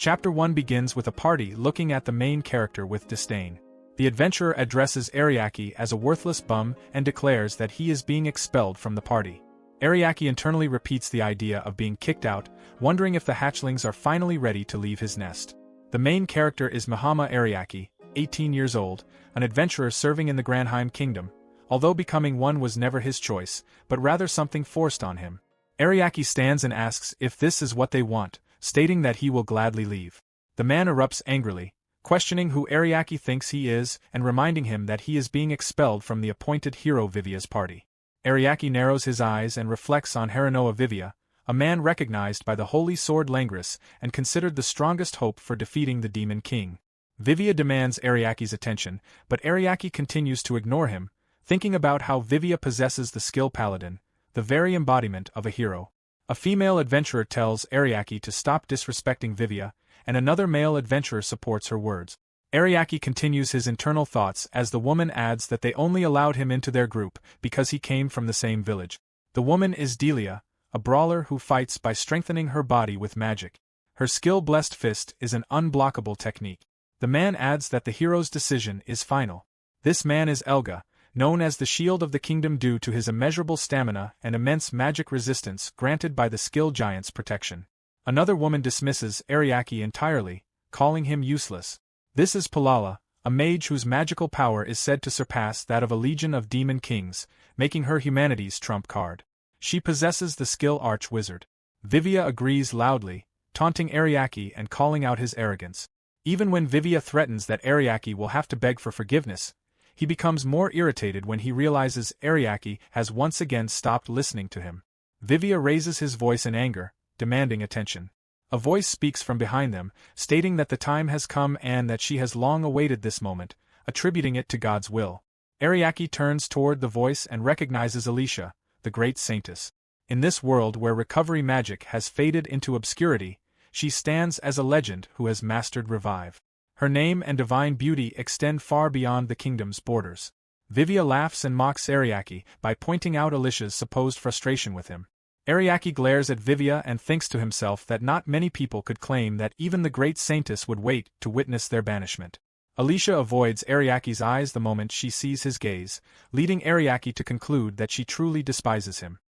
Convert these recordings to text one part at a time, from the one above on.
Chapter 1 begins with a party looking at the main character with disdain. The adventurer addresses Ariake as a worthless bum and declares that he is being expelled from the party. Ariake internally repeats the idea of being kicked out, wondering if the hatchlings are finally ready to leave his nest. The main character is Mihama Ariake, 18 years old, an adventurer serving in the Granheim Kingdom, although becoming one was never his choice, but rather something forced on him. Ariake stands and asks if this is what they want, stating that he will gladly leave. The man erupts angrily, questioning who Ariake thinks he is and reminding him that he is being expelled from the appointed hero Vivia's party. Ariake narrows his eyes and reflects on Haranoa Vivia, a man recognized by the holy sword Langris and considered the strongest hope for defeating the Demon King. Vivia demands Ariake's attention, but Ariake continues to ignore him, thinking about how Vivia possesses the skill Paladin, the very embodiment of a hero. A female adventurer tells Ariake to stop disrespecting Vivia, and another male adventurer supports her words. Ariake continues his internal thoughts as the woman adds that they only allowed him into their group because he came from the same village. The woman is Delia, a brawler who fights by strengthening her body with magic. Her skill-blessed fist is an unblockable technique. The man adds that the hero's decision is final. This man is Elga, known as the Shield of the Kingdom due to his immeasurable stamina and immense magic resistance granted by the skill giant's protection. Another woman dismisses Ariake entirely, calling him useless. This is Palala, a mage whose magical power is said to surpass that of a legion of demon kings, making her humanity's trump card. She possesses the skill arch-wizard. Vivia agrees loudly, taunting Ariake and calling out his arrogance. Even when Vivia threatens that Ariake will have to beg for forgiveness, he becomes more irritated when he realizes Ariake has once again stopped listening to him. Vivia raises his voice in anger, demanding attention. A voice speaks from behind them, stating that the time has come and that she has long awaited this moment, attributing it to God's will. Ariake turns toward the voice and recognizes Alicia, the great Saintess. In this world where recovery magic has faded into obscurity, she stands as a legend who has mastered revive. Her name and divine beauty extend far beyond the kingdom's borders. Vivia laughs and mocks Ariake by pointing out Alicia's supposed frustration with him. Ariake glares at Vivia and thinks to himself that not many people could claim that even the great Saintess would wait to witness their banishment. Alicia avoids Ariake's eyes the moment she sees his gaze, leading Ariake to conclude that she truly despises him.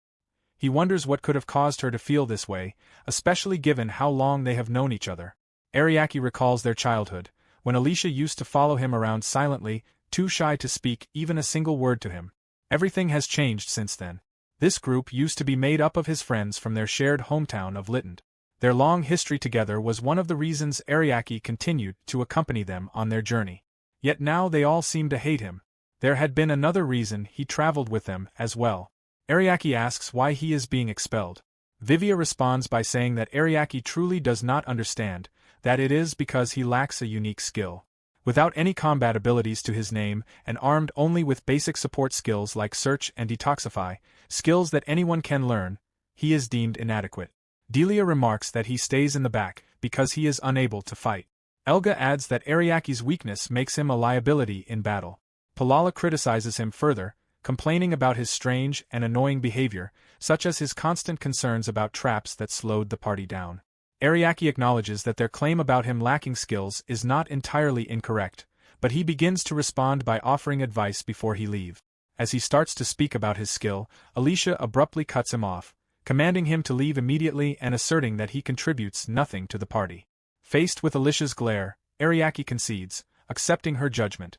He wonders what could have caused her to feel this way, especially given how long they have known each other. Ariake recalls their childhood, when Alicia used to follow him around silently, too shy to speak even a single word to him. Everything has changed since then. This group used to be made up of his friends from their shared hometown of Littend. Their long history together was one of the reasons Ariake continued to accompany them on their journey. Yet now they all seem to hate him. There had been another reason he traveled with them as well. Ariake asks why he is being expelled. Vivia responds by saying that Ariake truly does not understand, that it is because he lacks a unique skill. Without any combat abilities to his name, and armed only with basic support skills like Search and Detoxify, skills that anyone can learn, he is deemed inadequate. Delia remarks that he stays in the back, because he is unable to fight. Elga adds that Ariake's weakness makes him a liability in battle. Palala criticizes him further, complaining about his strange and annoying behavior, such as his constant concerns about traps that slowed the party down. Ariake acknowledges that their claim about him lacking skills is not entirely incorrect, but he begins to respond by offering advice before he leaves. As he starts to speak about his skill, Alicia abruptly cuts him off, commanding him to leave immediately and asserting that he contributes nothing to the party. Faced with Alicia's glare, Ariake concedes, accepting her judgment.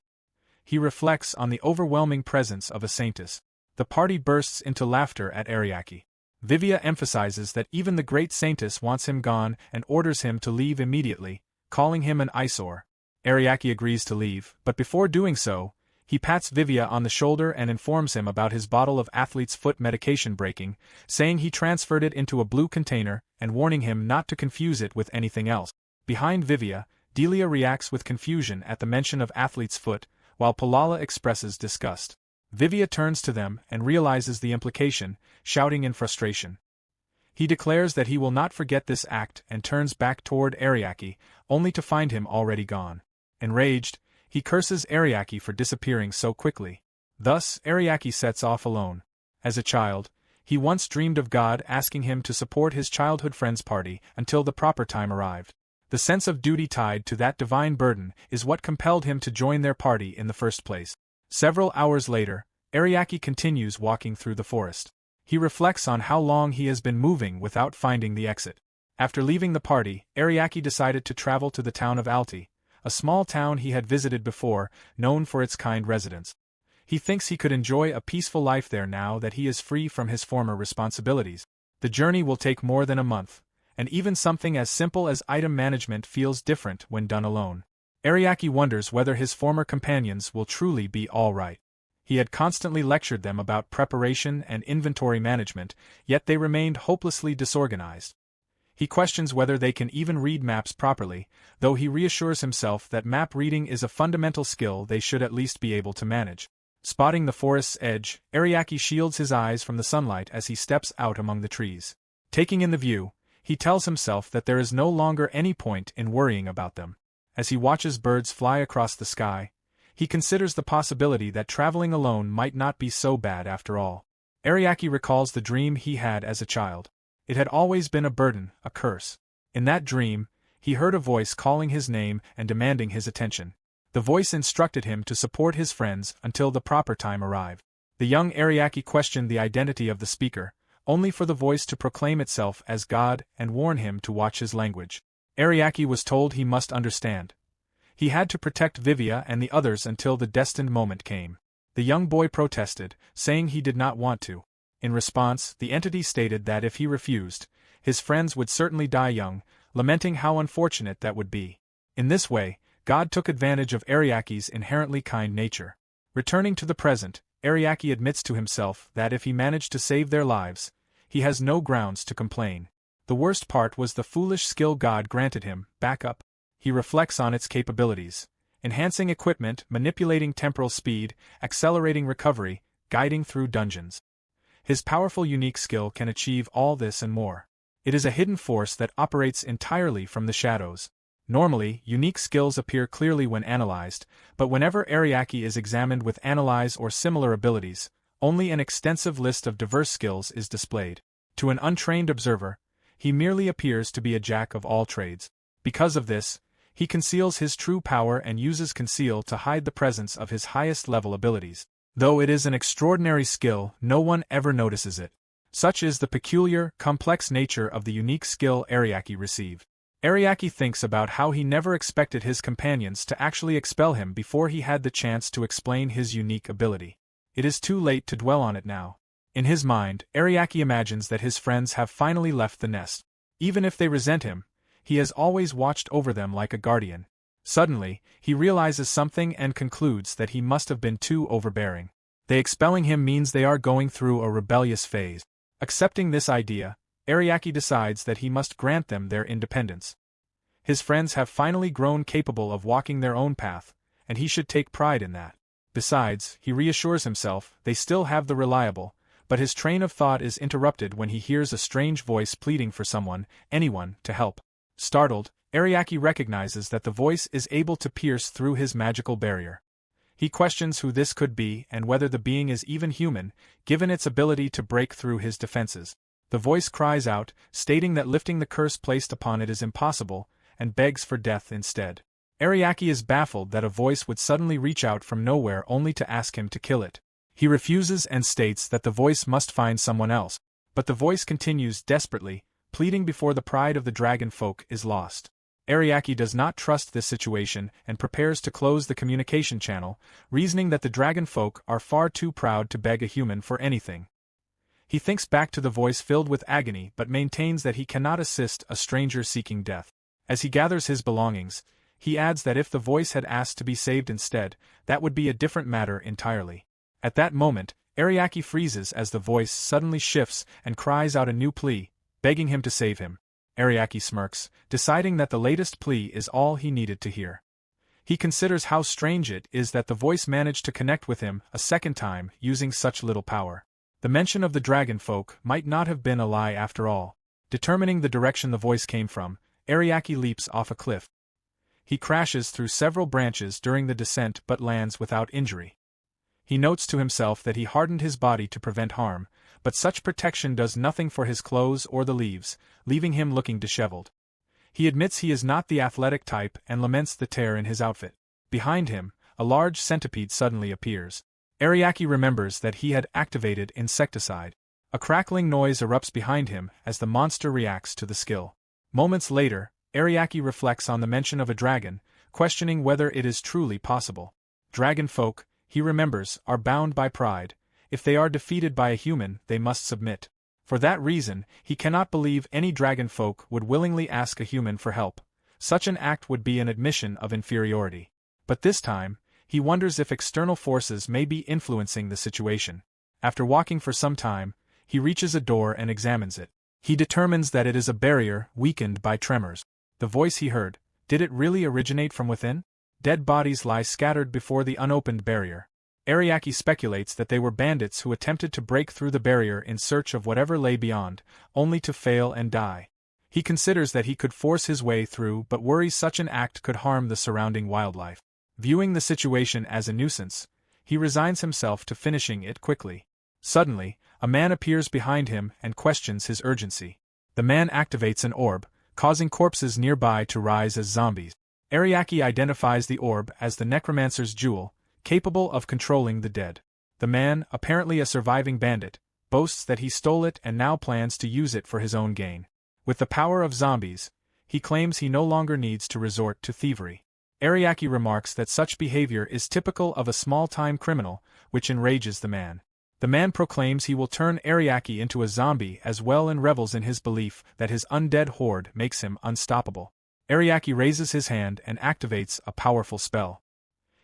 He reflects on the overwhelming presence of a Saintess. The party bursts into laughter at Ariake. Vivia emphasizes that even the great Saintess wants him gone and orders him to leave immediately, calling him an eyesore. Ariake agrees to leave, but before doing so, he pats Vivia on the shoulder and informs him about his bottle of athlete's foot medication breaking, saying he transferred it into a blue container and warning him not to confuse it with anything else. Behind Vivia, Delia reacts with confusion at the mention of athlete's foot, while Palala expresses disgust. Vivia turns to them and realizes the implication, shouting in frustration. He declares that he will not forget this act and turns back toward Ariake, only to find him already gone. Enraged, he curses Ariake for disappearing so quickly. Thus, Ariake sets off alone. As a child, he once dreamed of God asking him to support his childhood friend's party until the proper time arrived. The sense of duty tied to that divine burden is what compelled him to join their party in the first place. Several hours later, Ariake continues walking through the forest. He reflects on how long he has been moving without finding the exit. After leaving the party, Ariake decided to travel to the town of Alti, a small town he had visited before, known for its kind residents. He thinks he could enjoy a peaceful life there now that he is free from his former responsibilities. The journey will take more than a month, and even something as simple as item management feels different when done alone. Ariake wonders whether his former companions will truly be all right. He had constantly lectured them about preparation and inventory management, yet they remained hopelessly disorganized. He questions whether they can even read maps properly, though he reassures himself that map reading is a fundamental skill they should at least be able to manage. Spotting the forest's edge, Ariake shields his eyes from the sunlight as he steps out among the trees. Taking in the view, he tells himself that there is no longer any point in worrying about them. As he watches birds fly across the sky, he considers the possibility that traveling alone might not be so bad after all. Ariake recalls the dream he had as a child. It had always been a burden, a curse. In that dream, he heard a voice calling his name and demanding his attention. The voice instructed him to support his friends until the proper time arrived. The young Ariake questioned the identity of the speaker, only for the voice to proclaim itself as God and warn him to watch his language. Ariake was told he must understand. He had to protect Vivia and the others until the destined moment came. The young boy protested, saying he did not want to. In response, the entity stated that if he refused, his friends would certainly die young, lamenting how unfortunate that would be. In this way, God took advantage of Ariake's inherently kind nature. Returning to the present, Ariake admits to himself that if he managed to save their lives, he has no grounds to complain. The worst part was the foolish skill God granted him, backup. He reflects on its capabilities: enhancing equipment, manipulating temporal speed, accelerating recovery, guiding through dungeons. His powerful unique skill can achieve all this and more. It is a hidden force that operates entirely from the shadows. Normally, unique skills appear clearly when analyzed, but whenever Ariake is examined with analyze or similar abilities, only an extensive list of diverse skills is displayed. To an untrained observer, he merely appears to be a jack of all trades. Because of this, he conceals his true power and uses conceal to hide the presence of his highest level abilities. Though it is an extraordinary skill, no one ever notices it. Such is the peculiar, complex nature of the unique skill Ariake received. Ariake thinks about how he never expected his companions to actually expel him before he had the chance to explain his unique ability. It is too late to dwell on it now. In his mind, Ariake imagines that his friends have finally left the nest. Even if they resent him, he has always watched over them like a guardian. Suddenly, he realizes something and concludes that he must have been too overbearing. They expelling him means they are going through a rebellious phase. Accepting this idea, Ariake decides that he must grant them their independence. His friends have finally grown capable of walking their own path, and he should take pride in that. Besides, he reassures himself, they still have the reliable, but his train of thought is interrupted when he hears a strange voice pleading for someone, anyone, to help. Startled, Ariake recognizes that the voice is able to pierce through his magical barrier. He questions who this could be and whether the being is even human, given its ability to break through his defenses. The voice cries out, stating that lifting the curse placed upon it is impossible, and begs for death instead. Ariake is baffled that a voice would suddenly reach out from nowhere only to ask him to kill it. He refuses and states that the voice must find someone else, but the voice continues desperately, pleading before the pride of the dragon folk is lost. Ariake does not trust this situation and prepares to close the communication channel, reasoning that the dragon folk are far too proud to beg a human for anything. He thinks back to the voice filled with agony but maintains that he cannot assist a stranger seeking death. As he gathers his belongings, he adds that if the voice had asked to be saved instead, that would be a different matter entirely. At that moment, Ariake freezes as the voice suddenly shifts and cries out a new plea, begging him to save him. Ariake smirks, deciding that the latest plea is all he needed to hear. He considers how strange it is that the voice managed to connect with him a second time using such little power. The mention of the dragon folk might not have been a lie after all. Determining the direction the voice came from, Ariake leaps off a cliff. He crashes through several branches during the descent but lands without injury. He notes to himself that he hardened his body to prevent harm, but such protection does nothing for his clothes or the leaves, leaving him looking disheveled. He admits he is not the athletic type and laments the tear in his outfit. Behind him, a large centipede suddenly appears. Ariake remembers that he had activated insecticide. A crackling noise erupts behind him as the monster reacts to the skill. Moments later, Ariake reflects on the mention of a dragon, questioning whether it is truly possible. Dragon folk, he remembers, are bound by pride. If they are defeated by a human, they must submit. For that reason, he cannot believe any dragon folk would willingly ask a human for help. Such an act would be an admission of inferiority. But this time, he wonders if external forces may be influencing the situation. After walking for some time, he reaches a door and examines it. He determines that it is a barrier weakened by tremors. The voice he heard, did it really originate from within? Dead bodies lie scattered before the unopened barrier. Ariake speculates that they were bandits who attempted to break through the barrier in search of whatever lay beyond, only to fail and die. He considers that he could force his way through but worries such an act could harm the surrounding wildlife. Viewing the situation as a nuisance, he resigns himself to finishing it quickly. Suddenly, a man appears behind him and questions his urgency. The man activates an orb, causing corpses nearby to rise as zombies. Ariake identifies the orb as the necromancer's jewel, capable of controlling the dead. The man, apparently a surviving bandit, boasts that he stole it and now plans to use it for his own gain. With the power of zombies, he claims he no longer needs to resort to thievery. Ariake remarks that such behavior is typical of a small-time criminal, which enrages the man. The man proclaims he will turn Ariake into a zombie as well and revels in his belief that his undead horde makes him unstoppable. Ariake raises his hand and activates a powerful spell.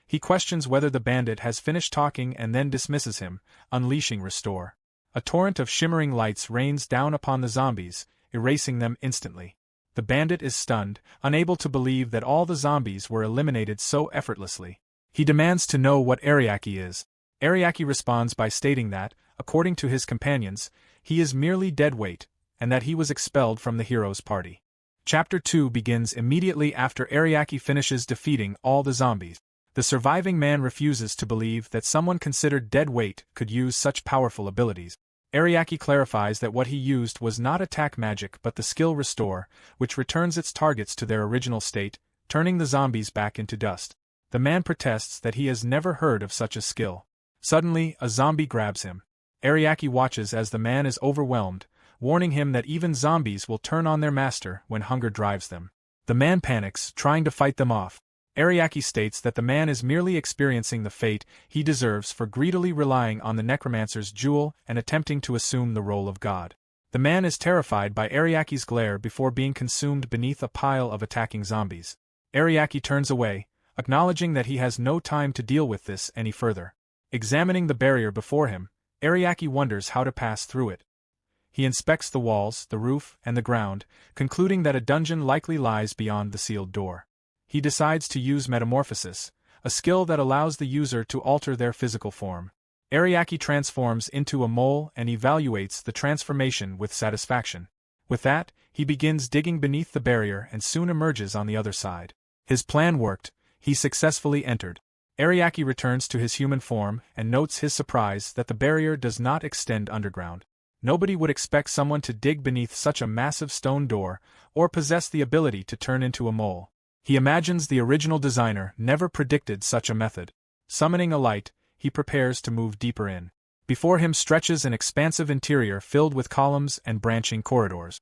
He questions whether the bandit has finished talking and then dismisses him, unleashing Restore. A torrent of shimmering lights rains down upon the zombies, erasing them instantly. The bandit is stunned, unable to believe that all the zombies were eliminated so effortlessly. He demands to know what Ariake is. Ariake responds by stating that, according to his companions, he is merely dead weight, and that he was expelled from the hero's party. Chapter 2 begins immediately after Ariake finishes defeating all the zombies. The surviving man refuses to believe that someone considered dead weight could use such powerful abilities. Ariake clarifies that what he used was not attack magic but the skill Restore, which returns its targets to their original state, turning the zombies back into dust. The man protests that he has never heard of such a skill. Suddenly, a zombie grabs him. Ariake watches as the man is overwhelmed, warning him that even zombies will turn on their master when hunger drives them. The man panics, trying to fight them off. Ariake states that the man is merely experiencing the fate he deserves for greedily relying on the necromancer's jewel and attempting to assume the role of God. The man is terrified by Ariake's glare before being consumed beneath a pile of attacking zombies. Ariake turns away, acknowledging that he has no time to deal with this any further. Examining the barrier before him, Ariake wonders how to pass through it. He inspects the walls, the roof, and the ground, concluding that a dungeon likely lies beyond the sealed door. He decides to use metamorphosis, a skill that allows the user to alter their physical form. Ariake transforms into a mole and evaluates the transformation with satisfaction. With that, he begins digging beneath the barrier and soon emerges on the other side. His plan worked, he successfully entered. Ariake returns to his human form and notes his surprise that the barrier does not extend underground. Nobody would expect someone to dig beneath such a massive stone door, or possess the ability to turn into a mole. He imagines the original designer never predicted such a method. Summoning a light, he prepares to move deeper in. Before him stretches an expansive interior filled with columns and branching corridors.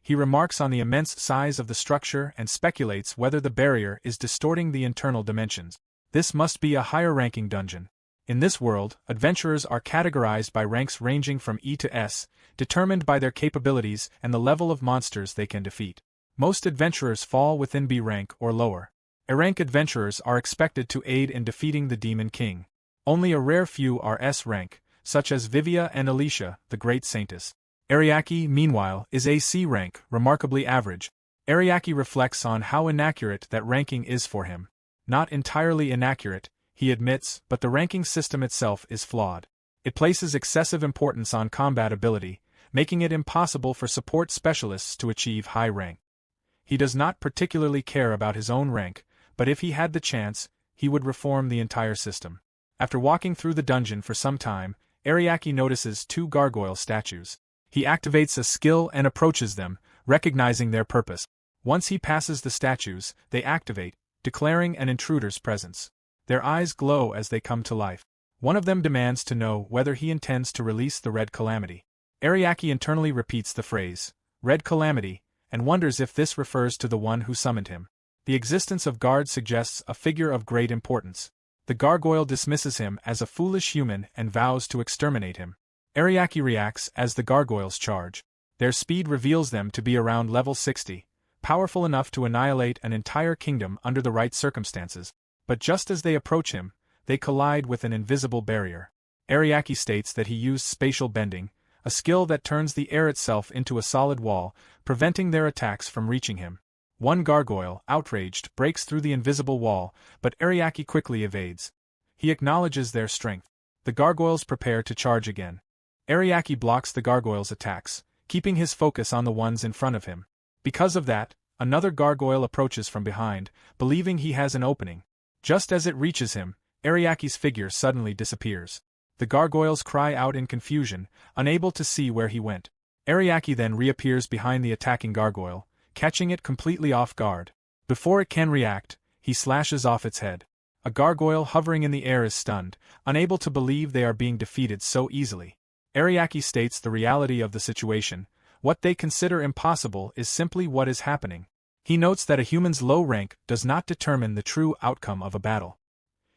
He remarks on the immense size of the structure and speculates whether the barrier is distorting the internal dimensions. This must be a higher-ranking dungeon. In this world, adventurers are categorized by ranks ranging from E to S, determined by their capabilities and the level of monsters they can defeat. Most adventurers fall within B rank or lower. A-rank adventurers are expected to aid in defeating the Demon King. Only a rare few are S rank, such as Vivia and Alicia, the great Saintess. Ariake, meanwhile, is a C rank, remarkably average. Ariake reflects on how inaccurate that ranking is for him. Not entirely inaccurate, he admits, but the ranking system itself is flawed. It places excessive importance on combat ability, making it impossible for support specialists to achieve high rank. He does not particularly care about his own rank, but if he had the chance, he would reform the entire system. After walking through the dungeon for some time, Ariake notices two gargoyle statues. He activates a skill and approaches them, recognizing their purpose. Once he passes the statues, they activate, declaring an intruder's presence. Their eyes glow as they come to life. One of them demands to know whether he intends to release the Red Calamity. Ariake internally repeats the phrase, Red Calamity, and wonders if this refers to the one who summoned him. The existence of guard suggests a figure of great importance. The gargoyle dismisses him as a foolish human and vows to exterminate him. Ariake reacts as the gargoyles charge. Their speed reveals them to be around level 60, powerful enough to annihilate an entire kingdom under the right circumstances. But just as they approach him, they collide with an invisible barrier. Ariake states that he used spatial bending, a skill that turns the air itself into a solid wall, preventing their attacks from reaching him. One gargoyle, outraged, breaks through the invisible wall, but Ariake quickly evades. He acknowledges their strength. The gargoyles prepare to charge again. Ariake blocks the gargoyles' attacks, keeping his focus on the ones in front of him. Because of that, another gargoyle approaches from behind, believing he has an opening. Just as it reaches him, Ariake's figure suddenly disappears. The gargoyles cry out in confusion, unable to see where he went. Ariake then reappears behind the attacking gargoyle, catching it completely off guard. Before it can react, he slashes off its head. A gargoyle hovering in the air is stunned, unable to believe they are being defeated so easily. Ariake states the reality of the situation. What they consider impossible is simply what is happening. He notes that a human's low rank does not determine the true outcome of a battle.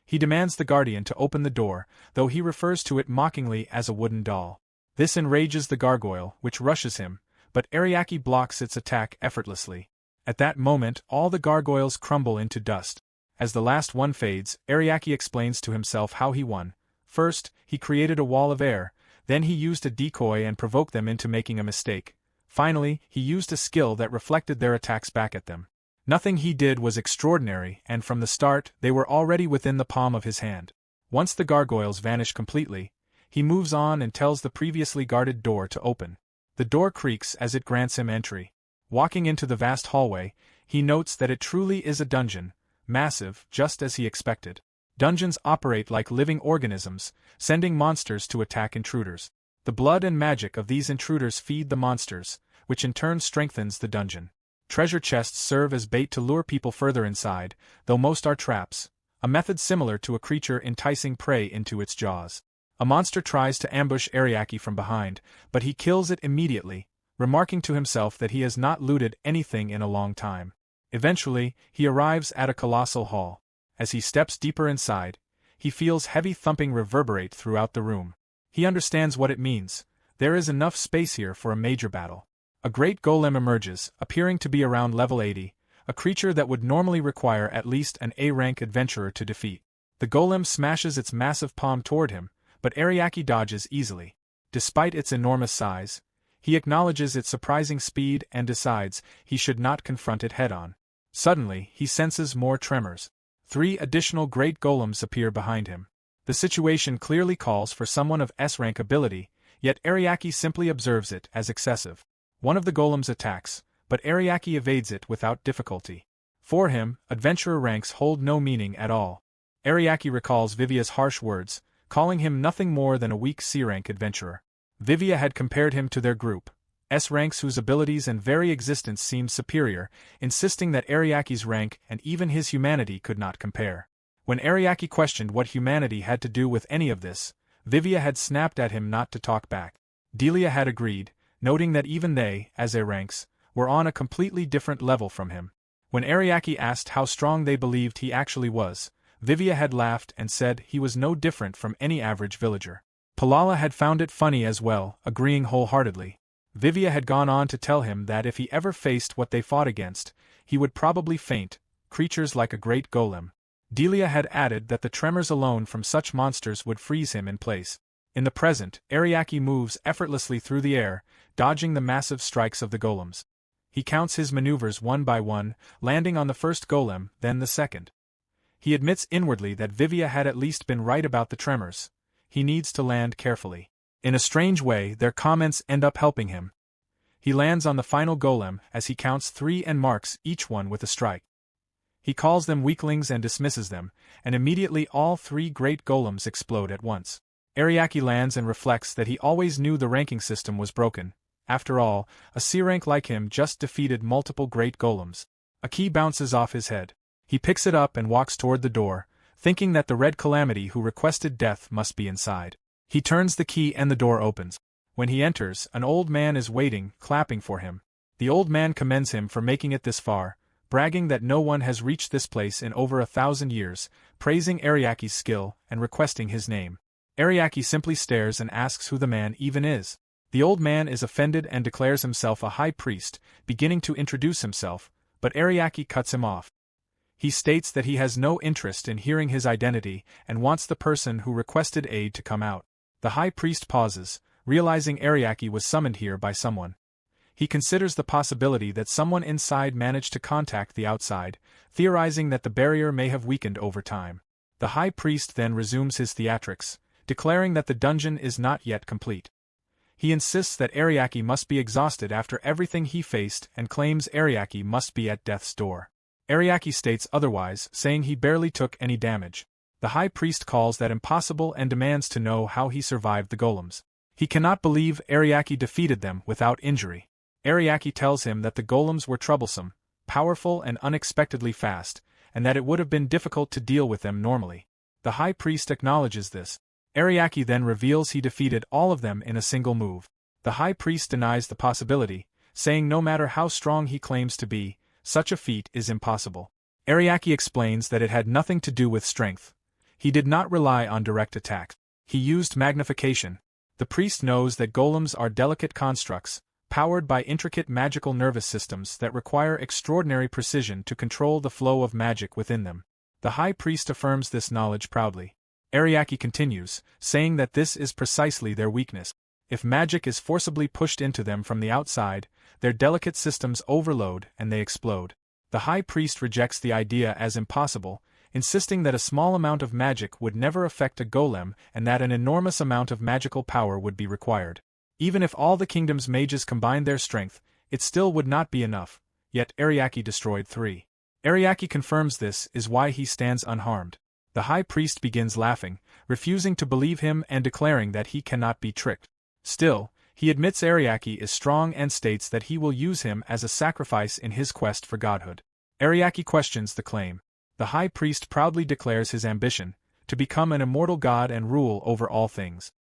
He demands the guardian to open the door, though he refers to it mockingly as a wooden doll. This enrages the gargoyle, which rushes him, but Ariake blocks its attack effortlessly. At that moment, all the gargoyles crumble into dust. As the last one fades, Ariake explains to himself how he won. First, he created a wall of air, then he used a decoy and provoked them into making a mistake. Finally, he used a skill that reflected their attacks back at them. Nothing he did was extraordinary, and from the start, they were already within the palm of his hand. Once the gargoyles vanish completely, he moves on and tells the previously guarded door to open. The door creaks as it grants him entry. Walking into the vast hallway, he notes that it truly is a dungeon, massive, just as he expected. Dungeons operate like living organisms, sending monsters to attack intruders. The blood and magic of these intruders feed the monsters, which in turn strengthens the dungeon. Treasure chests serve as bait to lure people further inside, though most are traps, a method similar to a creature enticing prey into its jaws. A monster tries to ambush Ariake from behind, but he kills it immediately, remarking to himself that he has not looted anything in a long time. Eventually, he arrives at a colossal hall. As he steps deeper inside, he feels heavy thumping reverberate throughout the room. He understands what it means. There is enough space here for a major battle. A great golem emerges, appearing to be around level 80, a creature that would normally require at least an A-rank adventurer to defeat. The golem smashes its massive palm toward him, but Ariake dodges easily. Despite its enormous size, he acknowledges its surprising speed and decides he should not confront it head-on. Suddenly, he senses more tremors. 3 additional great golems appear behind him. The situation clearly calls for someone of S-rank ability, yet Ariake simply observes it as excessive. One of the golems attacks, but Ariake evades it without difficulty. For him, adventurer ranks hold no meaning at all. Ariake recalls Vivia's harsh words, calling him nothing more than a weak C-rank adventurer. Vivia had compared him to their group, S-ranks whose abilities and very existence seemed superior, insisting that Ariake's rank and even his humanity could not compare. When Ariake questioned what humanity had to do with any of this, Vivia had snapped at him not to talk back. Delia had agreed, noting that even they, as A-ranks, were on a completely different level from him. When Ariake asked how strong they believed he actually was, Vivia had laughed and said he was no different from any average villager. Palala had found it funny as well, agreeing wholeheartedly. Vivia had gone on to tell him that if he ever faced what they fought against, he would probably faint, creatures like a great golem. Delia had added that the tremors alone from such monsters would freeze him in place. In the present, Ariake moves effortlessly through the air, dodging the massive strikes of the golems. He counts his maneuvers one by one, landing on the first golem, then the second. He admits inwardly that Vivia had at least been right about the tremors. He needs to land carefully. In a strange way, their comments end up helping him. He lands on the final golem as he counts 3 and marks each one with a strike. He calls them weaklings and dismisses them, and immediately all 3 great golems explode at once. Ariake lands and reflects that he always knew the ranking system was broken. After all, a C-rank like him just defeated multiple great golems. A key bounces off his head. He picks it up and walks toward the door, thinking that the Red Calamity who requested death must be inside. He turns the key and the door opens. When he enters, an old man is waiting, clapping for him. The old man commends him for making it this far, bragging that no one has reached this place in over 1,000 years, praising Ariake's skill and requesting his name. Ariake simply stares and asks who the man even is. The old man is offended and declares himself a high priest, beginning to introduce himself, but Ariake cuts him off. He states that he has no interest in hearing his identity and wants the person who requested aid to come out. The high priest pauses, realizing Ariake was summoned here by someone. He considers the possibility that someone inside managed to contact the outside, theorizing that the barrier may have weakened over time. The high priest then resumes his theatrics, declaring that the dungeon is not yet complete. He insists that Ariake must be exhausted after everything he faced and claims Ariake must be at death's door. Ariake states otherwise, saying he barely took any damage. The high priest calls that impossible and demands to know how he survived the golems. He cannot believe Ariake defeated them without injury. Ariake tells him that the golems were troublesome, powerful and unexpectedly fast, and that it would have been difficult to deal with them normally. The high priest acknowledges this. Ariake then reveals he defeated all of them in a single move. The high priest denies the possibility, saying no matter how strong he claims to be, such a feat is impossible. Ariake explains that it had nothing to do with strength. He did not rely on direct attacks. He used magnification. The priest knows that golems are delicate constructs, powered by intricate magical nervous systems that require extraordinary precision to control the flow of magic within them. The high priest affirms this knowledge proudly. Ariake continues, saying that this is precisely their weakness. If magic is forcibly pushed into them from the outside, their delicate systems overload and they explode. The high priest rejects the idea as impossible, insisting that a small amount of magic would never affect a golem and that an enormous amount of magical power would be required. Even if all the kingdom's mages combined their strength, it still would not be enough, yet Ariake destroyed 3. Ariake confirms this is why he stands unharmed. The high priest begins laughing, refusing to believe him and declaring that he cannot be tricked. Still, he admits Ariake is strong and states that he will use him as a sacrifice in his quest for godhood. Ariake questions the claim. The high priest proudly declares his ambition, to become an immortal god and rule over all things.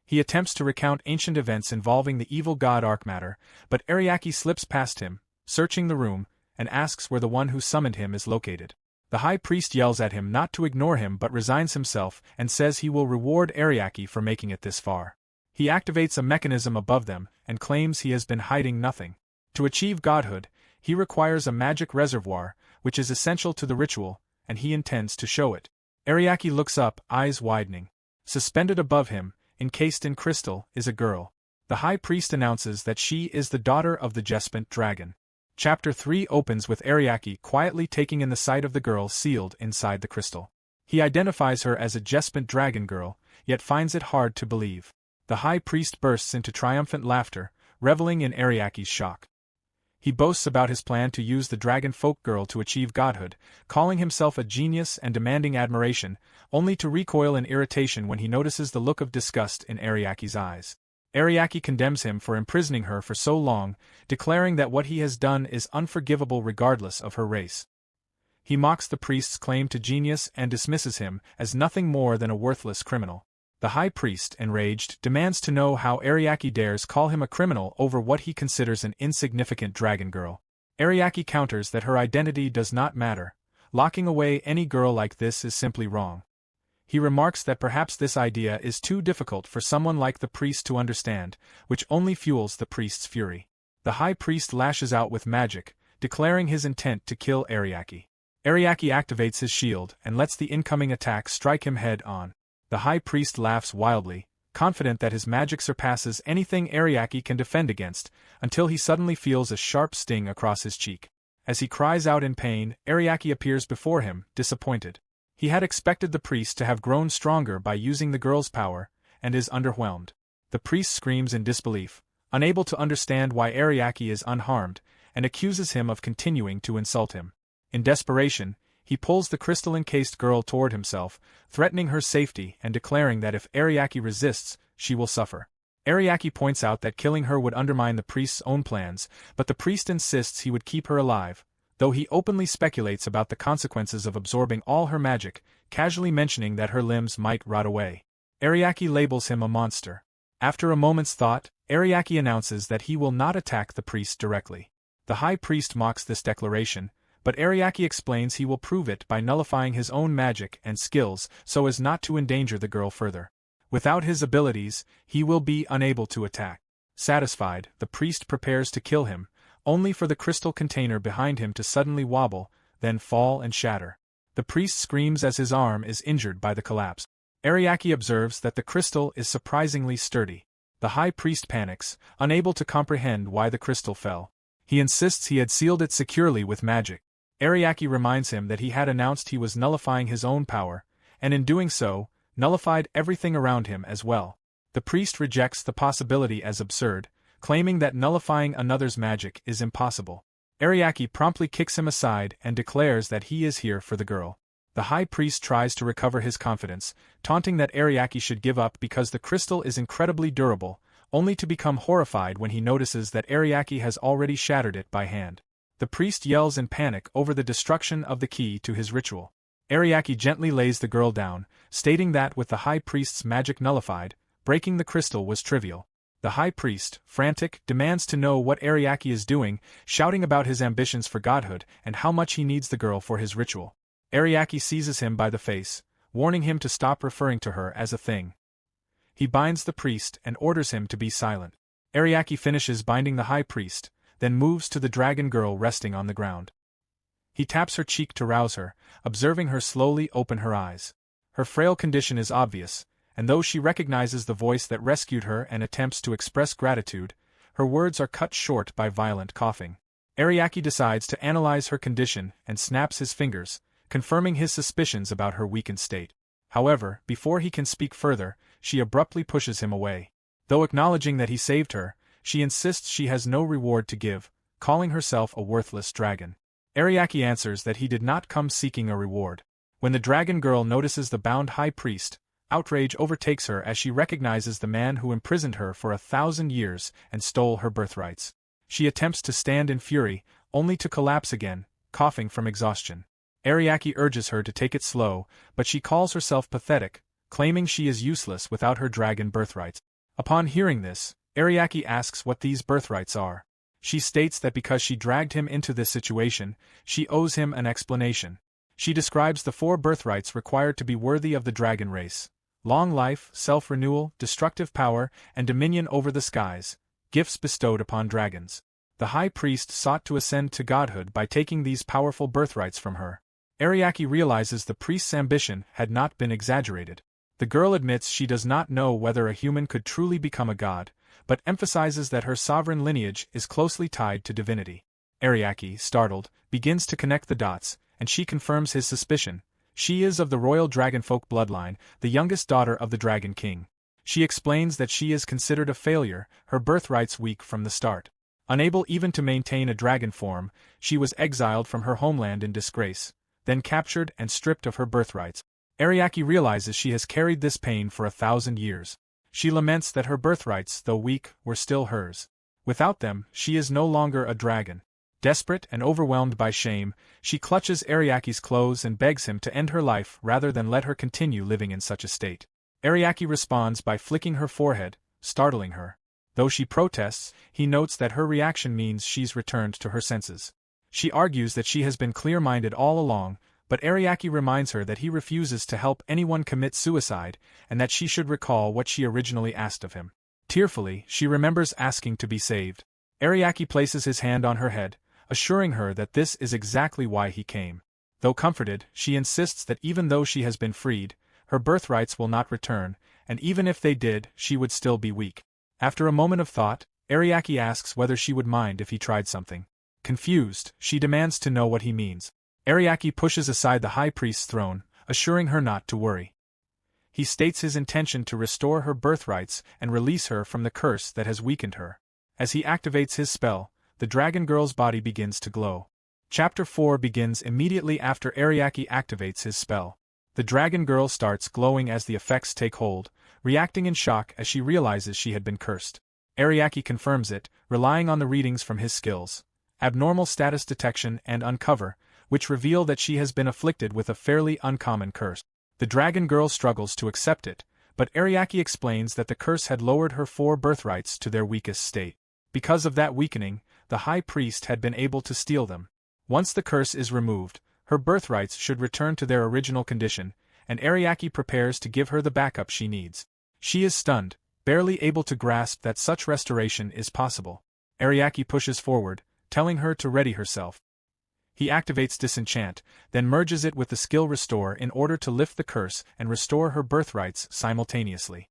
He attempts to recount ancient events involving the evil god Arkmatter, but Ariake slips past him, searching the room, and asks where the one who summoned him is located. The high priest yells at him not to ignore him but resigns himself and says he will reward Ariake for making it this far. He activates a mechanism above them and claims he has been hiding nothing. To achieve godhood, he requires a magic reservoir, which is essential to the ritual, and he intends to show it. Ariake looks up, eyes widening. Suspended above him, encased in crystal, is a girl. The high priest announces that she is the daughter of the Jespent dragon. Chapter 3 opens with Ariake quietly taking in the sight of the girl sealed inside the crystal. He identifies her as a Jespent dragon girl, yet finds it hard to believe. The high priest bursts into triumphant laughter, reveling in Ariake's shock. He boasts about his plan to use the dragon folk girl to achieve godhood, calling himself a genius and demanding admiration, only to recoil in irritation when he notices the look of disgust in Ariake's eyes. Ariake condemns him for imprisoning her for so long, declaring that what he has done is unforgivable regardless of her race. He mocks the priest's claim to genius and dismisses him as nothing more than a worthless criminal. The high priest, enraged, demands to know how Ariake dares call him a criminal over what he considers an insignificant dragon girl. Ariake counters that her identity does not matter. Locking away any girl like this is simply wrong. He remarks that perhaps this idea is too difficult for someone like the priest to understand, which only fuels the priest's fury. The high priest lashes out with magic, declaring his intent to kill Ariake. Ariake activates his shield and lets the incoming attack strike him head-on. The high priest laughs wildly, confident that his magic surpasses anything Ariake can defend against, until he suddenly feels a sharp sting across his cheek. As he cries out in pain, Ariake appears before him, disappointed. He had expected the priest to have grown stronger by using the girl's power, and is underwhelmed. The priest screams in disbelief, unable to understand why Ariake is unharmed, and accuses him of continuing to insult him. In desperation, he pulls the crystal-encased girl toward himself, threatening her safety and declaring that if Ariake resists, she will suffer. Ariake points out that killing her would undermine the priest's own plans, but the priest insists he would keep her alive, though he openly speculates about the consequences of absorbing all her magic, casually mentioning that her limbs might rot away. Ariake labels him a monster. After a moment's thought, Ariake announces that he will not attack the priest directly. The high priest mocks this declaration, but Ariake explains he will prove it by nullifying his own magic and skills so as not to endanger the girl further. Without his abilities, he will be unable to attack. Satisfied, the priest prepares to kill him, only for the crystal container behind him to suddenly wobble, then fall and shatter. The priest screams as his arm is injured by the collapse. Ariake observes that the crystal is surprisingly sturdy. The high priest panics, unable to comprehend why the crystal fell. He insists he had sealed it securely with magic. Ariake reminds him that he had announced he was nullifying his own power, and in doing so, nullified everything around him as well. The priest rejects the possibility as absurd, claiming that nullifying another's magic is impossible. Ariake promptly kicks him aside and declares that he is here for the girl. The high priest tries to recover his confidence, taunting that Ariake should give up because the crystal is incredibly durable, only to become horrified when he notices that Ariake has already shattered it by hand. The priest yells in panic over the destruction of the key to his ritual. Ariake gently lays the girl down, stating that with the high priest's magic nullified, breaking the crystal was trivial. The high priest, frantic, demands to know what Ariake is doing, shouting about his ambitions for godhood and how much he needs the girl for his ritual. Ariake seizes him by the face, warning him to stop referring to her as a thing. He binds the priest and orders him to be silent. Ariake finishes binding the high priest, then moves to the dragon girl resting on the ground. He taps her cheek to rouse her, observing her slowly open her eyes. Her frail condition is obvious, and though she recognizes the voice that rescued her and attempts to express gratitude, her words are cut short by violent coughing. Ariake decides to analyze her condition and snaps his fingers, confirming his suspicions about her weakened state. However, before he can speak further, she abruptly pushes him away. Though acknowledging that he saved her, she insists she has no reward to give, calling herself a worthless dragon. Ariake answers that he did not come seeking a reward. When the dragon girl notices the bound high priest, outrage overtakes her as she recognizes the man who imprisoned her for 1,000 years and stole her birthrights. She attempts to stand in fury, only to collapse again, coughing from exhaustion. Ariake urges her to take it slow, but she calls herself pathetic, claiming she is useless without her dragon birthrights. Upon hearing this, Ariake asks what these birthrights are. She states that because she dragged him into this situation, she owes him an explanation. She describes the 4 birthrights required to be worthy of the dragon race: long life, self-renewal, destructive power, and dominion over the skies, gifts bestowed upon dragons. The high priest sought to ascend to godhood by taking these powerful birthrights from her. Ariake realizes the priest's ambition had not been exaggerated. The girl admits she does not know whether a human could truly become a god, but emphasizes that her sovereign lineage is closely tied to divinity. Ariake, startled, begins to connect the dots, and she confirms his suspicion. She is of the royal dragonfolk bloodline, the youngest daughter of the Dragon King. She explains that she is considered a failure, her birthrights weak from the start. Unable even to maintain a dragon form, she was exiled from her homeland in disgrace, then captured and stripped of her birthrights. Ariake realizes she has carried this pain for 1,000 years. She laments that her birthrights, though weak, were still hers. Without them, she is no longer a dragon. Desperate and overwhelmed by shame, she clutches Ariake's clothes and begs him to end her life rather than let her continue living in such a state. Ariake responds by flicking her forehead, startling her. Though she protests, he notes that her reaction means she's returned to her senses. She argues that she has been clear-minded all along, but Ariake reminds her that he refuses to help anyone commit suicide and that she should recall what she originally asked of him. Tearfully, she remembers asking to be saved. Ariake places his hand on her head, assuring her that this is exactly why he came. Though comforted, she insists that even though she has been freed, her birthrights will not return, and even if they did, she would still be weak. After a moment of thought, Ariake asks whether she would mind if he tried something. Confused, she demands to know what he means. Ariake pushes aside the high priest's throne, assuring her not to worry. He states his intention to restore her birthrights and release her from the curse that has weakened her. As he activates his spell, the dragon girl's body begins to glow. Chapter 4 begins immediately after Ariake activates his spell. The dragon girl starts glowing as the effects take hold, reacting in shock as she realizes she had been cursed. Ariake confirms it, relying on the readings from his skills, abnormal status detection and uncover, which reveal that she has been afflicted with a fairly uncommon curse. The dragon girl struggles to accept it, but Ariake explains that the curse had lowered her 4 birthrights to their weakest state. Because of that weakening, the high priest had been able to steal them. Once the curse is removed, her birthrights should return to their original condition, and Ariake prepares to give her the backup she needs. She is stunned, barely able to grasp that such restoration is possible. Ariake pushes forward, telling her to ready herself. He activates Disenchant, then merges it with the skill Restore in order to lift the curse and restore her birthrights simultaneously.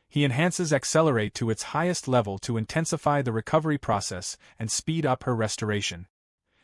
He enhances Accelerate to its highest level to intensify the recovery process and speed up her restoration.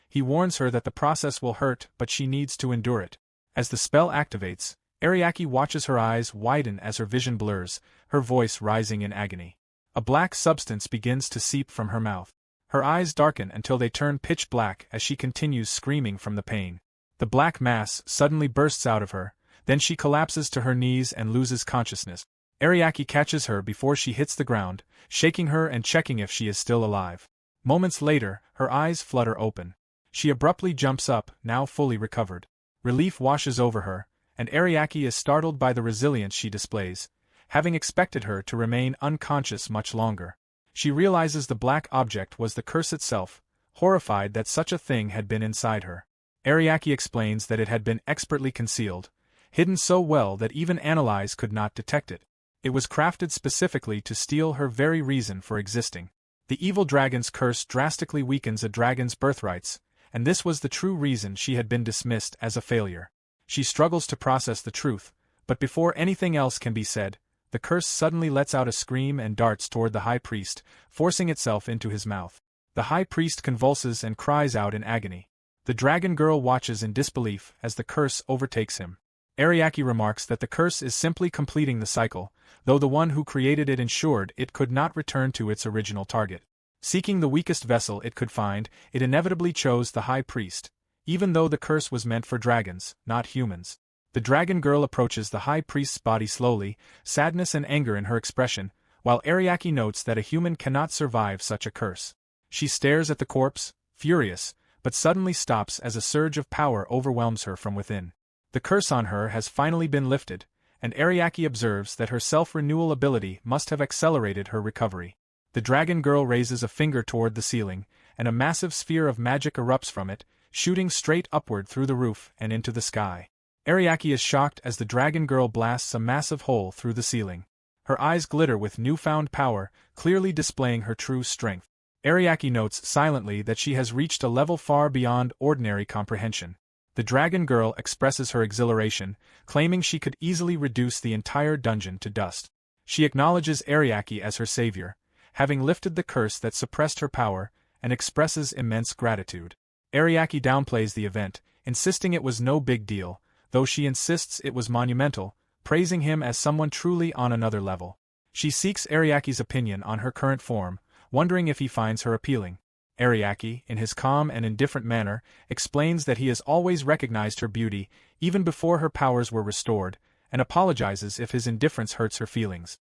He warns her that the process will hurt, but she needs to endure it. As the spell activates, Ariake watches her eyes widen as her vision blurs, her voice rising in agony. A black substance begins to seep from her mouth. Her eyes darken until they turn pitch black as she continues screaming from the pain. The black mass suddenly bursts out of her, then she collapses to her knees and loses consciousness. Ariake catches her before she hits the ground, shaking her and checking if she is still alive. Moments later, her eyes flutter open. She abruptly jumps up, now fully recovered. Relief washes over her, and Ariake is startled by the resilience she displays, having expected her to remain unconscious much longer. She realizes the black object was the curse itself, horrified that such a thing had been inside her. Ariake explains that it had been expertly concealed, hidden so well that even Analyze could not detect it. It was crafted specifically to steal her very reason for existing. The evil dragon's curse drastically weakens a dragon's birthrights, and this was the true reason she had been dismissed as a failure. She struggles to process the truth, but before anything else can be said, the curse suddenly lets out a scream and darts toward the high priest, forcing itself into his mouth. The high priest convulses and cries out in agony. The dragon girl watches in disbelief as the curse overtakes him. Ariake remarks that the curse is simply completing the cycle, though the one who created it ensured it could not return to its original target. Seeking the weakest vessel it could find, it inevitably chose the high priest, even though the curse was meant for dragons, not humans. The dragon girl approaches the high priest's body slowly, sadness and anger in her expression, while Ariake notes that a human cannot survive such a curse. She stares at the corpse, furious, but suddenly stops as a surge of power overwhelms her from within. The curse on her has finally been lifted, and Ariake observes that her self-renewal ability must have accelerated her recovery. The dragon girl raises a finger toward the ceiling, and a massive sphere of magic erupts from it, shooting straight upward through the roof and into the sky. Ariake is shocked as the dragon girl blasts a massive hole through the ceiling. Her eyes glitter with newfound power, clearly displaying her true strength. Ariake notes silently that she has reached a level far beyond ordinary comprehension. The dragon girl expresses her exhilaration, claiming she could easily reduce the entire dungeon to dust. She acknowledges Ariake as her savior, having lifted the curse that suppressed her power, and expresses immense gratitude. Ariake downplays the event, insisting it was no big deal, though she insists it was monumental, praising him as someone truly on another level. She seeks Ariake's opinion on her current form, wondering if he finds her appealing. Ariake, in his calm and indifferent manner, explains that he has always recognized her beauty, even before her powers were restored, and apologizes if his indifference hurts her feelings.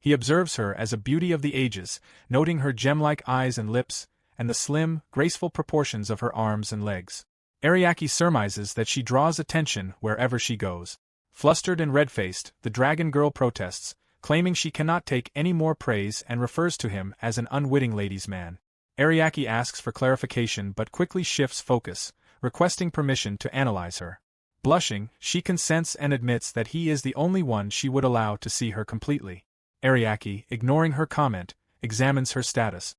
He observes her as a beauty of the ages, noting her gem-like eyes and lips, and the slim, graceful proportions of her arms and legs. Ariake surmises that she draws attention wherever she goes. Flustered and red-faced, the dragon girl protests, claiming she cannot take any more praise and refers to him as an unwitting ladies' man. Ariake asks for clarification but quickly shifts focus, requesting permission to analyze her. Blushing, she consents and admits that he is the only one she would allow to see her completely. Ariake, ignoring her comment, examines her status.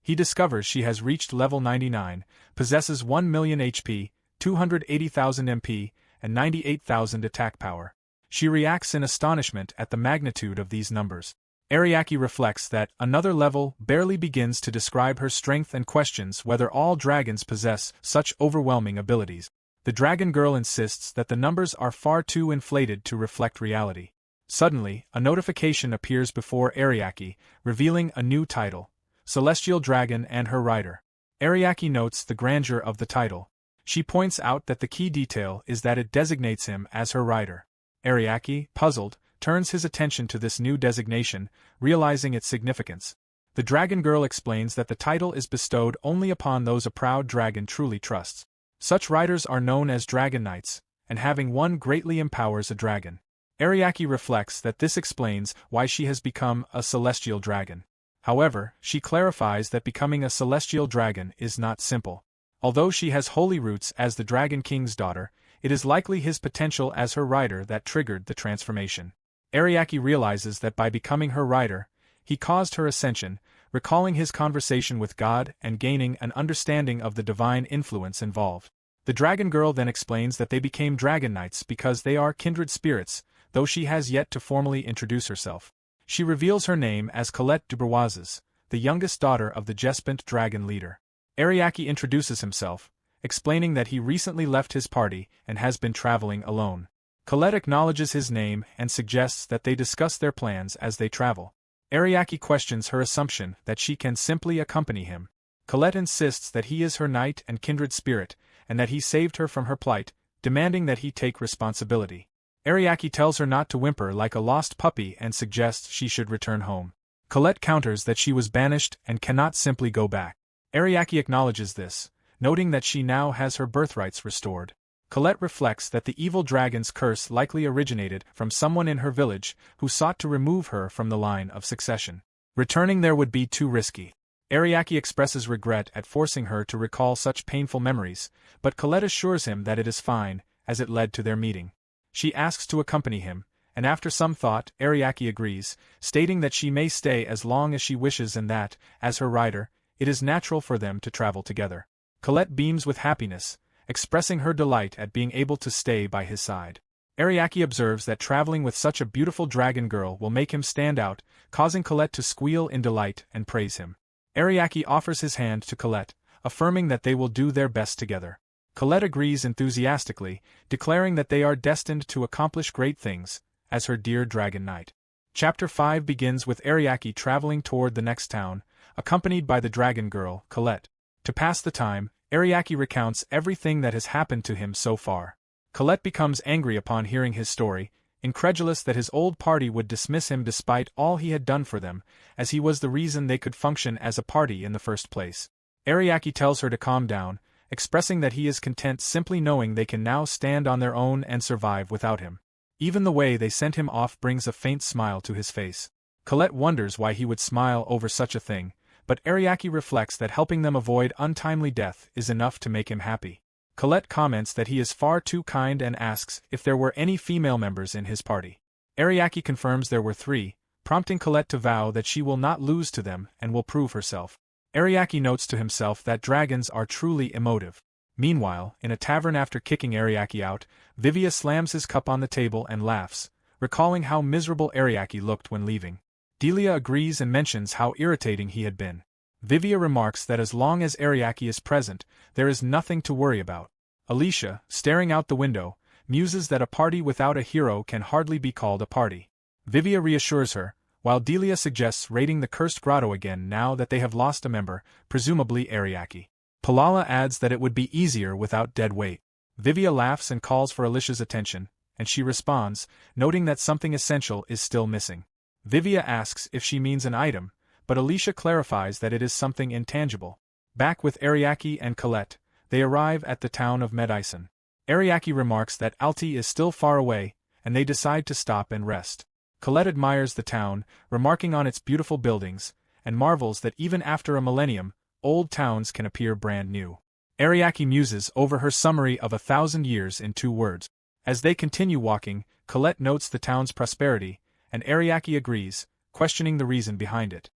He discovers she has reached level 99, possesses 1 million HP, 280,000 MP, and 98,000 attack power. She reacts in astonishment at the magnitude of these numbers. Ariake reflects that another level barely begins to describe her strength and questions whether all dragons possess such overwhelming abilities. The dragon girl insists that the numbers are far too inflated to reflect reality. Suddenly, a notification appears before Ariake, revealing a new title: Celestial Dragon and Her Rider. Ariake notes the grandeur of the title. She points out that the key detail is that it designates him as her rider. Ariake, puzzled, turns his attention to this new designation, realizing its significance. The dragon girl explains that the title is bestowed only upon those a proud dragon truly trusts. Such riders are known as dragon knights, and having one greatly empowers a dragon. Ariake reflects that this explains why she has become a celestial dragon. However, she clarifies that becoming a celestial dragon is not simple. Although she has holy roots as the Dragon King's daughter, it is likely his potential as her rider that triggered the transformation. Ariake realizes that by becoming her rider, he caused her ascension, recalling his conversation with God and gaining an understanding of the divine influence involved. The dragon girl then explains that they became dragon knights because they are kindred spirits, though she has yet to formally introduce herself. She reveals her name as Colette Duboises, the youngest daughter of the Jespant dragon leader. Ariake introduces himself, explaining that he recently left his party and has been traveling alone. Colette acknowledges his name and suggests that they discuss their plans as they travel. Ariake questions her assumption that she can simply accompany him. Colette insists that he is her knight and kindred spirit, and that he saved her from her plight, demanding that he take responsibility. Ariake tells her not to whimper like a lost puppy and suggests she should return home. Colette counters that she was banished and cannot simply go back. Ariake acknowledges this, noting that she now has her birthrights restored. Colette reflects that the evil dragon's curse likely originated from someone in her village who sought to remove her from the line of succession. Returning there would be too risky. Ariake expresses regret at forcing her to recall such painful memories, but Colette assures him that it is fine, as it led to their meeting. She asks to accompany him, and after some thought, Ariake agrees, stating that she may stay as long as she wishes and that, as her rider, it is natural for them to travel together. Colette beams with happiness, expressing her delight at being able to stay by his side. Ariake observes that traveling with such a beautiful dragon girl will make him stand out, causing Colette to squeal in delight and praise him. Ariake offers his hand to Colette, affirming that they will do their best together. Colette agrees enthusiastically, declaring that they are destined to accomplish great things, as her dear dragon knight. Chapter 5 begins with Ariake traveling toward the next town, accompanied by the dragon girl, Colette. To pass the time, Ariake recounts everything that has happened to him so far. Colette becomes angry upon hearing his story, incredulous that his old party would dismiss him despite all he had done for them, as he was the reason they could function as a party in the first place. Ariake tells her to calm down, expressing that he is content simply knowing they can now stand on their own and survive without him. Even the way they sent him off brings a faint smile to his face. Colette wonders why he would smile over such a thing, but Ariake reflects that helping them avoid untimely death is enough to make him happy. Colette comments that he is far too kind and asks if there were any female members in his party. Ariake confirms there were 3, prompting Colette to vow that she will not lose to them and will prove herself. Ariake notes to himself that dragons are truly emotive. Meanwhile, in a tavern after kicking Ariake out, Vivia slams his cup on the table and laughs, recalling how miserable Ariake looked when leaving. Delia agrees and mentions how irritating he had been. Vivia remarks that as long as Ariake is present, there is nothing to worry about. Alicia, staring out the window, muses that a party without a hero can hardly be called a party. Vivia reassures her, while Delia suggests raiding the cursed grotto again now that they have lost a member, presumably Ariake. Palala adds that it would be easier without dead weight. Vivia laughs and calls for Alicia's attention, and she responds, noting that something essential is still missing. Vivia asks if she means an item, but Alicia clarifies that it is something intangible. Back with Ariake and Colette, they arrive at the town of Miemai-chan. Ariake remarks that Alti is still far away, and they decide to stop and rest. Colette admires the town, remarking on its beautiful buildings, and marvels that even after a millennium, old towns can appear brand new. Ariake muses over her summary of 1,000 years in 2 words. As they continue walking, Colette notes the town's prosperity, and Ariake agrees, questioning the reason behind it.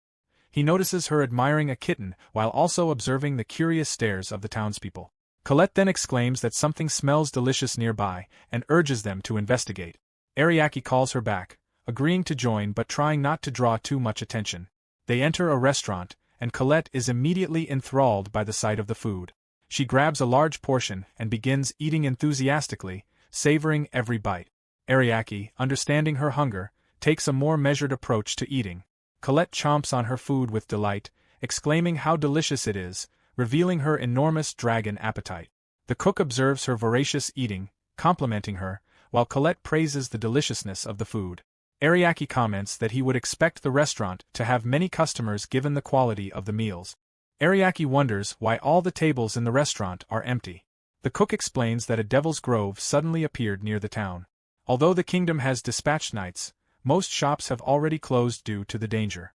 He notices her admiring a kitten while also observing the curious stares of the townspeople. Colette then exclaims that something smells delicious nearby and urges them to investigate. Ariake calls her back, agreeing to join but trying not to draw too much attention. They enter a restaurant, and Colette is immediately enthralled by the sight of the food. She grabs a large portion and begins eating enthusiastically, savoring every bite. Ariake, understanding her hunger, takes a more measured approach to eating. Colette chomps on her food with delight, exclaiming how delicious it is, revealing her enormous dragon appetite. The cook observes her voracious eating, complimenting her, while Colette praises the deliciousness of the food. Ariake comments that he would expect the restaurant to have many customers given the quality of the meals. Ariake wonders why all the tables in the restaurant are empty. The cook explains that a devil's grove suddenly appeared near the town. Although the kingdom has dispatched knights, most shops have already closed due to the danger.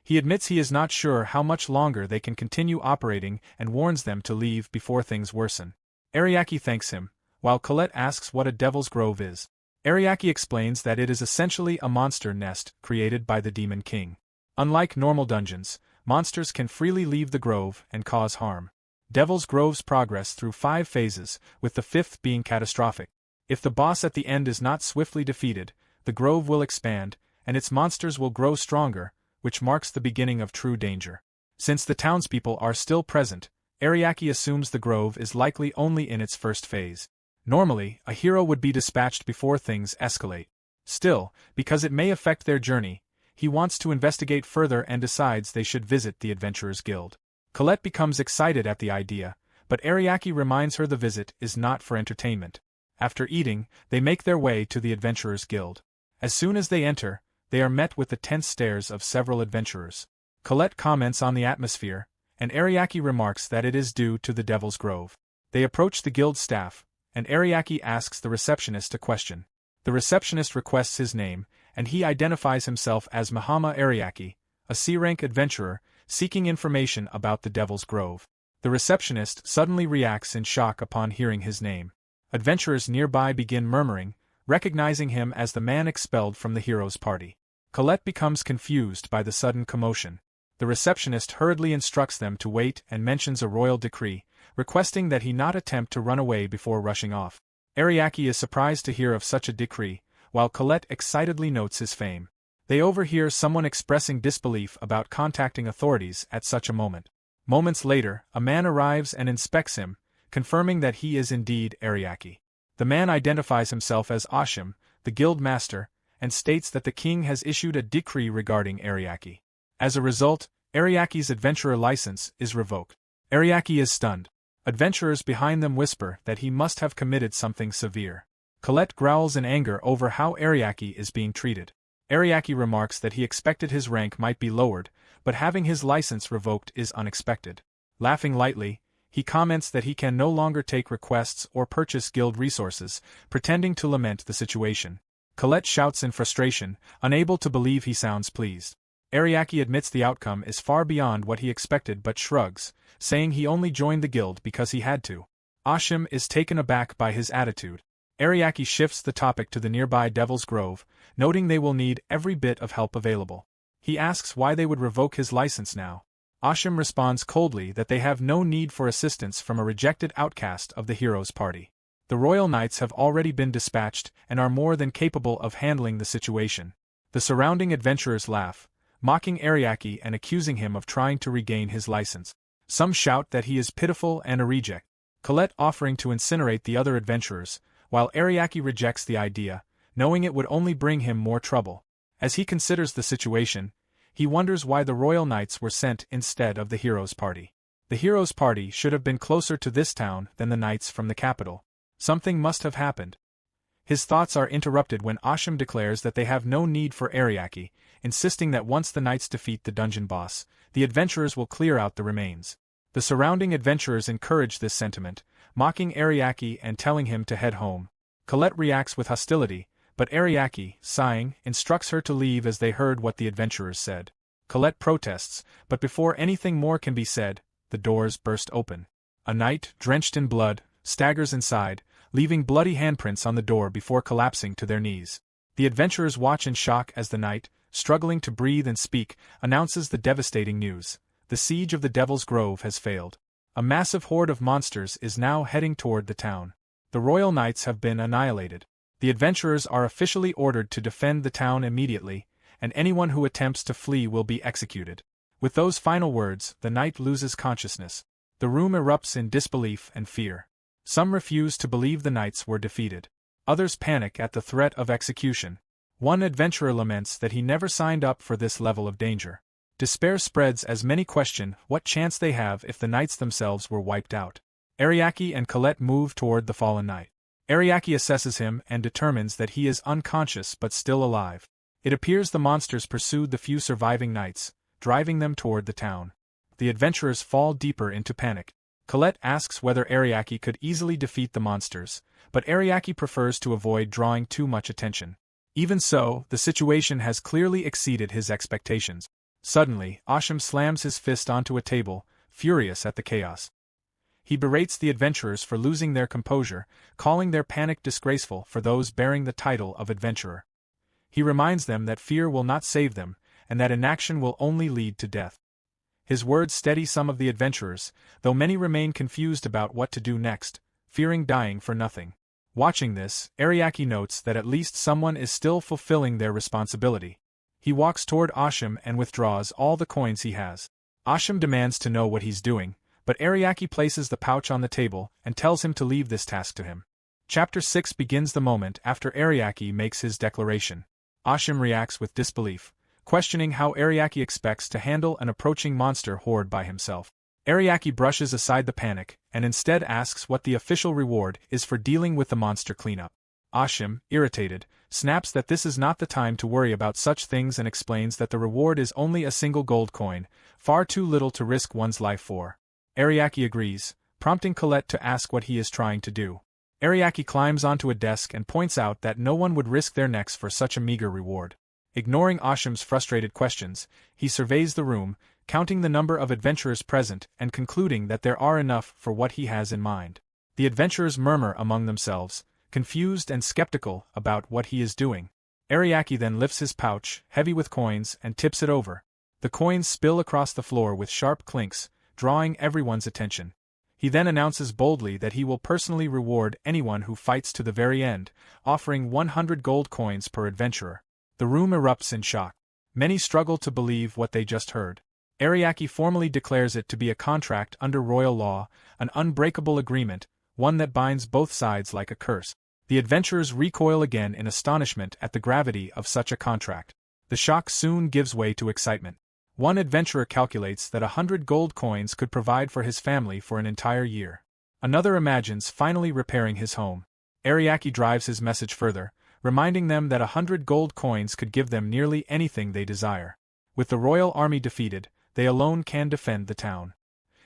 He admits he is not sure how much longer they can continue operating and warns them to leave before things worsen. Ariake thanks him, while Colette asks what a devil's grove is. Ariake explains that it is essentially a monster nest created by the Demon King. Unlike normal dungeons, monsters can freely leave the grove and cause harm. Devil's Groves progress through 5 phases, with the 5th being catastrophic. If the boss at the end is not swiftly defeated, the grove will expand, and its monsters will grow stronger, which marks the beginning of true danger. Since the townspeople are still present, Ariake assumes the grove is likely only in its first phase. Normally, a hero would be dispatched before things escalate. Still, because it may affect their journey, he wants to investigate further and decides they should visit the Adventurers Guild. Colette becomes excited at the idea, but Ariake reminds her the visit is not for entertainment. After eating, they make their way to the Adventurers Guild. As soon as they enter, they are met with the tense stares of several adventurers. Colette comments on the atmosphere, and Ariake remarks that it is due to the Devil's Grove. They approach the guild staff, and Ariake asks the receptionist a question. The receptionist requests his name, and he identifies himself as Mihama Ariake, a C-rank adventurer, seeking information about the Devil's Grove. The receptionist suddenly reacts in shock upon hearing his name. Adventurers nearby begin murmuring, recognizing him as the man expelled from the hero's party. Colette becomes confused by the sudden commotion. The receptionist hurriedly instructs them to wait and mentions a royal decree, requesting that he not attempt to run away before rushing off. Ariake is surprised to hear of such a decree, while Colette excitedly notes his fame. They overhear someone expressing disbelief about contacting authorities at such a moment. Moments later, a man arrives and inspects him, confirming that he is indeed Ariake. The man identifies himself as Ashim, the guild master, and states that the king has issued a decree regarding Ariake. As a result, Ariake's adventurer license is revoked. Ariake is stunned. Adventurers behind them whisper that he must have committed something severe. Colette growls in anger over how Ariake is being treated. Ariake remarks that he expected his rank might be lowered, but having his license revoked is unexpected. Laughing lightly, he comments that he can no longer take requests or purchase guild resources, pretending to lament the situation. Colette shouts in frustration, unable to believe he sounds pleased. Ariake admits the outcome is far beyond what he expected but shrugs, saying he only joined the guild because he had to. Ashim is taken aback by his attitude. Ariake shifts the topic to the nearby Devil's Grove, noting they will need every bit of help available. He asks why they would revoke his license now. Ashim responds coldly that they have no need for assistance from a rejected outcast of the hero's party. The royal knights have already been dispatched and are more than capable of handling the situation. The surrounding adventurers laugh, mocking Ariake and accusing him of trying to regain his license. Some shout that he is pitiful and a reject, Colette offering to incinerate the other adventurers, while Ariake rejects the idea, knowing it would only bring him more trouble. As he considers the situation, he wonders why the royal knights were sent instead of the hero's party. The hero's party should have been closer to this town than the knights from the capital. Something must have happened. His thoughts are interrupted when Ashim declares that they have no need for Ariake, insisting that once the knights defeat the dungeon boss, the adventurers will clear out the remains. The surrounding adventurers encourage this sentiment, mocking Ariake and telling him to head home. Colette reacts with hostility, but Ariake, sighing, instructs her to leave as they heard what the adventurers said. Colette protests, but before anything more can be said, the doors burst open. A knight, drenched in blood, staggers inside, leaving bloody handprints on the door before collapsing to their knees. The adventurers watch in shock as the knight, struggling to breathe and speak, announces the devastating news. The siege of the Devil's Grove has failed. A massive horde of monsters is now heading toward the town. The royal knights have been annihilated. The adventurers are officially ordered to defend the town immediately, and anyone who attempts to flee will be executed. With those final words, the knight loses consciousness. The room erupts in disbelief and fear. Some refuse to believe the knights were defeated. Others panic at the threat of execution. One adventurer laments that he never signed up for this level of danger. Despair spreads as many question what chance they have if the knights themselves were wiped out. Ariake and Colette move toward the fallen knight. Ariake assesses him and determines that he is unconscious but still alive. It appears the monsters pursued the few surviving knights, driving them toward the town. The adventurers fall deeper into panic. Colette asks whether Ariake could easily defeat the monsters, but Ariake prefers to avoid drawing too much attention. Even so, the situation has clearly exceeded his expectations. Suddenly, Asham slams his fist onto a table, furious at the chaos. He berates the adventurers for losing their composure, calling their panic disgraceful for those bearing the title of adventurer. He reminds them that fear will not save them, and that inaction will only lead to death. His words steady some of the adventurers, though many remain confused about what to do next, fearing dying for nothing. Watching this, Ariake notes that at least someone is still fulfilling their responsibility. He walks toward Asham and withdraws all the coins he has. Asham demands to know what he's doing, but Ariake places the pouch on the table and tells him to leave this task to him. Chapter 6 begins the moment after Ariake makes his declaration. Asham reacts with disbelief, questioning how Ariake expects to handle an approaching monster horde by himself. Ariake brushes aside the panic, and instead asks what the official reward is for dealing with the monster cleanup. Asham, irritated, snaps that this is not the time to worry about such things and explains that the reward is only a single gold coin, far too little to risk one's life for. Ariake agrees, prompting Colette to ask what he is trying to do. Ariake climbs onto a desk and points out that no one would risk their necks for such a meager reward. Ignoring Asham's frustrated questions, he surveys the room, counting the number of adventurers present and concluding that there are enough for what he has in mind. The adventurers murmur among themselves, confused and skeptical about what he is doing. Ariake then lifts his pouch, heavy with coins, and tips it over. The coins spill across the floor with sharp clinks, drawing everyone's attention. He then announces boldly that he will personally reward anyone who fights to the very end, offering 100 gold coins per adventurer. The room erupts in shock. Many struggle to believe what they just heard. Ariake formally declares it to be a contract under royal law, an unbreakable agreement, one that binds both sides like a curse. The adventurers recoil again in astonishment at the gravity of such a contract. The shock soon gives way to excitement. One adventurer calculates that 100 gold coins could provide for his family for an entire year. Another imagines finally repairing his home. Ariake drives his message further, reminding them that 100 gold coins could give them nearly anything they desire. With the royal army defeated, they alone can defend the town.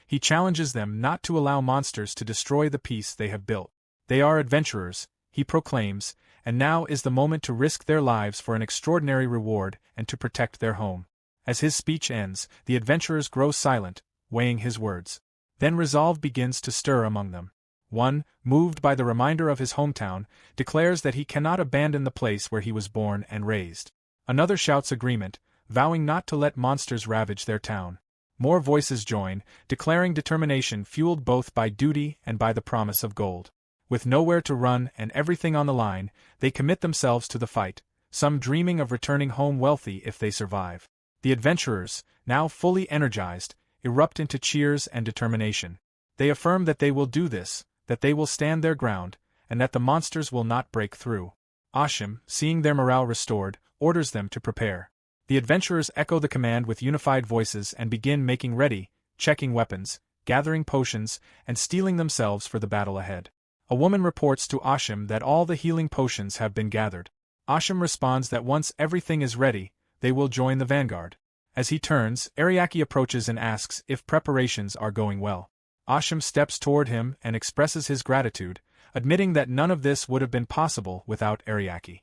He challenges them not to allow monsters to destroy the peace they have built. They are adventurers, he proclaims, and now is the moment to risk their lives for an extraordinary reward and to protect their home. As his speech ends, the adventurers grow silent, weighing his words. Then resolve begins to stir among them. One, moved by the reminder of his hometown, declares that he cannot abandon the place where he was born and raised. Another shouts agreement, vowing not to let monsters ravage their town. More voices join, declaring determination fueled both by duty and by the promise of gold. With nowhere to run and everything on the line, they commit themselves to the fight, some dreaming of returning home wealthy if they survive. The adventurers, now fully energized, erupt into cheers and determination. They affirm that they will do this, that they will stand their ground, and that the monsters will not break through. Asham, seeing their morale restored, orders them to prepare. The adventurers echo the command with unified voices and begin making ready, checking weapons, gathering potions, and steeling themselves for the battle ahead. A woman reports to Asham that all the healing potions have been gathered. Asham responds that once everything is ready, they will join the vanguard. As he turns, Ariake approaches and asks if preparations are going well. Asham steps toward him and expresses his gratitude, admitting that none of this would have been possible without Ariake.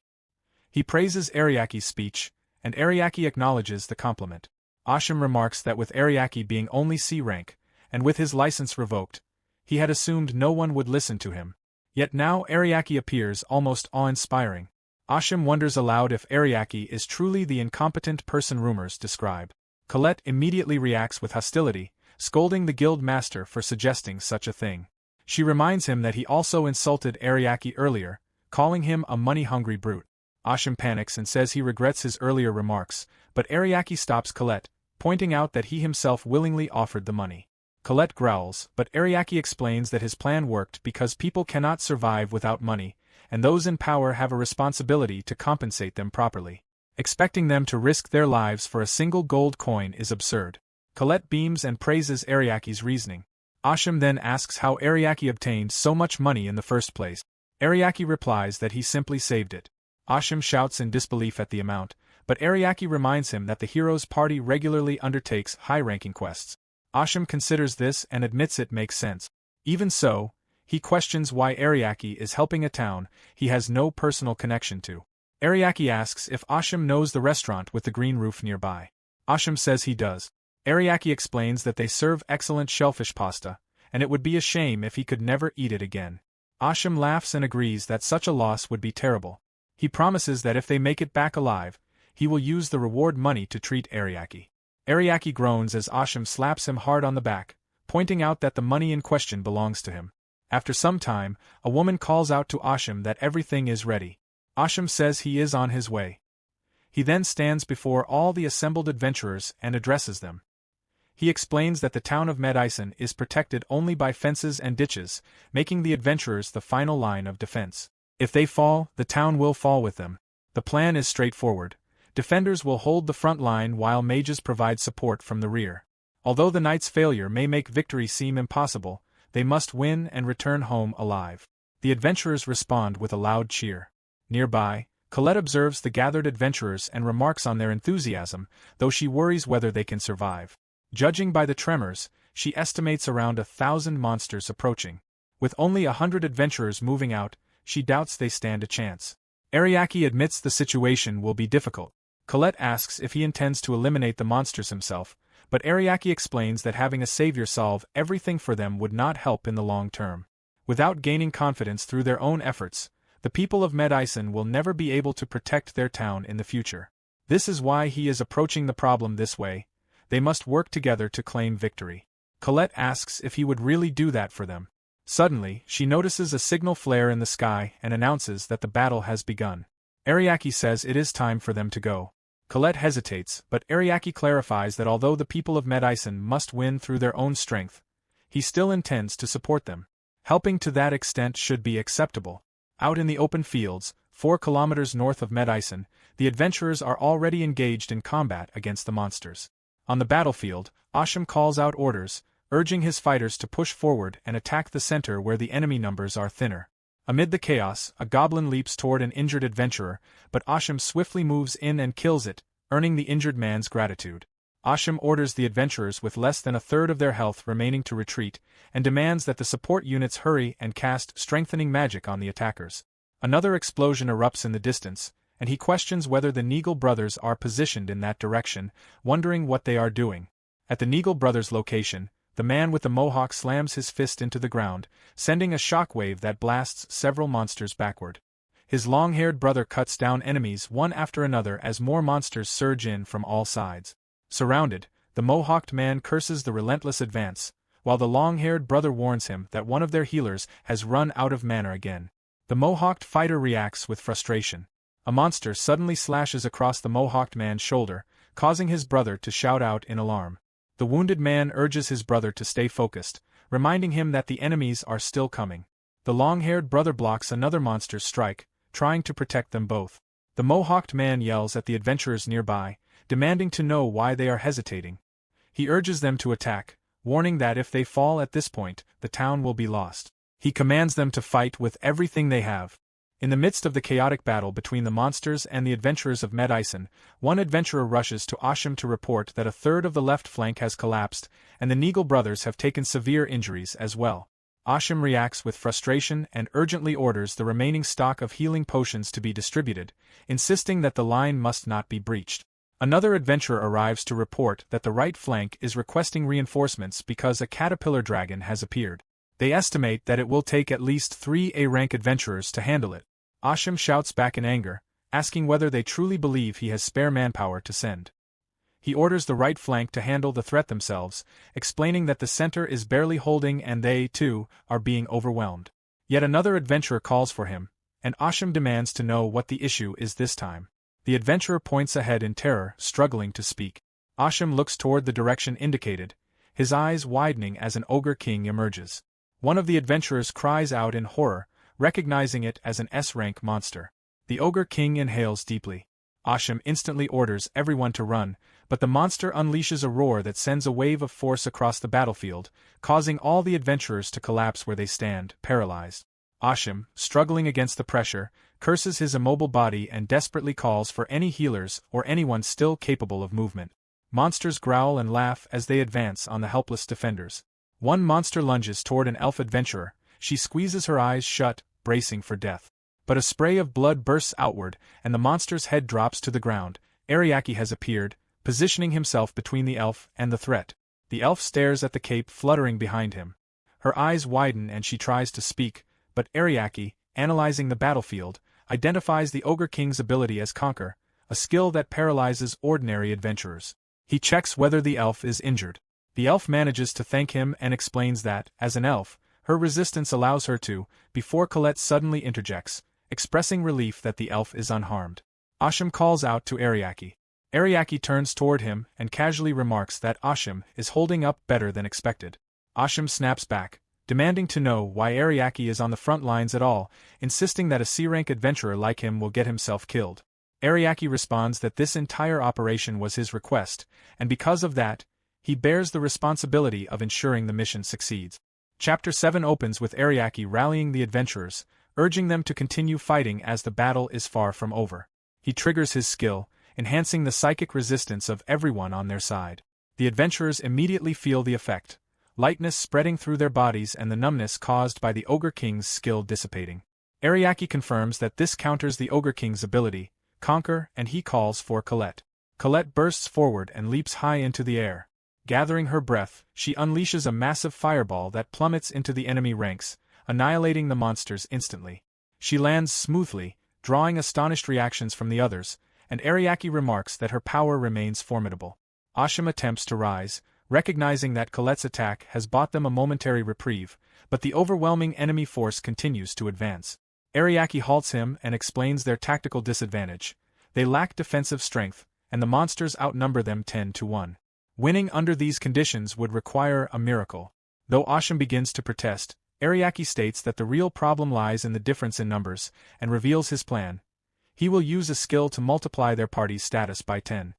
He praises Ariake's speech, and Ariake acknowledges the compliment. Asham remarks that with Ariake being only C rank, and with his license revoked, he had assumed no one would listen to him. Yet now Ariake appears almost awe-inspiring. Asham wonders aloud if Ariake is truly the incompetent person rumors describe. Colette immediately reacts with hostility, scolding the guild master for suggesting such a thing. She reminds him that he also insulted Ariake earlier, calling him a money-hungry brute. Asham panics and says he regrets his earlier remarks, but Ariake stops Colette, pointing out that he himself willingly offered the money. Colette growls, but Ariake explains that his plan worked because people cannot survive without money, and those in power have a responsibility to compensate them properly. Expecting them to risk their lives for a single gold coin is absurd. Colette beams and praises Ariake's reasoning. Asham then asks how Ariake obtained so much money in the first place. Ariake replies that he simply saved it. Asham shouts in disbelief at the amount, but Ariake reminds him that the hero's party regularly undertakes high-ranking quests. Asham considers this and admits it makes sense. Even so, he questions why Ariake is helping a town he has no personal connection to. Ariake asks if Asham knows the restaurant with the green roof nearby. Asham says he does. Ariake explains that they serve excellent shellfish pasta, and it would be a shame if he could never eat it again. Asham laughs and agrees that such a loss would be terrible. He promises that if they make it back alive, he will use the reward money to treat Ariake. Ariake groans as Asham slaps him hard on the back, pointing out that the money in question belongs to him. After some time, a woman calls out to Asham that everything is ready. Asham says he is on his way. He then stands before all the assembled adventurers and addresses them. He explains that the town of Miemai-chan is protected only by fences and ditches, making the adventurers the final line of defense. If they fall, the town will fall with them. The plan is straightforward. Defenders will hold the front line while mages provide support from the rear. Although the knight's failure may make victory seem impossible, they must win and return home alive. The adventurers respond with a loud cheer. Nearby, Colette observes the gathered adventurers and remarks on their enthusiasm, though she worries whether they can survive. Judging by the tremors, she estimates around 1,000 monsters approaching. With only 100 adventurers moving out, she doubts they stand a chance. Ariake admits the situation will be difficult. Colette asks if he intends to eliminate the monsters himself, but Ariake explains that having a savior solve everything for them would not help in the long term. Without gaining confidence through their own efforts, the people of Miemai-chan will never be able to protect their town in the future. This is why he is approaching the problem this way. They must work together to claim victory. Colette asks if he would really do that for them. Suddenly, she notices a signal flare in the sky and announces that the battle has begun. Ariake says it is time for them to go. Colette hesitates, but Ariake clarifies that although the people of Miemai-chan must win through their own strength, he still intends to support them. Helping to that extent should be acceptable. Out in the open fields, 4 kilometers north of Miemai-chan, the adventurers are already engaged in combat against the monsters. On the battlefield, Asham calls out orders, urging his fighters to push forward and attack the center where the enemy numbers are thinner. Amid the chaos, a goblin leaps toward an injured adventurer, but Asham swiftly moves in and kills it, earning the injured man's gratitude. Asham orders the adventurers with less than a third of their health remaining to retreat, and demands that the support units hurry and cast strengthening magic on the attackers. Another explosion erupts in the distance, and he questions whether the Neagle brothers are positioned in that direction, wondering what they are doing. At the Neagle brothers' location, the man with the mohawk slams his fist into the ground, sending a shockwave that blasts several monsters backward. His long-haired brother cuts down enemies one after another as more monsters surge in from all sides. Surrounded, the mohawked man curses the relentless advance, while the long-haired brother warns him that one of their healers has run out of mana again. The mohawked fighter reacts with frustration. A monster suddenly slashes across the mohawked man's shoulder, causing his brother to shout out in alarm. The wounded man urges his brother to stay focused, reminding him that the enemies are still coming. The long-haired brother blocks another monster's strike, trying to protect them both. The mohawked man yells at the adventurers nearby, demanding to know why they are hesitating. He urges them to attack, warning that if they fall at this point, the town will be lost. He commands them to fight with everything they have. In the midst of the chaotic battle between the monsters and the adventurers of Miemai-chan, one adventurer rushes to Asham to report that a third of the left flank has collapsed, and the Neagle brothers have taken severe injuries as well. Asham reacts with frustration and urgently orders the remaining stock of healing potions to be distributed, insisting that the line must not be breached. Another adventurer arrives to report that the right flank is requesting reinforcements because a caterpillar dragon has appeared. They estimate that it will take at least 3 A-rank adventurers to handle it. Asham shouts back in anger, asking whether they truly believe he has spare manpower to send. He orders the right flank to handle the threat themselves, explaining that the center is barely holding and they, too, are being overwhelmed. Yet another adventurer calls for him, and Asham demands to know what the issue is this time. The adventurer points ahead in terror, struggling to speak. Asham looks toward the direction indicated, his eyes widening as an ogre king emerges. One of the adventurers cries out in horror, recognizing it as an S-rank monster. The ogre king inhales deeply. Asham instantly orders everyone to run, but the monster unleashes a roar that sends a wave of force across the battlefield, causing all the adventurers to collapse where they stand, paralyzed. Asham, struggling against the pressure, curses his immobile body and desperately calls for any healers or anyone still capable of movement. Monsters growl and laugh as they advance on the helpless defenders. One monster lunges toward an elf adventurer. She squeezes her eyes shut, bracing for death. But a spray of blood bursts outward, and the monster's head drops to the ground. Ariake has appeared, positioning himself between the elf and the threat. The elf stares at the cape fluttering behind him. Her eyes widen and she tries to speak, but Ariake, analyzing the battlefield, identifies the Ogre King's ability as Conquer, a skill that paralyzes ordinary adventurers. He checks whether the elf is injured. The elf manages to thank him and explains that, as an elf, her resistance allows her to, before Colette suddenly interjects, expressing relief that the elf is unharmed. Asham calls out to Ariake. Ariake turns toward him and casually remarks that Asham is holding up better than expected. Asham snaps back, demanding to know why Ariake is on the front lines at all, insisting that a C-rank adventurer like him will get himself killed. Ariake responds that this entire operation was his request, and because of that, he bears the responsibility of ensuring the mission succeeds. Chapter 7 opens with Ariake rallying the adventurers, urging them to continue fighting as the battle is far from over. He triggers his skill, enhancing the psychic resistance of everyone on their side. The adventurers immediately feel the effect, lightness spreading through their bodies and the numbness caused by the Ogre King's skill dissipating. Ariake confirms that this counters the Ogre King's ability, Conquer, and he calls for Colette. Colette bursts forward and leaps high into the air. Gathering her breath, she unleashes a massive fireball that plummets into the enemy ranks, annihilating the monsters instantly. She lands smoothly, drawing astonished reactions from the others, and Ariake remarks that her power remains formidable. Asham attempts to rise, recognizing that Colette's attack has bought them a momentary reprieve, but the overwhelming enemy force continues to advance. Ariake halts him and explains their tactical disadvantage. They lack defensive strength, and the monsters outnumber them 10-1. Winning under these conditions would require a miracle. Though Asham begins to protest, Ariake states that the real problem lies in the difference in numbers, and reveals his plan. He will use a skill to multiply their party's status by 10.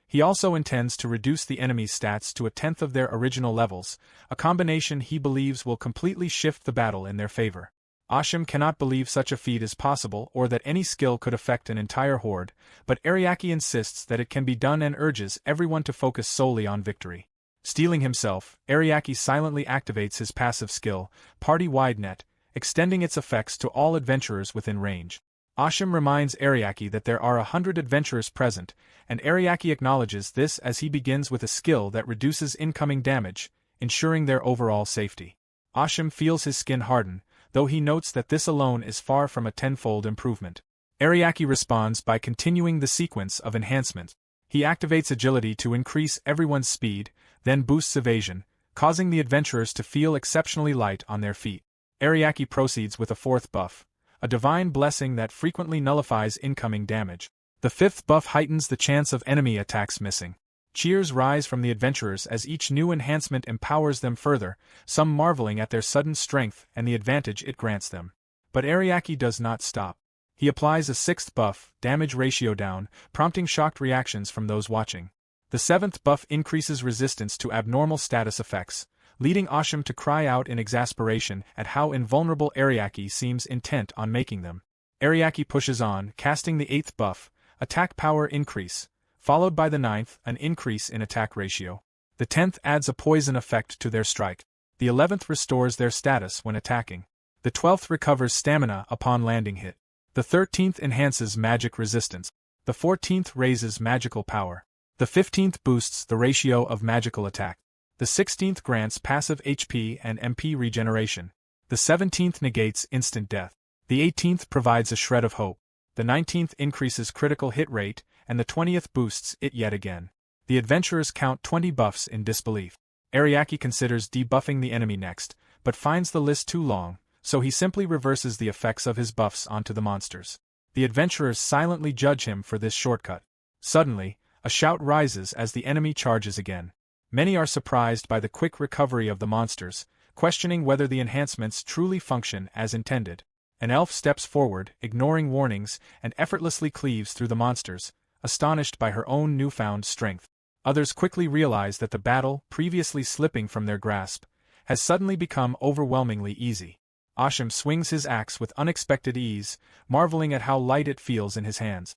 He also intends to reduce the enemy's stats to 1/10 of their original levels, a combination he believes will completely shift the battle in their favor. Asham cannot believe such a feat is possible or that any skill could affect an entire horde, but Ariake insists that it can be done and urges everyone to focus solely on victory. Steeling himself, Ariake silently activates his passive skill, Party-Wide Net, extending its effects to all adventurers within range. Asham reminds Ariake that there are 100 adventurers present, and Ariake acknowledges this as he begins with a skill that reduces incoming damage, ensuring their overall safety. Asham feels his skin harden, though he notes that this alone is far from a 10-fold improvement. Ariake responds by continuing the sequence of enhancements. He activates agility to increase everyone's speed, then boosts evasion, causing the adventurers to feel exceptionally light on their feet. Ariake proceeds with a 4th buff, a divine blessing that frequently nullifies incoming damage. The 5th buff heightens the chance of enemy attacks missing. Cheers rise from the adventurers as each new enhancement empowers them further, some marveling at their sudden strength and the advantage it grants them. But Ariake does not stop. He applies a 6th buff, damage ratio down, prompting shocked reactions from those watching. The 7th buff increases resistance to abnormal status effects, leading Asham to cry out in exasperation at how invulnerable Ariake seems intent on making them. Ariake pushes on, casting the 8th buff, attack power increase, followed by the 9th, an increase in attack ratio. The 10th adds a poison effect to their strike. The 11th restores their status when attacking. The 12th recovers stamina upon landing hit. The 13th enhances magic resistance. The 14th raises magical power. The 15th boosts the ratio of magical attack. The 16th grants passive HP and MP regeneration. The 17th negates instant death. The 18th provides a shred of hope. The 19th increases critical hit rate, and the 20th boosts it yet again. The adventurers count 20 buffs in disbelief. Ariake considers debuffing the enemy next, but finds the list too long, so he simply reverses the effects of his buffs onto the monsters. The adventurers silently judge him for this shortcut. Suddenly, a shout rises as the enemy charges again. Many are surprised by the quick recovery of the monsters, questioning whether the enhancements truly function as intended. An elf steps forward, ignoring warnings, and effortlessly cleaves through the monsters, astonished by her own newfound strength. Others quickly realize that the battle, previously slipping from their grasp, has suddenly become overwhelmingly easy. Ashim swings his axe with unexpected ease, marveling at how light it feels in his hands.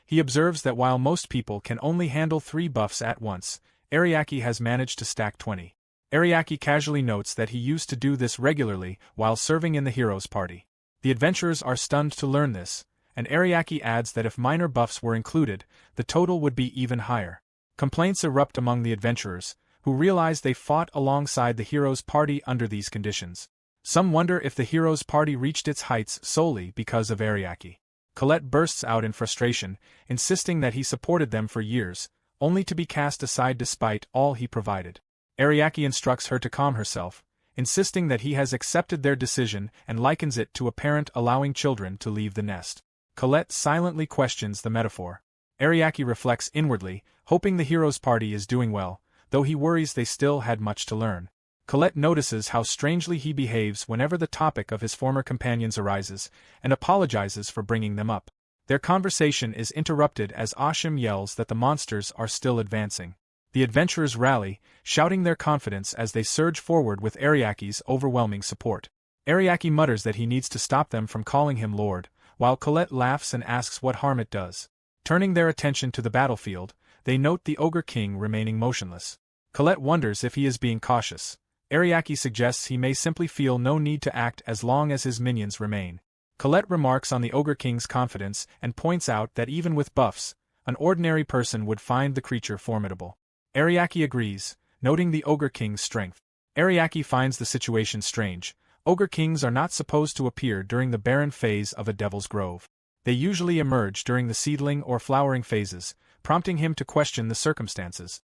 He observes that while most people can only handle 3 buffs at once, Ariake has managed to stack 20. Ariake casually notes that he used to do this regularly while serving in the hero's party. The adventurers are stunned to learn this, and Ariake adds that if minor buffs were included, the total would be even higher. Complaints erupt among the adventurers, who realize they fought alongside the hero's party under these conditions. Some wonder if the hero's party reached its heights solely because of Ariake. Colette bursts out in frustration, insisting that he supported them for years, only to be cast aside despite all he provided. Ariake instructs her to calm herself, insisting that he has accepted their decision and likens it to a parent allowing children to leave the nest. Colette silently questions the metaphor. Ariake reflects inwardly, hoping the hero's party is doing well, though he worries they still had much to learn. Colette notices how strangely he behaves whenever the topic of his former companions arises, and apologizes for bringing them up. Their conversation is interrupted as Ashim yells that the monsters are still advancing. The adventurers rally, shouting their confidence as they surge forward with Ariake's overwhelming support. Ariake mutters that he needs to stop them from calling him Lord, while Colette laughs and asks what harm it does. Turning their attention to the battlefield, they note the Ogre King remaining motionless. Colette wonders if he is being cautious. Ariake suggests he may simply feel no need to act as long as his minions remain. Colette remarks on the Ogre King's confidence and points out that even with buffs, an ordinary person would find the creature formidable. Ariake agrees, noting the Ogre King's strength. Ariake finds the situation strange. Ogre Kings are not supposed to appear during the barren phase of a devil's grove. They usually emerge during the seedling or flowering phases, prompting him to question the circumstances.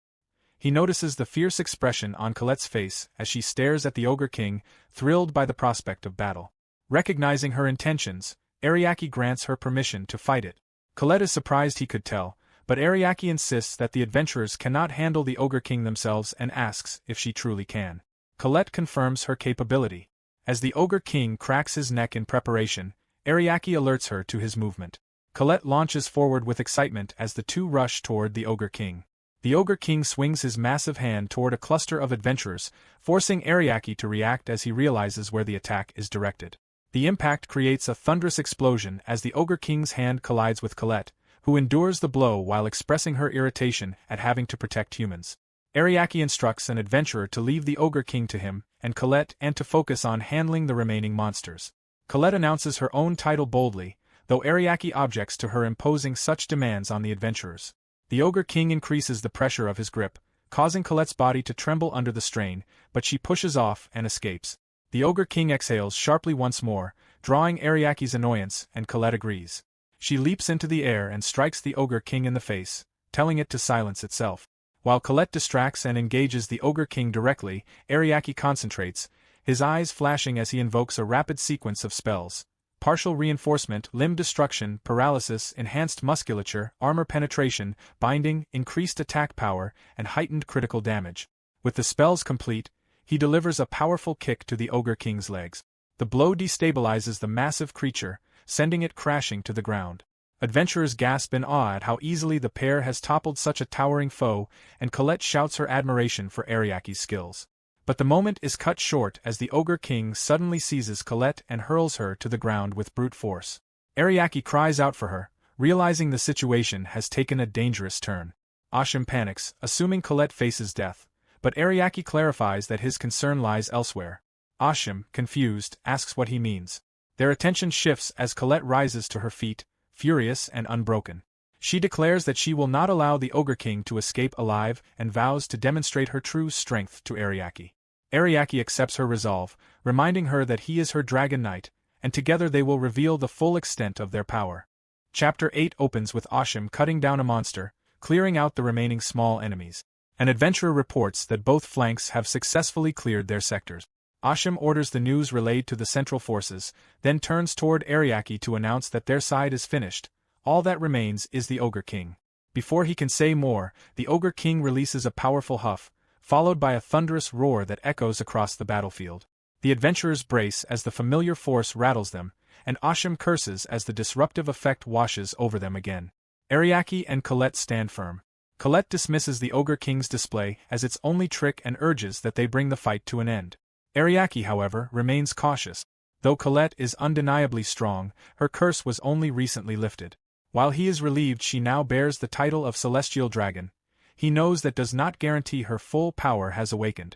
He notices the fierce expression on Colette's face as she stares at the Ogre King, thrilled by the prospect of battle. Recognizing her intentions, Ariake grants her permission to fight it. Colette is surprised he could tell, but Ariake insists that the adventurers cannot handle the Ogre King themselves and asks if she truly can. Colette confirms her capability. As the Ogre King cracks his neck in preparation, Ariake alerts her to his movement. Colette launches forward with excitement as the two rush toward the Ogre King. The Ogre King swings his massive hand toward a cluster of adventurers, forcing Ariake to react as he realizes where the attack is directed. The impact creates a thunderous explosion as the Ogre King's hand collides with Colette, who endures the blow while expressing her irritation at having to protect humans. Ariake instructs an adventurer to leave the Ogre King to him and Colette and to focus on handling the remaining monsters. Colette announces her own title boldly, though Ariake objects to her imposing such demands on the adventurers. The Ogre King increases the pressure of his grip, causing Colette's body to tremble under the strain, but she pushes off and escapes. The Ogre King exhales sharply once more, drawing Ariake's annoyance, and Colette agrees. She leaps into the air and strikes the Ogre King in the face, telling it to silence itself. While Colette distracts and engages the Ogre King directly, Ariake concentrates, his eyes flashing as he invokes a rapid sequence of spells. Partial reinforcement, limb destruction, paralysis, enhanced musculature, armor penetration, binding, increased attack power, and heightened critical damage. With the spells complete, he delivers a powerful kick to the Ogre King's legs. The blow destabilizes the massive creature, sending it crashing to the ground. Adventurers gasp in awe at how easily the pair has toppled such a towering foe, and Colette shouts her admiration for Ariake's skills. But the moment is cut short as the Ogre King suddenly seizes Colette and hurls her to the ground with brute force. Ariake cries out for her, realizing the situation has taken a dangerous turn. Ashim panics, assuming Colette faces death, but Ariake clarifies that his concern lies elsewhere. Ashim, confused, asks what he means. Their attention shifts as Colette rises to her feet, furious and unbroken. She declares that she will not allow the Ogre King to escape alive and vows to demonstrate her true strength to Ariake. Ariake accepts her resolve, reminding her that he is her Dragon Knight, and together they will reveal the full extent of their power. Chapter 8 opens with Ashim cutting down a monster, clearing out the remaining small enemies. An adventurer reports that both flanks have successfully cleared their sectors. Ashim orders the news relayed to the central forces, then turns toward Ariake to announce that their side is finished. All that remains is the Ogre King. Before he can say more, the Ogre King releases a powerful huff, followed by a thunderous roar that echoes across the battlefield. The adventurers brace as the familiar force rattles them, and Ashim curses as the disruptive effect washes over them again. Ariake and Colette stand firm. Colette dismisses the Ogre King's display as its only trick and urges that they bring the fight to an end. Ariake, however, remains cautious. Though Colette is undeniably strong, her curse was only recently lifted. While he is relieved she now bears the title of Celestial Dragon, he knows that does not guarantee her full power has awakened.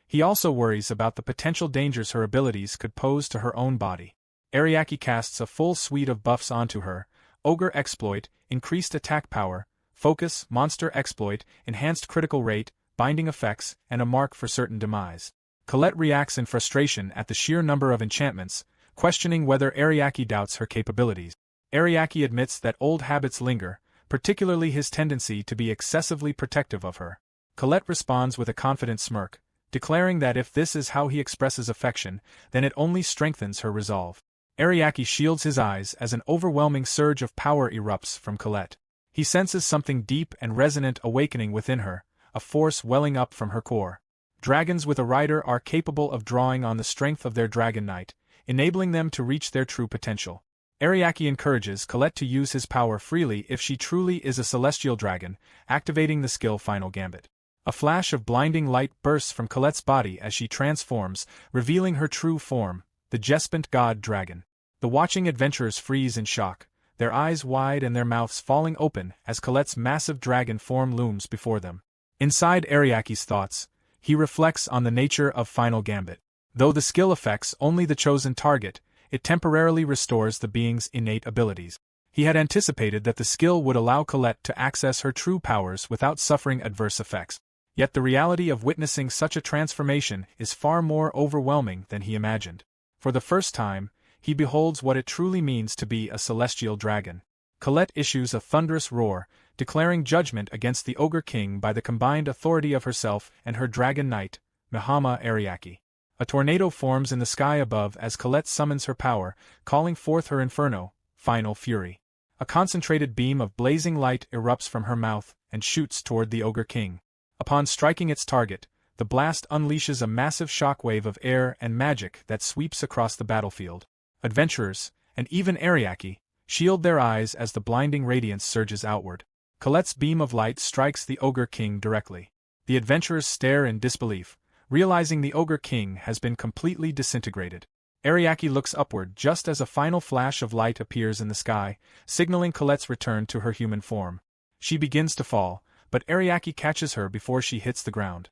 He also worries about the potential dangers her abilities could pose to her own body. Ariake casts a full suite of buffs onto her: Ogre Exploit, increased attack power, Focus, Monster Exploit, enhanced critical rate, binding effects, and a mark for certain demise. Colette reacts in frustration at the sheer number of enchantments, questioning whether Ariake doubts her capabilities. Ariake admits that old habits linger, particularly his tendency to be excessively protective of her. Colette responds with a confident smirk, declaring that if this is how he expresses affection, then it only strengthens her resolve. Ariake shields his eyes as an overwhelming surge of power erupts from Colette. He senses something deep and resonant awakening within her, a force welling up from her core. Dragons with a rider are capable of drawing on the strength of their dragon knight, enabling them to reach their true potential. Ariake encourages Colette to use his power freely if she truly is a celestial dragon, activating the skill Final Gambit. A flash of blinding light bursts from Colette's body as she transforms, revealing her true form, the Jespant God Dragon. The watching adventurers freeze in shock, their eyes wide and their mouths falling open as Colette's massive dragon form looms before them. Inside Ariake's thoughts, he reflects on the nature of Final Gambit. Though the skill affects only the chosen target, it temporarily restores the being's innate abilities. He had anticipated that the skill would allow Colette to access her true powers without suffering adverse effects. Yet the reality of witnessing such a transformation is far more overwhelming than he imagined. For the first time, he beholds what it truly means to be a celestial dragon. Colette issues a thunderous roar, declaring judgment against the Ogre King by the combined authority of herself and her dragon knight, Mihama Ariake. A tornado forms in the sky above as Colette summons her power, calling forth her inferno, Final Fury. A concentrated beam of blazing light erupts from her mouth and shoots toward the Ogre King. Upon striking its target, the blast unleashes a massive shockwave of air and magic that sweeps across the battlefield. Adventurers, and even Ariake, shield their eyes as the blinding radiance surges outward. Colette's beam of light strikes the Ogre King directly. The adventurers stare in disbelief, realizing the Ogre King has been completely disintegrated. Ariake looks upward just as a final flash of light appears in the sky, signaling Colette's return to her human form. She begins to fall, but Ariake catches her before she hits the ground.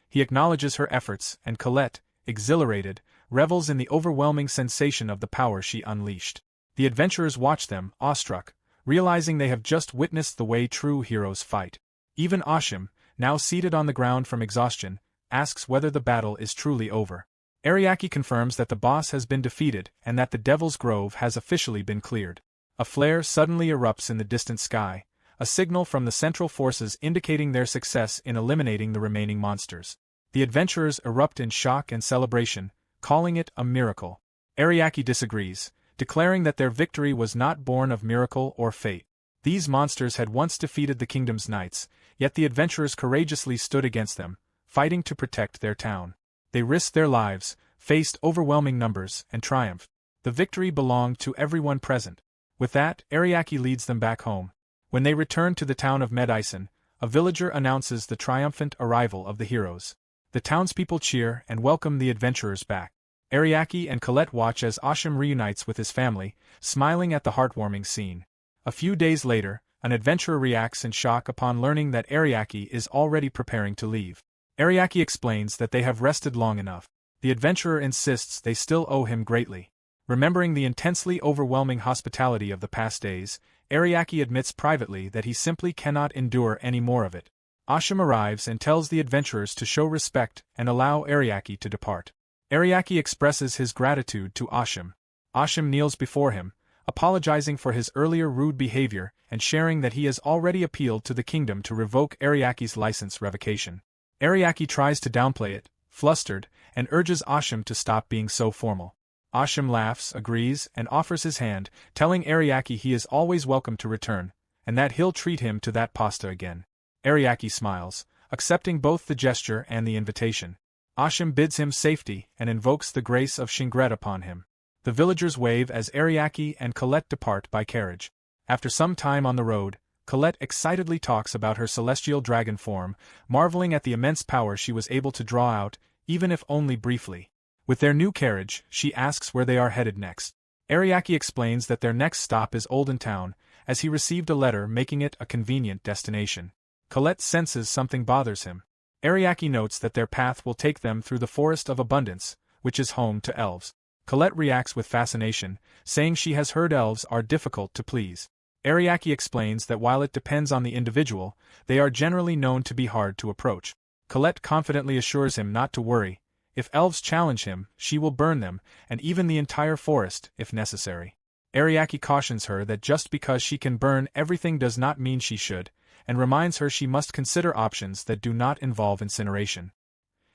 He acknowledges her efforts, and Colette, exhilarated, revels in the overwhelming sensation of the power she unleashed. The adventurers watch them, awestruck, realizing they have just witnessed the way true heroes fight. Even Ashim, now seated on the ground from exhaustion, asks whether the battle is truly over. Ariake confirms that the boss has been defeated and that the Devil's Grove has officially been cleared. A flare suddenly erupts in the distant sky, a signal from the central forces indicating their success in eliminating the remaining monsters. The adventurers erupt in shock and celebration, calling it a miracle. Ariake disagrees, declaring that their victory was not born of miracle or fate. These monsters had once defeated the kingdom's knights, yet the adventurers courageously stood against them, fighting to protect their town. They risked their lives, faced overwhelming numbers, and triumphed. The victory belonged to everyone present. With that, Ariake leads them back home. When they return to the town of Miemai-chan, a villager announces the triumphant arrival of the heroes. The townspeople cheer and welcome the adventurers back. Ariake and Colette watch as Ashim reunites with his family, smiling at the heartwarming scene. A few days later, an adventurer reacts in shock upon learning that Ariake is already preparing to leave. Ariake explains that they have rested long enough. The adventurer insists they still owe him greatly. Remembering the intensely overwhelming hospitality of the past days, Ariake admits privately that he simply cannot endure any more of it. Ashim arrives and tells the adventurers to show respect and allow Ariake to depart. Ariake expresses his gratitude to Ashim. Ashim kneels before him, apologizing for his earlier rude behavior and sharing that he has already appealed to the kingdom to revoke Ariake's license revocation. Ariake tries to downplay it, flustered, and urges Ashim to stop being so formal. Ashim laughs, agrees, and offers his hand, telling Ariake he is always welcome to return, and that he'll treat him to that pasta again. Ariake smiles, accepting both the gesture and the invitation. Ashim bids him safety and invokes the grace of Shingret upon him. The villagers wave as Ariake and Colette depart by carriage. After some time on the road, Colette excitedly talks about her celestial dragon form, marveling at the immense power she was able to draw out, even if only briefly. With their new carriage, she asks where they are headed next. Ariake explains that their next stop is Olden Town, as he received a letter making it a convenient destination. Colette senses something bothers him. Ariake notes that their path will take them through the Forest of Abundance, which is home to elves. Colette reacts with fascination, saying she has heard elves are difficult to please. Ariake explains that while it depends on the individual, they are generally known to be hard to approach. Colette confidently assures him not to worry. If elves challenge him, she will burn them, and even the entire forest, if necessary. Ariake cautions her that just because she can burn everything does not mean she should, and reminds her she must consider options that do not involve incineration.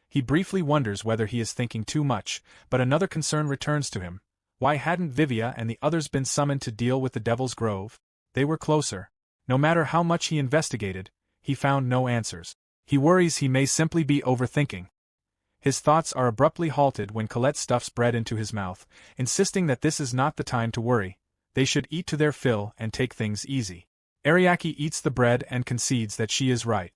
He briefly wonders whether he is thinking too much, but another concern returns to him. Why hadn't Vivia and the others been summoned to deal with the Devil's Grove? They were closer. No matter how much he investigated, he found no answers. He worries he may simply be overthinking. His thoughts are abruptly halted when Colette stuffs bread into his mouth, insisting that this is not the time to worry. They should eat to their fill and take things easy. Ariake eats the bread and concedes that she is right.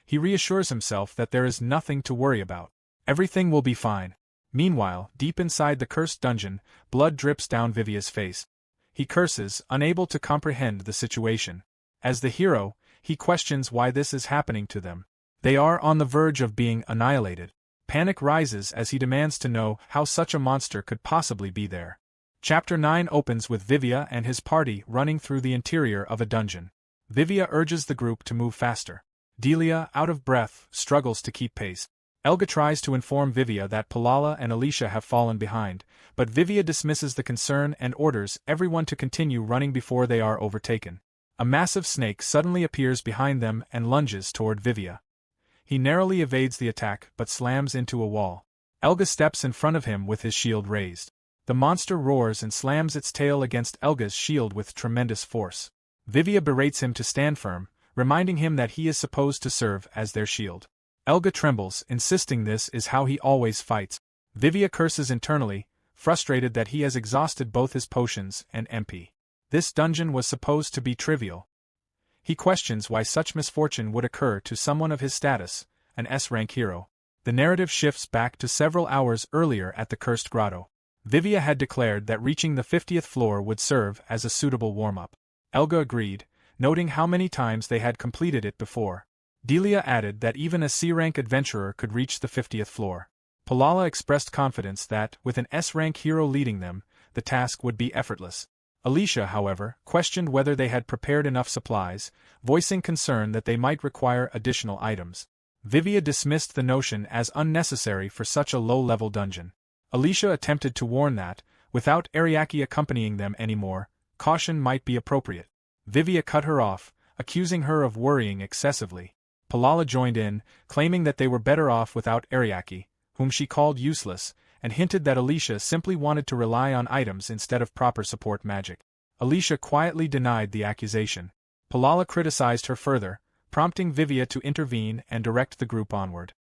He reassures himself that there is nothing to worry about. Everything will be fine. Meanwhile, deep inside the cursed dungeon, blood drips down Vivia's face. He curses, unable to comprehend the situation. As the hero, he questions why this is happening to them. They are on the verge of being annihilated. Panic rises as he demands to know how such a monster could possibly be there. Chapter 9 opens with Vivia and his party running through the interior of a dungeon. Vivia urges the group to move faster. Delia, out of breath, struggles to keep pace. Elga tries to inform Vivia that Palala and Alicia have fallen behind, but Vivia dismisses the concern and orders everyone to continue running before they are overtaken. A massive snake suddenly appears behind them and lunges toward Vivia. He narrowly evades the attack but slams into a wall. Elga steps in front of him with his shield raised. The monster roars and slams its tail against Elga's shield with tremendous force. Vivia berates him to stand firm, reminding him that he is supposed to serve as their shield. Elga trembles, insisting this is how he always fights. Vivia curses internally, frustrated that he has exhausted both his potions and MP. This dungeon was supposed to be trivial. He questions why such misfortune would occur to someone of his status, an S-rank hero. The narrative shifts back to several hours earlier at the Cursed Grotto. Vivia had declared that reaching the 50th floor would serve as a suitable warm-up. Elga agreed, noting how many times they had completed it before. Delia added that even a C-rank adventurer could reach the 50th floor. Palala expressed confidence that, with an S-rank hero leading them, the task would be effortless. Alicia, however, questioned whether they had prepared enough supplies, voicing concern that they might require additional items. Vivia dismissed the notion as unnecessary for such a low-level dungeon. Alicia attempted to warn that, without Ariake accompanying them anymore, caution might be appropriate. Vivia cut her off, accusing her of worrying excessively. Palala joined in, claiming that they were better off without Ariake, whom she called useless, and hinted that Alicia simply wanted to rely on items instead of proper support magic. Alicia quietly denied the accusation. Palala criticized her further, prompting Vivia to intervene and direct the group onward.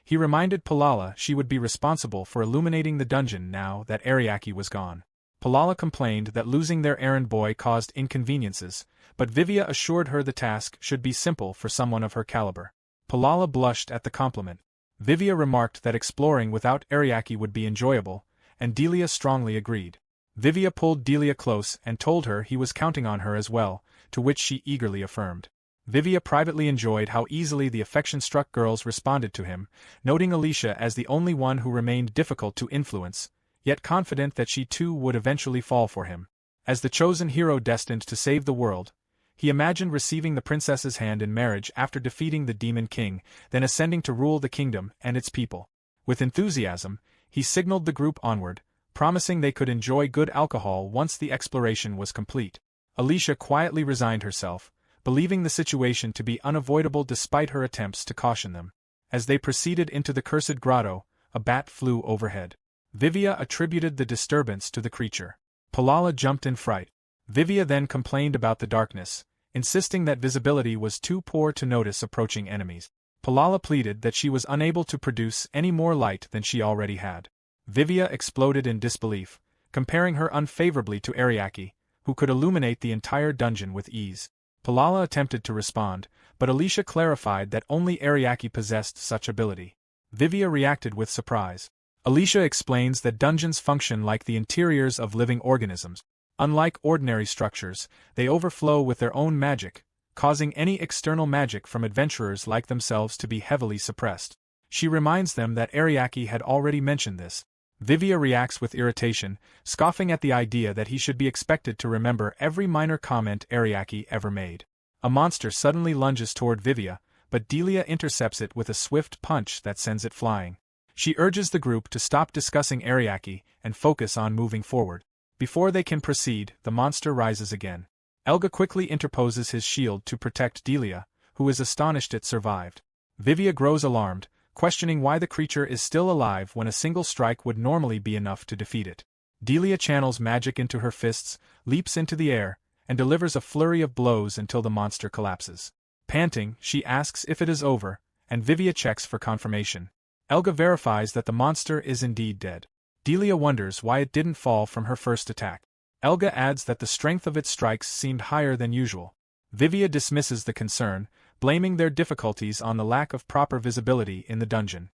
He reminded Palala she would be responsible for illuminating the dungeon now that Ariake was gone. Palala complained that losing their errand boy caused inconveniences, but Vivia assured her the task should be simple for someone of her caliber. Palala blushed at the compliment. Vivia remarked that exploring without Ariake would be enjoyable, and Delia strongly agreed. Vivia pulled Delia close and told her he was counting on her as well, to which she eagerly affirmed. Vivia privately enjoyed how easily the affection-struck girls responded to him, noting Alicia as the only one who remained difficult to influence, yet confident that she too would eventually fall for him. As the chosen hero destined to save the world, he imagined receiving the princess's hand in marriage after defeating the Demon King, then ascending to rule the kingdom and its people. With enthusiasm, he signaled the group onward, promising they could enjoy good alcohol once the exploration was complete. Alicia quietly resigned herself, believing the situation to be unavoidable despite her attempts to caution them. As they proceeded into the Cursed Grotto, a bat flew overhead. Vivia attributed the disturbance to the creature. Palala jumped in fright. Vivia then complained about the darkness, insisting that visibility was too poor to notice approaching enemies. Palala pleaded that she was unable to produce any more light than she already had. Vivia exploded in disbelief, comparing her unfavorably to Ariake, who could illuminate the entire dungeon with ease. Palala attempted to respond, but Alicia clarified that only Ariake possessed such ability. Vivia reacted with surprise. Alicia explains that dungeons function like the interiors of living organisms. Unlike ordinary structures, they overflow with their own magic, causing any external magic from adventurers like themselves to be heavily suppressed. She reminds them that Ariake had already mentioned this. Vivia reacts with irritation, scoffing at the idea that he should be expected to remember every minor comment Ariake ever made. A monster suddenly lunges toward Vivia, but Delia intercepts it with a swift punch that sends it flying. She urges the group to stop discussing Ariake and focus on moving forward. Before they can proceed, the monster rises again. Elga quickly interposes his shield to protect Delia, who is astonished it survived. Vivia grows alarmed, questioning why the creature is still alive when a single strike would normally be enough to defeat it. Delia channels magic into her fists, leaps into the air, and delivers a flurry of blows until the monster collapses. Panting, she asks if it is over, and Vivia checks for confirmation. Elga verifies that the monster is indeed dead. Delia wonders why it didn't fall from her first attack. Elga adds that the strength of its strikes seemed higher than usual. Vivia dismisses the concern, blaming their difficulties on the lack of proper visibility in the dungeon.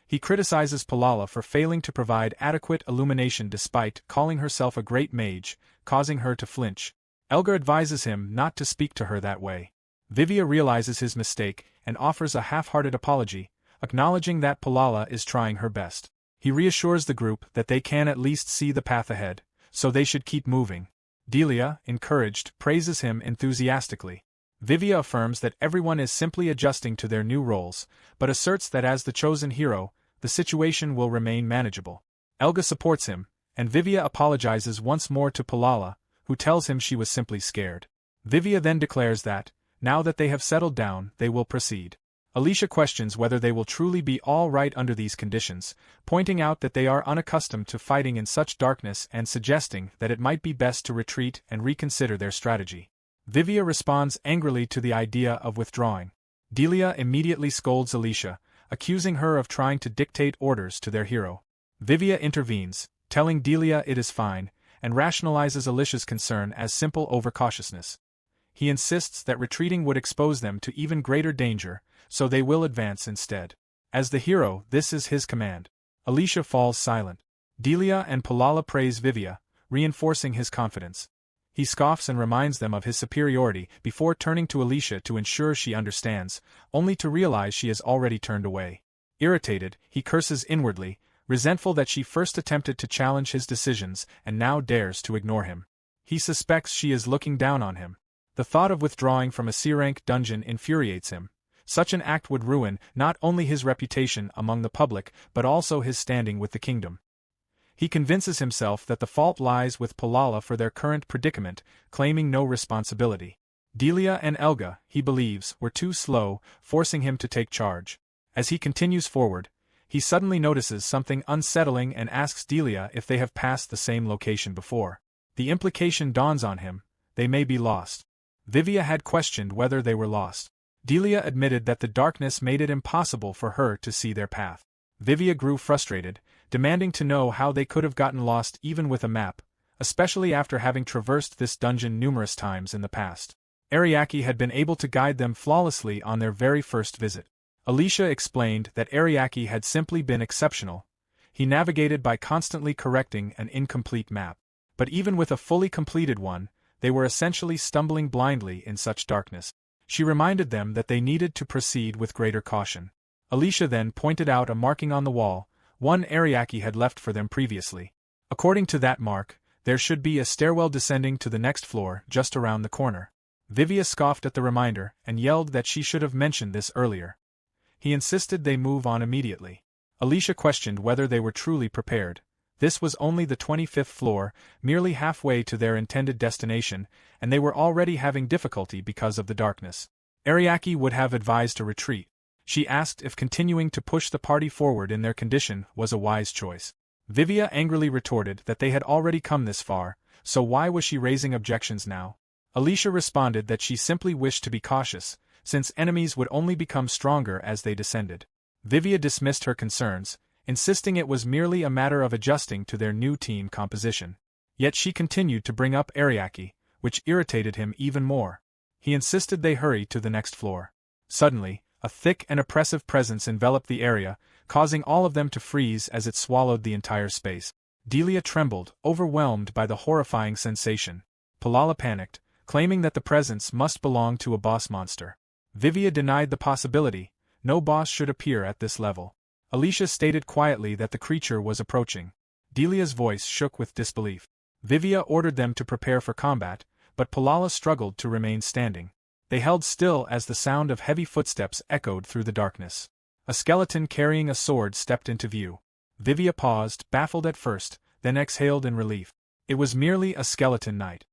He criticizes Palala for failing to provide adequate illumination despite calling herself a great mage, causing her to flinch. Elga advises him not to speak to her that way. Vivia realizes his mistake and offers a half-hearted apology, acknowledging that Palala is trying her best. He reassures the group that they can at least see the path ahead, so they should keep moving. Delia, encouraged, praises him enthusiastically. Vivia affirms that everyone is simply adjusting to their new roles, but asserts that as the chosen hero, the situation will remain manageable. Elga supports him, and Vivia apologizes once more to Palala, who tells him she was simply scared. Vivia then declares that, now that they have settled down, they will proceed. Alicia questions whether they will truly be all right under these conditions, pointing out that they are unaccustomed to fighting in such darkness and suggesting that it might be best to retreat and reconsider their strategy. Vivia responds angrily to the idea of withdrawing. Delia immediately scolds Alicia, accusing her of trying to dictate orders to their hero. Vivia intervenes, telling Delia it is fine, and rationalizes Alicia's concern as simple overcautiousness. He insists that retreating would expose them to even greater danger, so they will advance instead. As the hero, this is his command. Alicia falls silent. Delia and Palala praise Vivia, reinforcing his confidence. He scoffs and reminds them of his superiority before turning to Alicia to ensure she understands, only to realize she has already turned away. Irritated, he curses inwardly, resentful that she first attempted to challenge his decisions and now dares to ignore him. He suspects she is looking down on him. The thought of withdrawing from a C-rank dungeon infuriates him. Such an act would ruin not only his reputation among the public but also his standing with the kingdom. He convinces himself that the fault lies with Palala for their current predicament, claiming no responsibility. Delia and Elga, he believes, were too slow, forcing him to take charge. As he continues forward, he suddenly notices something unsettling and asks Delia if they have passed the same location before. The implication dawns on him: they may be lost. Vivia had questioned whether they were lost. Delia admitted that the darkness made it impossible for her to see their path. Vivia grew frustrated, demanding to know how they could have gotten lost even with a map, especially after having traversed this dungeon numerous times in the past. Ariake had been able to guide them flawlessly on their very first visit. Alicia explained that Ariake had simply been exceptional. He navigated by constantly correcting an incomplete map. But even with a fully completed one, they were essentially stumbling blindly in such darkness. She reminded them that they needed to proceed with greater caution. Alicia then pointed out a marking on the wall, one Ariake had left for them previously. According to that mark, there should be a stairwell descending to the next floor just around the corner. Vivia scoffed at the reminder and yelled that she should have mentioned this earlier. He insisted they move on immediately. Alicia questioned whether they were truly prepared. This was only the 25th floor, merely halfway to their intended destination, and they were already having difficulty because of the darkness. Ariake would have advised a retreat. She asked if continuing to push the party forward in their condition was a wise choice. Vivia angrily retorted that they had already come this far, so why was she raising objections now? Alicia responded that she simply wished to be cautious, since enemies would only become stronger as they descended. Vivia dismissed her concerns, insisting it was merely a matter of adjusting to their new team composition. Yet she continued to bring up Ariake, which irritated him even more. He insisted they hurry to the next floor. Suddenly, A thick and oppressive presence enveloped the area, causing all of them to freeze as it swallowed the entire space. Delia trembled, overwhelmed by the horrifying sensation. Palala panicked, claiming that the presence must belong to a boss monster. Vivia denied the possibility. No boss should appear at this level. Alicia stated quietly that the creature was approaching. Delia's voice shook with disbelief. Vivia ordered them to prepare for combat, but Palala struggled to remain standing. They held still as the sound of heavy footsteps echoed through the darkness. A skeleton carrying a sword stepped into view. Vivia paused, baffled at first, then exhaled in relief. It was merely a skeleton knight.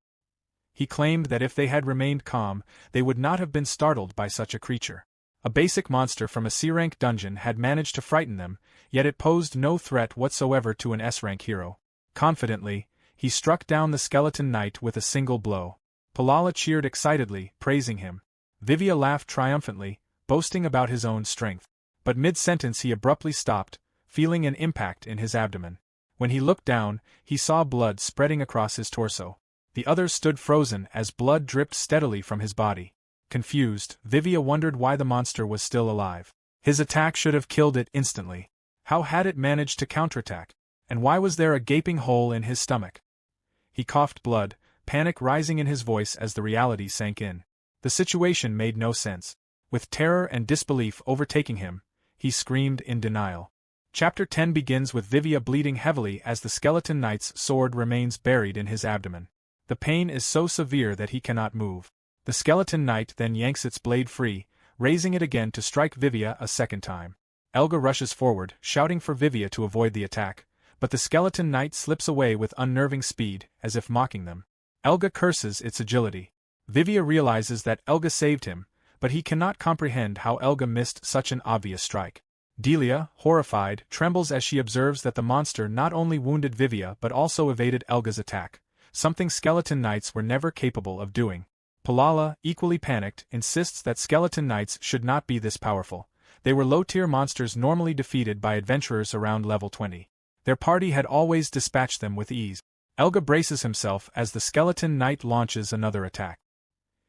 He claimed that if they had remained calm, they would not have been startled by such a creature. A basic monster from a C-rank dungeon had managed to frighten them, yet it posed no threat whatsoever to an S-rank hero. Confidently, he struck down the skeleton knight with a single blow. Palala cheered excitedly, praising him. Vivia laughed triumphantly, boasting about his own strength. But mid-sentence he abruptly stopped, feeling an impact in his abdomen. When he looked down, he saw blood spreading across his torso. The others stood frozen as blood dripped steadily from his body. Confused, Vivia wondered why the monster was still alive. His attack should have killed it instantly. How had it managed to counterattack? And why was there a gaping hole in his stomach? He coughed blood, panic rising in his voice as the reality sank in. The situation made no sense. With terror and disbelief overtaking him, he screamed in denial. Chapter 10 begins with Vivia bleeding heavily as the skeleton knight's sword remains buried in his abdomen. The pain is so severe that he cannot move. The skeleton knight then yanks its blade free, raising it again to strike Vivia a second time. Elga rushes forward, shouting for Vivia to avoid the attack, but the skeleton knight slips away with unnerving speed, as if mocking them. Elga curses its agility. Vivia realizes that Elga saved him, but he cannot comprehend how Elga missed such an obvious strike. Delia, horrified, trembles as she observes that the monster not only wounded Vivia but also evaded Elga's attack, something skeleton knights were never capable of doing. Palala, equally panicked, insists that skeleton knights should not be this powerful. They were low-tier monsters normally defeated by adventurers around level 20. Their party had always dispatched them with ease. Elga braces himself as the skeleton knight launches another attack.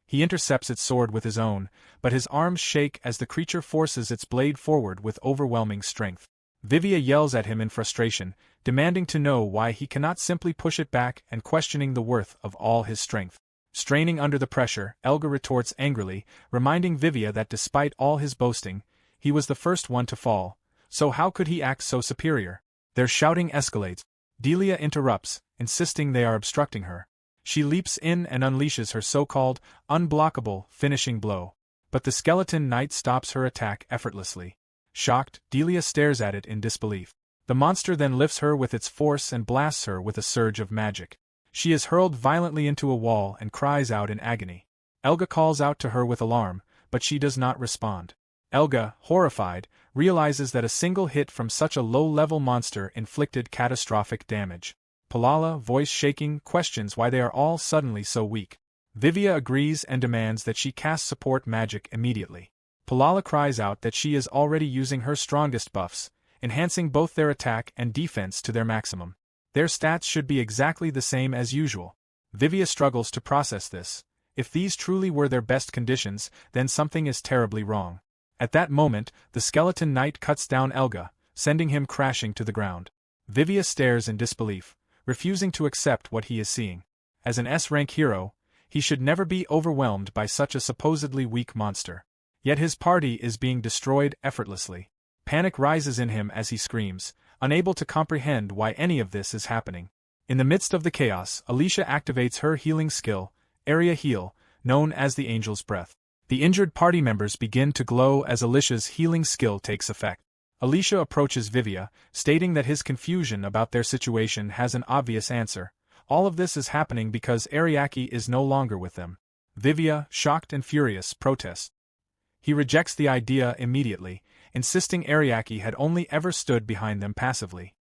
He intercepts its sword with his own, but his arms shake as the creature forces its blade forward with overwhelming strength. Vivia yells at him in frustration, demanding to know why he cannot simply push it back and questioning the worth of all his strength. Straining under the pressure, Elga retorts angrily, reminding Vivia that despite all his boasting, he was the first one to fall, so how could he act so superior? Their shouting escalates. Delia interrupts, insisting they are obstructing her. She leaps in and unleashes her so-called, unblockable, finishing blow. But the skeleton knight stops her attack effortlessly. Shocked, Delia stares at it in disbelief. The monster then lifts her with its force and blasts her with a surge of magic. She is hurled violently into a wall and cries out in agony. Elga calls out to her with alarm, but she does not respond. Elga, horrified, realizes that a single hit from such a low-level monster inflicted catastrophic damage. Palala, voice shaking, questions why they are all suddenly so weak. Vivia agrees and demands that she cast support magic immediately. Palala cries out that she is already using her strongest buffs, enhancing both their attack and defense to their maximum. Their stats should be exactly the same as usual. Vivia struggles to process this. If these truly were their best conditions, then something is terribly wrong. At that moment, the skeleton knight cuts down Elga, sending him crashing to the ground. Vivia stares in disbelief, refusing to accept what he is seeing. As an S-rank hero, he should never be overwhelmed by such a supposedly weak monster. Yet his party is being destroyed effortlessly. Panic rises in him as he screams, unable to comprehend why any of this is happening. In the midst of the chaos, Alicia activates her healing skill, Area Heal, known as the Angel's Breath. The injured party members begin to glow as Alicia's healing skill takes effect. Alicia approaches Vivia, stating that his confusion about their situation has an obvious answer. All of this is happening because Ariake is no longer with them. Vivia, shocked and furious, protests. He rejects the idea immediately, insisting Ariake had only ever stood behind them passively.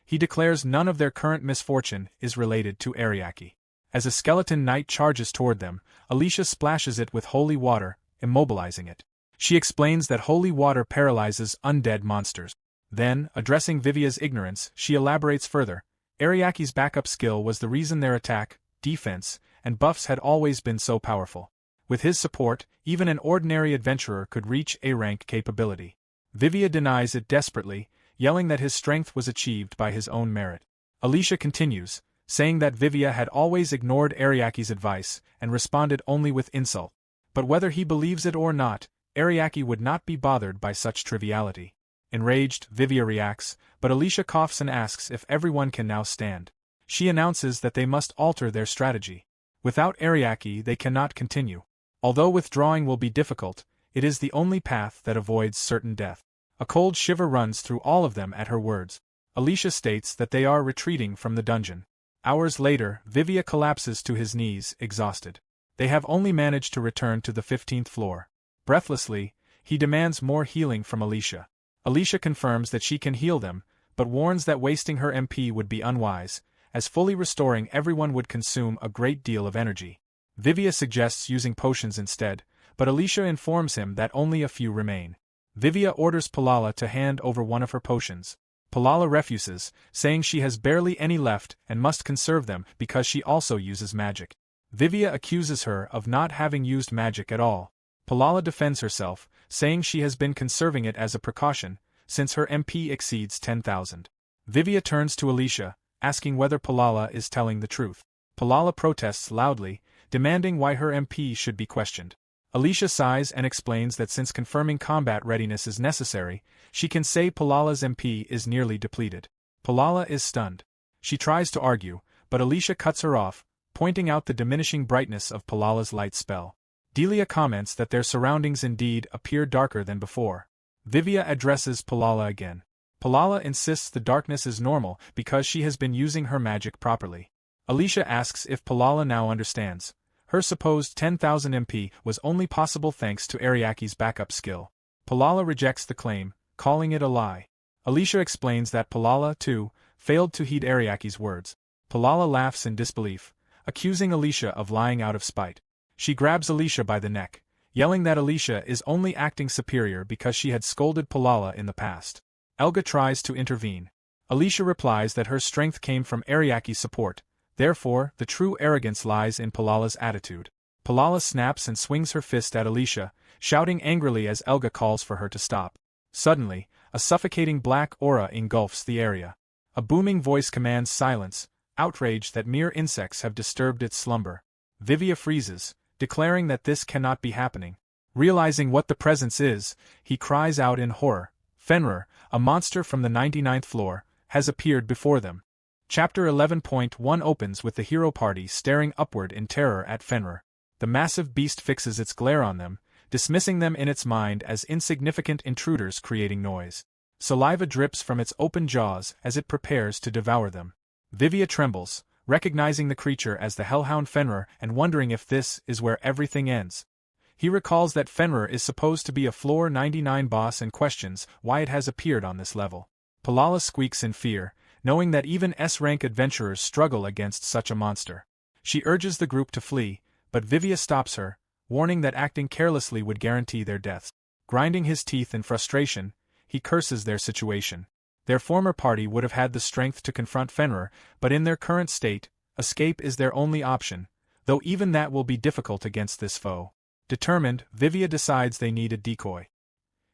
He declares none of their current misfortune is related to Ariake. As a skeleton knight charges toward them, Alicia splashes it with holy water, immobilizing it. She explains that holy water paralyzes undead monsters. Then, addressing Vivia's ignorance, she elaborates further. Ariake's backup skill was the reason their attack, defense, and buffs had always been so powerful. With his support, even an ordinary adventurer could reach A-rank capability. Vivia denies it desperately, yelling that his strength was achieved by his own merit. Alicia continues, saying that Vivia had always ignored Ariake's advice and responded only with insult. But whether he believes it or not, Ariake would not be bothered by such triviality. Enraged, Vivia reacts, but Alicia coughs and asks if everyone can now stand. She announces that they must alter their strategy. Without Ariake they cannot continue. Although withdrawing will be difficult, it is the only path that avoids certain death. A cold shiver runs through all of them at her words. Alicia states that they are retreating from the dungeon. Hours later, Vivia collapses to his knees, exhausted. They have only managed to return to the 15th floor. Breathlessly, he demands more healing from Alicia. Alicia confirms that she can heal them, but warns that wasting her MP would be unwise, as fully restoring everyone would consume a great deal of energy. Vivia suggests using potions instead, but Alicia informs him that only a few remain. Vivia orders Palala to hand over one of her potions. Palala refuses, saying she has barely any left and must conserve them because she also uses magic. Vivia accuses her of not having used magic at all. Palala defends herself, saying she has been conserving it as a precaution, since her MP exceeds 10,000. Vivia turns to Alicia, asking whether Palala is telling the truth. Palala protests loudly, demanding why her MP should be questioned. Alicia sighs and explains that since confirming combat readiness is necessary, she can say Palala's MP is nearly depleted. Palala is stunned. She tries to argue, but Alicia cuts her off, pointing out the diminishing brightness of Palala's light spell. Delia comments that their surroundings indeed appear darker than before. Vivia addresses Palala again. Palala insists the darkness is normal because she has been using her magic properly. Alicia asks if Palala now understands. Her supposed 10,000 MP was only possible thanks to Ariake's backup skill. Palala rejects the claim, calling it a lie. Alicia explains that Palala, too, failed to heed Ariake's words. Palala laughs in disbelief, accusing Alicia of lying out of spite. She grabs Alicia by the neck, yelling that Alicia is only acting superior because she had scolded Palala in the past. Elga tries to intervene. Alicia replies that her strength came from Ariake's support. Therefore, the true arrogance lies in Palala's attitude. Palala snaps and swings her fist at Alicia, shouting angrily as Elga calls for her to stop. Suddenly, a suffocating black aura engulfs the area. A booming voice commands silence, outraged that mere insects have disturbed its slumber. Vivia freezes, declaring that this cannot be happening. Realizing what the presence is, he cries out in horror. Fenrir, a monster from the 99th floor, has appeared before them. Chapter 11.1 opens with the hero party staring upward in terror at Fenrir. The massive beast fixes its glare on them, dismissing them in its mind as insignificant intruders creating noise. Saliva drips from its open jaws as it prepares to devour them. Vivia trembles, recognizing the creature as the hellhound Fenrir and wondering if this is where everything ends. He recalls that Fenrir is supposed to be a floor 99 boss and questions why it has appeared on this level. Palala squeaks in fear, knowing that even S-rank adventurers struggle against such a monster. She urges the group to flee, but Vivia stops her, warning that acting carelessly would guarantee their deaths. Grinding his teeth in frustration, he curses their situation. Their former party would have had the strength to confront Fenrir, but in their current state, escape is their only option, though even that will be difficult against this foe. Determined, Vivia decides they need a decoy.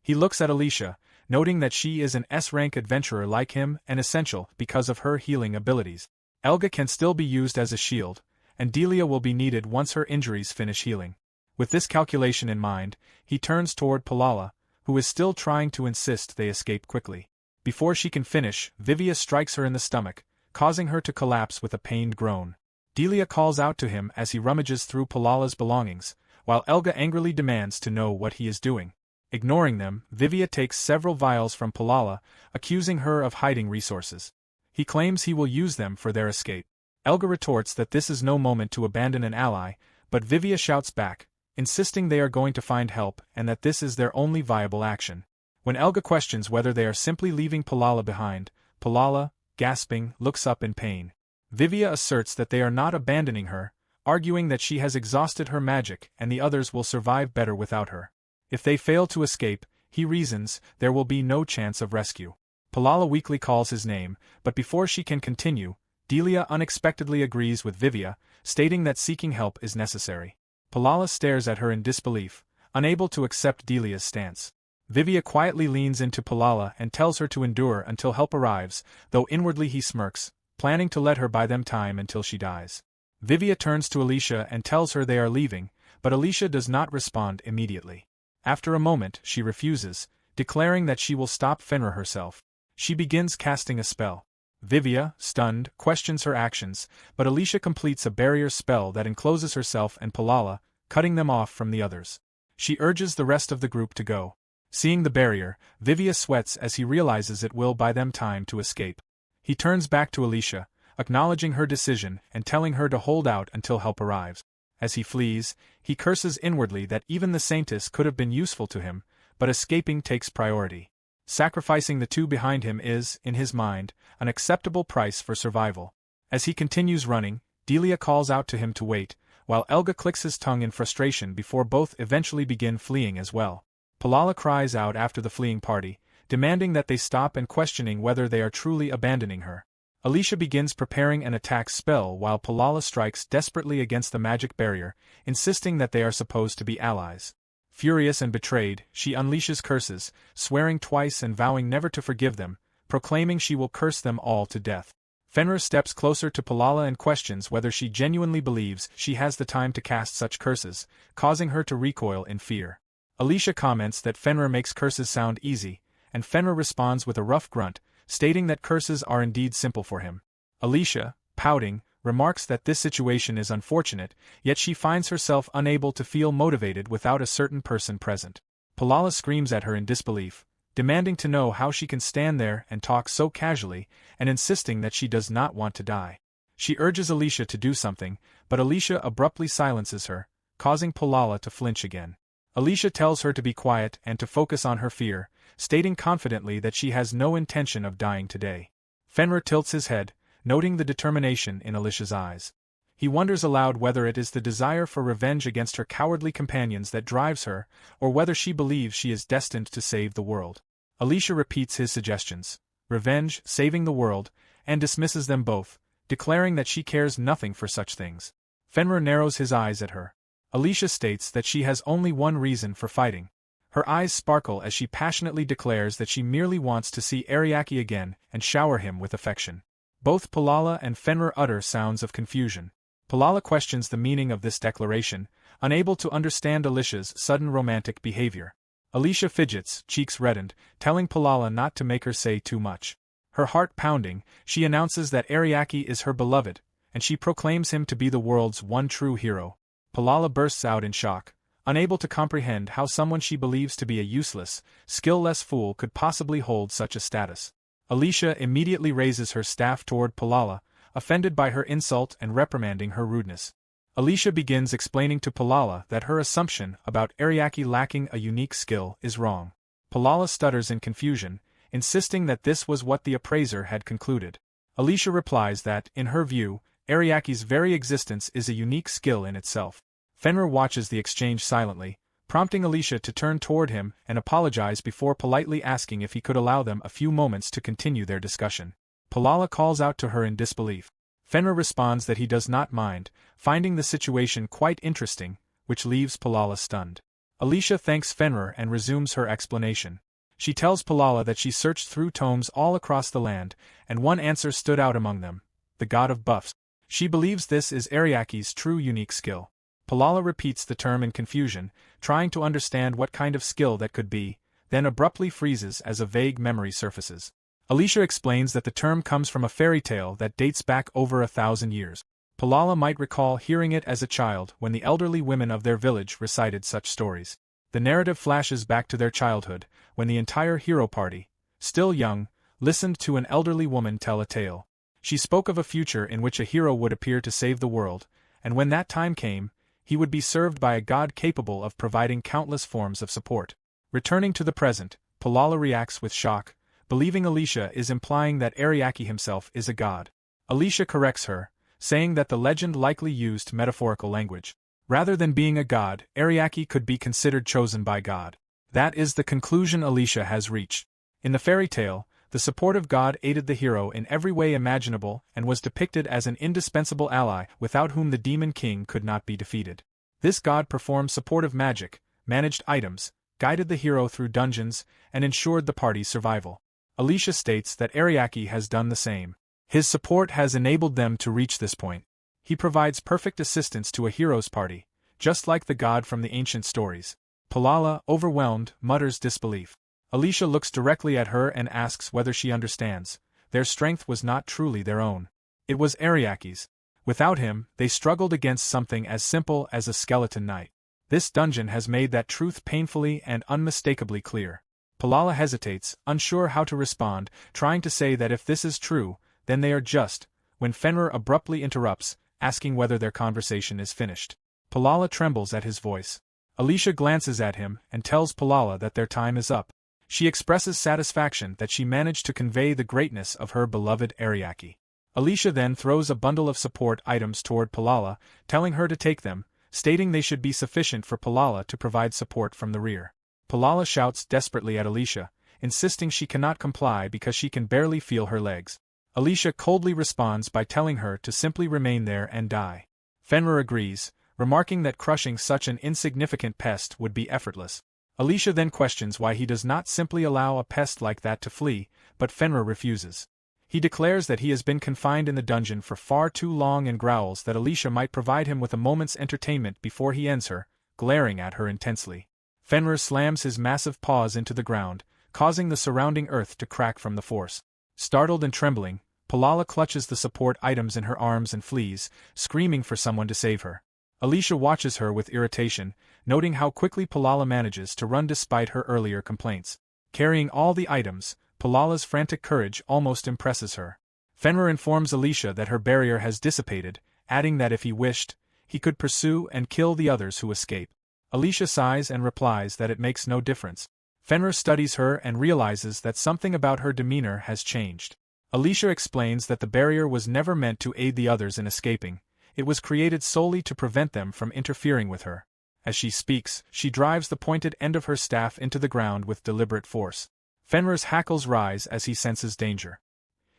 He looks at Alicia, noting that she is an S-rank adventurer like him and essential because of her healing abilities. Elga can still be used as a shield, and Delia will be needed once her injuries finish healing. With this calculation in mind, he turns toward Palala, who is still trying to insist they escape quickly. Before she can finish, Vivia strikes her in the stomach, causing her to collapse with a pained groan. Delia calls out to him as he rummages through Palala's belongings, while Elga angrily demands to know what he is doing. Ignoring them, Vivia takes several vials from Palala, accusing her of hiding resources. He claims he will use them for their escape. Elga retorts that this is no moment to abandon an ally, but Vivia shouts back, insisting they are going to find help and that this is their only viable action. When Elga questions whether they are simply leaving Palala behind, Palala, gasping, looks up in pain. Vivia asserts that they are not abandoning her, arguing that she has exhausted her magic and the others will survive better without her. If they fail to escape, he reasons, there will be no chance of rescue. Palala weakly calls his name, but before she can continue, Delia unexpectedly agrees with Vivia, stating that seeking help is necessary. Palala stares at her in disbelief, unable to accept Delia's stance. Vivia quietly leans into Palala and tells her to endure until help arrives, though inwardly he smirks, planning to let her buy them time until she dies. Vivia turns to Alicia and tells her they are leaving, but Alicia does not respond immediately. After a moment, she refuses, declaring that she will stop Fenrir herself. She begins casting a spell. Vivia, stunned, questions her actions, but Alicia completes a barrier spell that encloses herself and Palala, cutting them off from the others. She urges the rest of the group to go. Seeing the barrier, Vivia sweats as he realizes it will buy them time to escape. He turns back to Alicia, acknowledging her decision and telling her to hold out until help arrives. As he flees, he curses inwardly that even the Saintess could have been useful to him, but escaping takes priority. Sacrificing the two behind him is, in his mind, an acceptable price for survival. As he continues running, Delia calls out to him to wait, while Elga clicks his tongue in frustration before both eventually begin fleeing as well. Palala cries out after the fleeing party, demanding that they stop and questioning whether they are truly abandoning her. Alicia begins preparing an attack spell while Palala strikes desperately against the magic barrier, insisting that they are supposed to be allies. Furious and betrayed, she unleashes curses, swearing twice and vowing never to forgive them, proclaiming she will curse them all to death. Fenrir steps closer to Palala and questions whether she genuinely believes she has the time to cast such curses, causing her to recoil in fear. Alicia comments that Fenrir makes curses sound easy, and Fenrir responds with a rough grunt, stating that curses are indeed simple for him. Alicia, pouting, remarks that this situation is unfortunate, yet she finds herself unable to feel motivated without a certain person present. Palala screams at her in disbelief, demanding to know how she can stand there and talk so casually, and insisting that she does not want to die. She urges Alicia to do something, but Alicia abruptly silences her, causing Palala to flinch again. Alicia tells her to be quiet and to focus on her fear, stating confidently that she has no intention of dying today. Fenrir tilts his head, noting the determination in Alicia's eyes. He wonders aloud whether it is the desire for revenge against her cowardly companions that drives her, or whether she believes she is destined to save the world. Alicia repeats his suggestions: revenge, saving the world, and dismisses them both, declaring that she cares nothing for such things. Fenrir narrows his eyes at her. Alicia states that she has only one reason for fighting. Her eyes sparkle as she passionately declares that she merely wants to see Ariake again and shower him with affection. Both Palala and Fenrir utter sounds of confusion. Palala questions the meaning of this declaration, unable to understand Alicia's sudden romantic behavior. Alicia fidgets, cheeks reddened, telling Palala not to make her say too much. Her heart pounding, she announces that Ariake is her beloved, and she proclaims him to be the world's one true hero. Palala bursts out in shock, unable to comprehend how someone she believes to be a useless, skill-less fool could possibly hold such a status. Alicia immediately raises her staff toward Palala, offended by her insult and reprimanding her rudeness. Alicia begins explaining to Palala that her assumption about Ariake lacking a unique skill is wrong. Palala stutters in confusion, insisting that this was what the appraiser had concluded. Alicia replies that, in her view, Ariake's very existence is a unique skill in itself. Fenrir watches the exchange silently, prompting Alicia to turn toward him and apologize before politely asking if he could allow them a few moments to continue their discussion. Palala calls out to her in disbelief. Fenrir responds that he does not mind, finding the situation quite interesting, which leaves Palala stunned. Alicia thanks Fenrir and resumes her explanation. She tells Palala that she searched through tomes all across the land, and one answer stood out among them: the god of buffs. She believes this is Ariake's true unique skill. Palala repeats the term in confusion, trying to understand what kind of skill that could be, then abruptly freezes as a vague memory surfaces. Alicia explains that the term comes from a fairy tale that dates back over 1,000 years. Palala might recall hearing it as a child when the elderly women of their village recited such stories. The narrative flashes back to their childhood, when the entire hero party, still young, listened to an elderly woman tell a tale. She spoke of a future in which a hero would appear to save the world, and when that time came, he would be served by a god capable of providing countless forms of support. Returning to the present, Palala reacts with shock, believing Alicia is implying that Ariake himself is a god. Alicia corrects her, saying that the legend likely used metaphorical language. Rather than being a god, Ariake could be considered chosen by God. That is the conclusion Alicia has reached. In the fairy tale, the supportive god aided the hero in every way imaginable and was depicted as an indispensable ally without whom the demon king could not be defeated. This god performed supportive magic, managed items, guided the hero through dungeons, and ensured the party's survival. Alicia states that Ariake has done the same. His support has enabled them to reach this point. He provides perfect assistance to a hero's party, just like the god from the ancient stories. Palala, overwhelmed, mutters disbelief. Alicia looks directly at her and asks whether she understands. Their strength was not truly their own. It was Ariake's. Without him, they struggled against something as simple as a skeleton knight. This dungeon has made that truth painfully and unmistakably clear. Palala hesitates, unsure how to respond, trying to say that if this is true, then they are just, when Fenrir abruptly interrupts, asking whether their conversation is finished. Palala trembles at his voice. Alicia glances at him and tells Palala that their time is up. She expresses satisfaction that she managed to convey the greatness of her beloved Ariake. Alicia then throws a bundle of support items toward Palala, telling her to take them, stating they should be sufficient for Palala to provide support from the rear. Palala shouts desperately at Alicia, insisting she cannot comply because she can barely feel her legs. Alicia coldly responds by telling her to simply remain there and die. Fenrir agrees, remarking that crushing such an insignificant pest would be effortless. Alicia then questions why he does not simply allow a pest like that to flee, but Fenrir refuses. He declares that he has been confined in the dungeon for far too long and growls that Alicia might provide him with a moment's entertainment before he ends her, glaring at her intensely. Fenrir slams his massive paws into the ground, causing the surrounding earth to crack from the force. Startled and trembling, Palala clutches the support items in her arms and flees, screaming for someone to save her. Alicia watches her with irritation, noting how quickly Palala manages to run despite her earlier complaints. Carrying all the items, Palala's frantic courage almost impresses her. Fenrir informs Alicia that her barrier has dissipated, adding that if he wished, he could pursue and kill the others who escape. Alicia sighs and replies that it makes no difference. Fenrir studies her and realizes that something about her demeanor has changed. Alicia explains that the barrier was never meant to aid the others in escaping, it was created solely to prevent them from interfering with her. As she speaks, she drives the pointed end of her staff into the ground with deliberate force. Fenrir's hackles rise as he senses danger.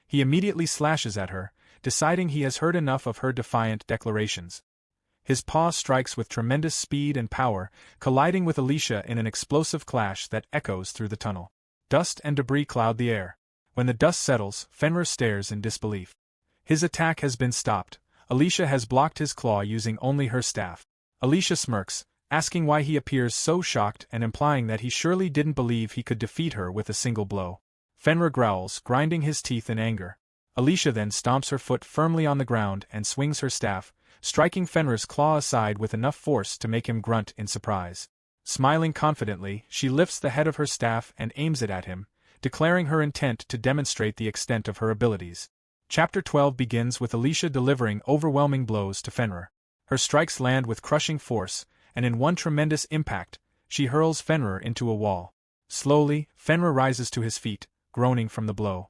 He immediately slashes at her, deciding he has heard enough of her defiant declarations. His paw strikes with tremendous speed and power, colliding with Alicia in an explosive clash that echoes through the tunnel. Dust and debris cloud the air. When the dust settles, Fenrir stares in disbelief. His attack has been stopped. Alicia has blocked his claw using only her staff. Alicia smirks, asking why he appears so shocked and implying that he surely didn't believe he could defeat her with a single blow. Fenrir growls, grinding his teeth in anger. Alicia then stomps her foot firmly on the ground and swings her staff, striking Fenrir's claw aside with enough force to make him grunt in surprise. Smiling confidently, she lifts the head of her staff and aims it at him, declaring her intent to demonstrate the extent of her abilities. Chapter 12 begins with Alicia delivering overwhelming blows to Fenrir. Her strikes land with crushing force, and in one tremendous impact, she hurls Fenrir into a wall. Slowly, Fenrir rises to his feet, groaning from the blow.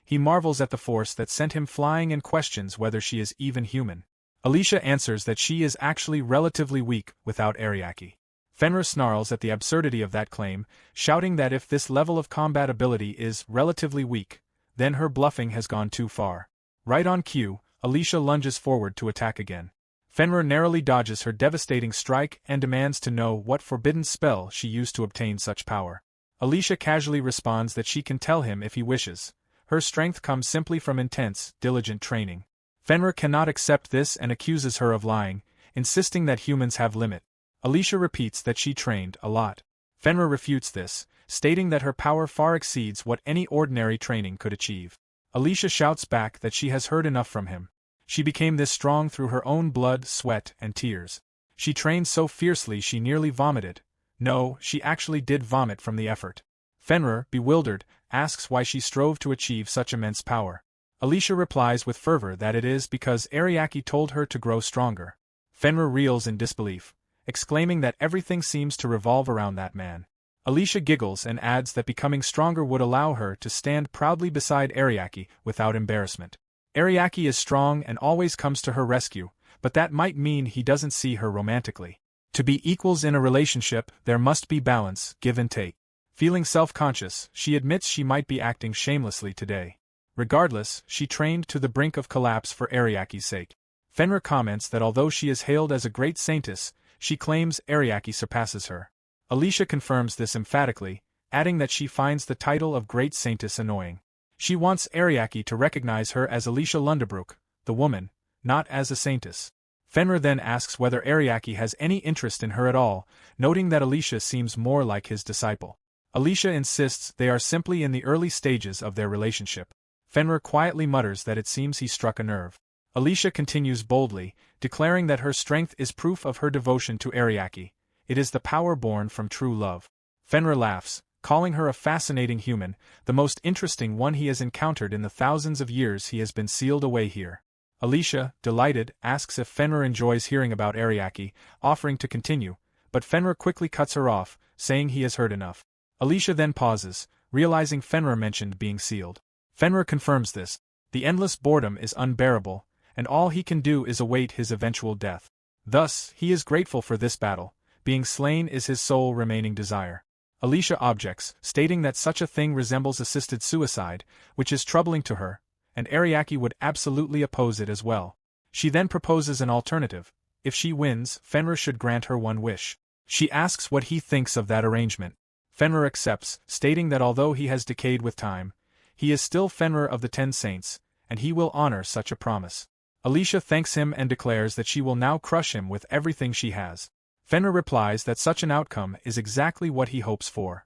He marvels at the force that sent him flying and questions whether she is even human. Alicia answers that she is actually relatively weak without Ariake. Fenrir snarls at the absurdity of that claim, shouting that if this level of combat ability is relatively weak, then her bluffing has gone too far. Right on cue, Alicia lunges forward to attack again. Fenrir narrowly dodges her devastating strike and demands to know what forbidden spell she used to obtain such power. Alicia casually responds that she can tell him if he wishes. Her strength comes simply from intense, diligent training. Fenrir cannot accept this and accuses her of lying, insisting that humans have limit. Alicia repeats that she trained a lot. Fenrir refutes this, stating that her power far exceeds what any ordinary training could achieve. Alicia shouts back that she has heard enough from him. She became this strong through her own blood, sweat, and tears. She trained so fiercely she nearly vomited. No, she actually did vomit from the effort. Fenrir, bewildered, asks why she strove to achieve such immense power. Alicia replies with fervor that it is because Ariake told her to grow stronger. Fenrir reels in disbelief, exclaiming that everything seems to revolve around that man. Alicia giggles and adds that becoming stronger would allow her to stand proudly beside Ariake without embarrassment. Ariake is strong and always comes to her rescue, but that might mean he doesn't see her romantically. To be equals in a relationship, there must be balance, give and take. Feeling self-conscious, she admits she might be acting shamelessly today. Regardless, she trained to the brink of collapse for Ariake's sake. Fenrir comments that although she is hailed as a great Saintess, she claims Ariake surpasses her. Alicia confirms this emphatically, adding that she finds the title of Great Saintess annoying. She wants Ariake to recognize her as Alicia Lundebrook, the woman, not as a Saintess. Fenrir then asks whether Ariake has any interest in her at all, noting that Alicia seems more like his disciple. Alicia insists they are simply in the early stages of their relationship. Fenrir quietly mutters that it seems he struck a nerve. Alicia continues boldly, declaring that her strength is proof of her devotion to Ariake. It is the power born from true love. Fenrir laughs, calling her a fascinating human, the most interesting one he has encountered in the thousands of years he has been sealed away here. Alicia, delighted, asks if Fenrir enjoys hearing about Ariake, offering to continue, but Fenrir quickly cuts her off, saying he has heard enough. Alicia then pauses, realizing Fenrir mentioned being sealed. Fenrir confirms this. The endless boredom is unbearable, and all he can do is await his eventual death. Thus, he is grateful for this battle. Being slain is his sole remaining desire. Alicia objects, stating that such a thing resembles assisted suicide, which is troubling to her, and Ariake would absolutely oppose it as well. She then proposes an alternative. If she wins, Fenrir should grant her one wish. She asks what he thinks of that arrangement. Fenrir accepts, stating that although he has decayed with time, he is still Fenrir of the 10 Saints, and he will honor such a promise. Alicia thanks him and declares that she will now crush him with everything she has. Fenrir replies that such an outcome is exactly what he hopes for.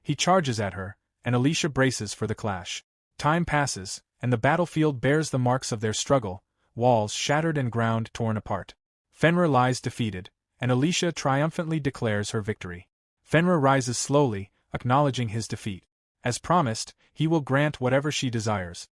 He charges at her, and Alicia braces for the clash. Time passes, and the battlefield bears the marks of their struggle, walls shattered and ground torn apart. Fenrir lies defeated, and Alicia triumphantly declares her victory. Fenrir rises slowly, acknowledging his defeat. As promised, he will grant whatever she desires.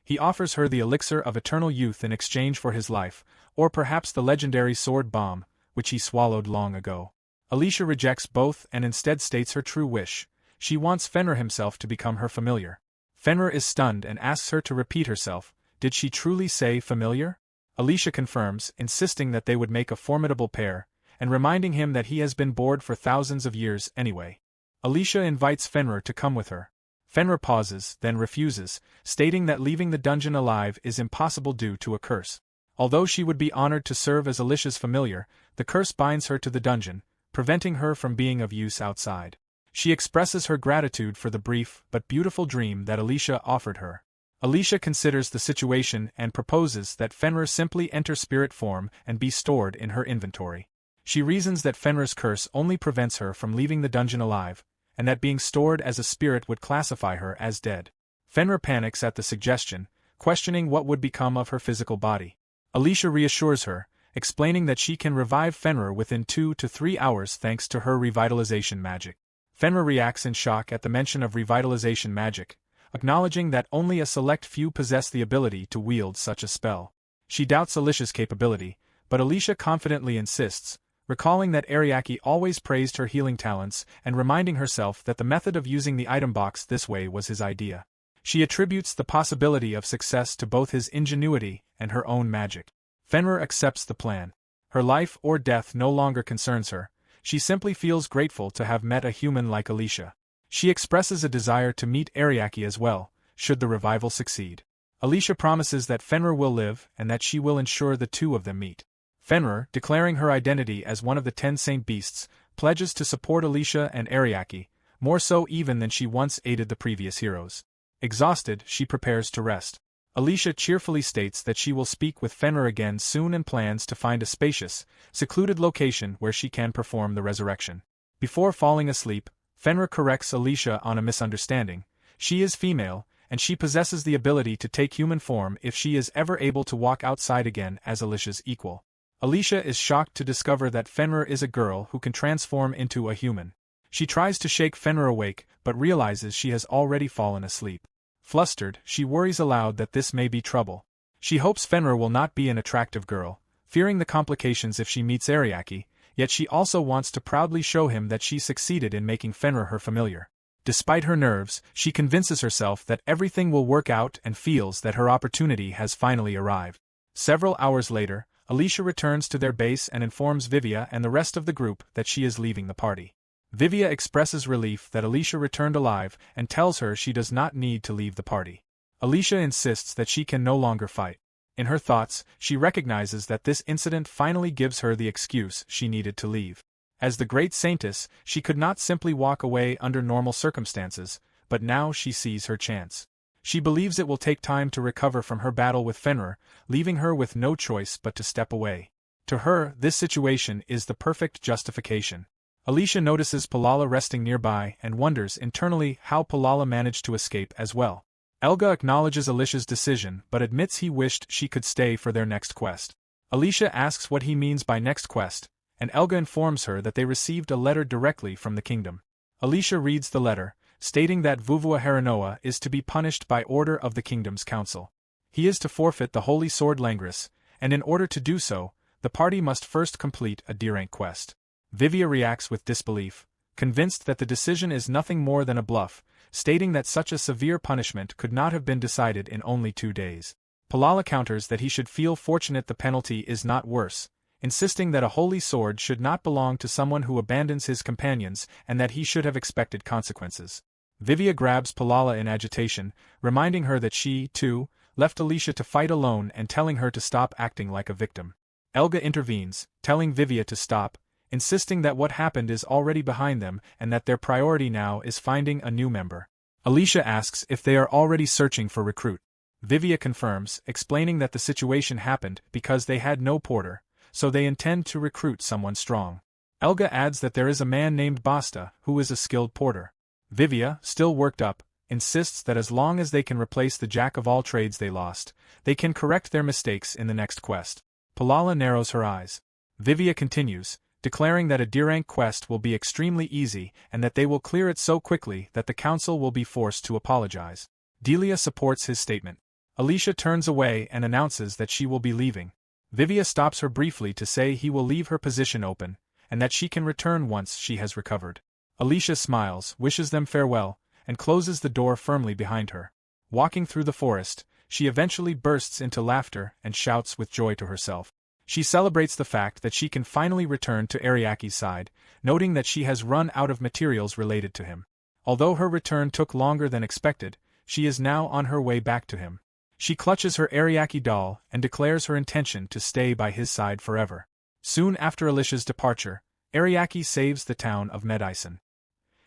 He offers her the elixir of eternal youth in exchange for his life, or perhaps the legendary sword bomb, which he swallowed long ago. Alicia rejects both and instead states her true wish. She wants Fenrir himself to become her familiar. Fenrir is stunned and asks her to repeat herself. Did she truly say familiar? Alicia confirms, insisting that they would make a formidable pair, and reminding him that he has been bored for thousands of years anyway. Alicia invites Fenrir to come with her. Fenrir pauses, then refuses, stating that leaving the dungeon alive is impossible due to a curse. Although she would be honored to serve as Alicia's familiar, the curse binds her to the dungeon, preventing her from being of use outside. She expresses her gratitude for the brief but beautiful dream that Alicia offered her. Alicia considers the situation and proposes that Fenrir simply enter spirit form and be stored in her inventory. She reasons that Fenrir's curse only prevents her from leaving the dungeon alive, and that being stored as a spirit would classify her as dead. Fenrir panics at the suggestion, questioning what would become of her physical body. Alicia reassures her, explaining that she can revive Fenrir within 2 to 3 hours thanks to her revitalization magic. Fenrir reacts in shock at the mention of revitalization magic, acknowledging that only a select few possess the ability to wield such a spell. She doubts Alicia's capability, but Alicia confidently insists, recalling that Ariake always praised her healing talents and reminding herself that the method of using the item box this way was his idea. She attributes the possibility of success to both his ingenuity and her own magic. Fenrir accepts the plan. Her life or death no longer concerns her. She simply feels grateful to have met a human like Alicia. She expresses a desire to meet Ariake as well, should the revival succeed. Alicia promises that Fenrir will live and that she will ensure the two of them meet. Fenrir, declaring her identity as one of the 10 Saint Beasts, pledges to support Alicia and Ariake, more so even than she once aided the previous heroes. Exhausted, she prepares to rest. Alicia cheerfully states that she will speak with Fenrir again soon and plans to find a spacious, secluded location where she can perform the resurrection. Before falling asleep, Fenrir corrects Alicia on a misunderstanding. She is female, and she possesses the ability to take human form if she is ever able to walk outside again as Alicia's equal. Alicia is shocked to discover that Fenrir is a girl who can transform into a human. She tries to shake Fenrir awake, but realizes she has already fallen asleep. Flustered, she worries aloud that this may be trouble. She hopes Fenrir will not be an attractive girl, fearing the complications if she meets Ariake, yet she also wants to proudly show him that she succeeded in making Fenrir her familiar. Despite her nerves, she convinces herself that everything will work out and feels that her opportunity has finally arrived. Several hours later, Alicia returns to their base and informs Vivia and the rest of the group that she is leaving the party. Vivia expresses relief that Alicia returned alive and tells her she does not need to leave the party. Alicia insists that she can no longer fight. In her thoughts, she recognizes that this incident finally gives her the excuse she needed to leave. As the great Saintess, she could not simply walk away under normal circumstances, but now she sees her chance. She believes it will take time to recover from her battle with Fenrir, leaving her with no choice but to step away. To her, this situation is the perfect justification. Alicia notices Palala resting nearby and wonders internally how Palala managed to escape as well. Elga acknowledges Alicia's decision but admits he wished she could stay for their next quest. Alicia asks what he means by next quest, and Elga informs her that they received a letter directly from the kingdom. Alicia reads the letter, stating that Vuvua Haranoa is to be punished by order of the kingdom's council. He is to forfeit the holy sword Langris, and in order to do so, the party must first complete a D-rank quest. Vivia reacts with disbelief, convinced that the decision is nothing more than a bluff, stating that such a severe punishment could not have been decided in only 2 days. Palala counters that he should feel fortunate the penalty is not worse, insisting that a holy sword should not belong to someone who abandons his companions and that he should have expected consequences. Vivia grabs Palala in agitation, reminding her that she, too, left Alicia to fight alone and telling her to stop acting like a victim. Elga intervenes, telling Vivia to stop, insisting that what happened is already behind them and that their priority now is finding a new member. Alicia asks if they are already searching for recruit. Vivia confirms, explaining that the situation happened because they had no porter, so they intend to recruit someone strong. Elga adds that there is a man named Basta who is a skilled porter. Vivia, still worked up, insists that as long as they can replace the jack of all trades they lost, they can correct their mistakes in the next quest. Palala narrows her eyes. Vivia continues, declaring that a D-rank quest will be extremely easy and that they will clear it so quickly that the council will be forced to apologize. Delia supports his statement. Alicia turns away and announces that she will be leaving. Vivia stops her briefly to say he will leave her position open, and that she can return once she has recovered. Alicia smiles, wishes them farewell, and closes the door firmly behind her. Walking through the forest, she eventually bursts into laughter and shouts with joy to herself. She celebrates the fact that she can finally return to Ariake's side, noting that she has run out of materials related to him. Although her return took longer than expected, she is now on her way back to him. She clutches her Ariake doll and declares her intention to stay by his side forever. Soon after Alicia's departure, Ariake saves the town of Miemai-chan.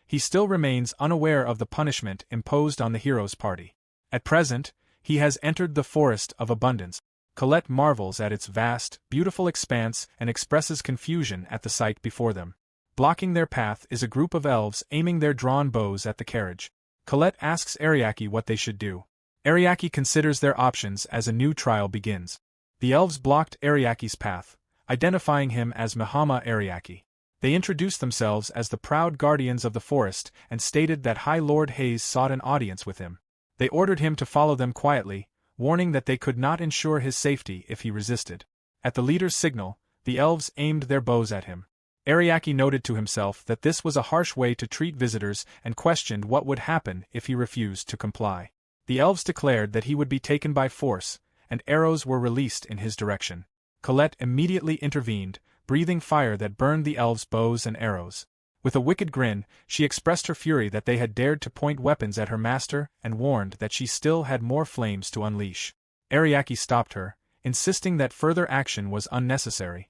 He still remains unaware of the punishment imposed on the hero's party. At present, he has entered the Forest of Abundance. Colette marvels at its vast, beautiful expanse and expresses confusion at the sight before them. Blocking their path is a group of elves aiming their drawn bows at the carriage. Colette asks Ariake what they should do. Ariake considers their options as a new trial begins. The elves blocked Ariake's path, identifying him as Mihama Ariake. They introduced themselves as the proud guardians of the forest and stated that High Lord Hayes sought an audience with him. They ordered him to follow them quietly, warning that they could not ensure his safety if he resisted. At the leader's signal, the elves aimed their bows at him. Ariake noted to himself that this was a harsh way to treat visitors and questioned what would happen if he refused to comply. The elves declared that he would be taken by force, and arrows were released in his direction. Colette immediately intervened, breathing fire that burned the elves' bows and arrows. With a wicked grin, she expressed her fury that they had dared to point weapons at her master and warned that she still had more flames to unleash. Ariake stopped her, insisting that further action was unnecessary.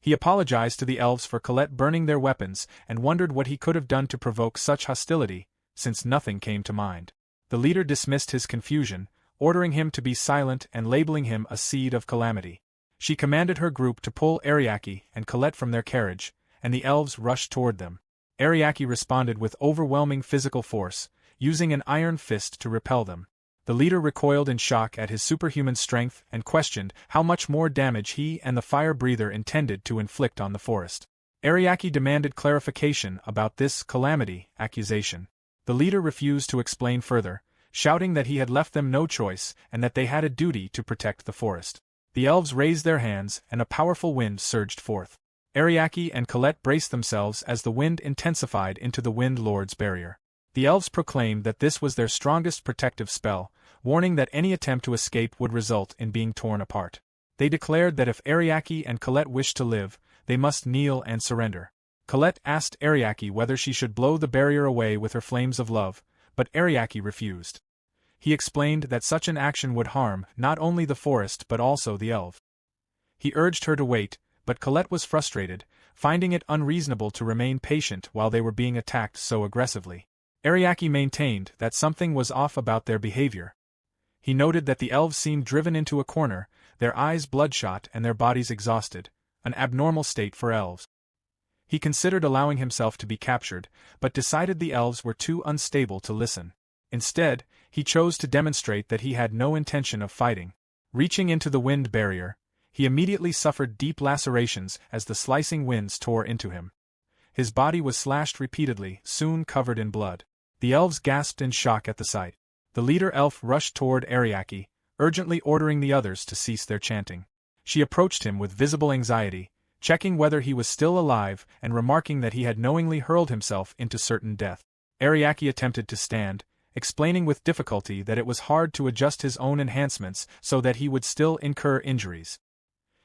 He apologized to the elves for Colette burning their weapons and wondered what he could have done to provoke such hostility, since nothing came to mind. The leader dismissed his confusion, ordering him to be silent and labeling him a seed of calamity. She commanded her group to pull Ariake and Colette from their carriage, and the elves rushed toward them. Ariake responded with overwhelming physical force, using an iron fist to repel them. The leader recoiled in shock at his superhuman strength and questioned how much more damage he and the fire-breather intended to inflict on the forest. Ariake demanded clarification about this calamity accusation. The leader refused to explain further, shouting that he had left them no choice and that they had a duty to protect the forest. The elves raised their hands and a powerful wind surged forth. Ariake and Colette braced themselves as the wind intensified into the Wind Lord's barrier. The elves proclaimed that this was their strongest protective spell, warning that any attempt to escape would result in being torn apart. They declared that if Ariake and Colette wished to live, they must kneel and surrender. Colette asked Ariake whether she should blow the barrier away with her flames of love, but Ariake refused. He explained that such an action would harm not only the forest but also the elf. He urged her to wait, but Colette was frustrated, finding it unreasonable to remain patient while they were being attacked so aggressively. Ariake maintained that something was off about their behavior. He noted that the elves seemed driven into a corner, their eyes bloodshot and their bodies exhausted, an abnormal state for elves. He considered allowing himself to be captured, but decided the elves were too unstable to listen. Instead, he chose to demonstrate that he had no intention of fighting. Reaching into the wind barrier, he immediately suffered deep lacerations as the slicing winds tore into him. His body was slashed repeatedly, soon covered in blood. The elves gasped in shock at the sight. The leader elf rushed toward Ariake, urgently ordering the others to cease their chanting. She approached him with visible anxiety, checking whether he was still alive and remarking that he had knowingly hurled himself into certain death. Ariake attempted to stand, explaining with difficulty that it was hard to adjust his own enhancements so that he would still incur injuries.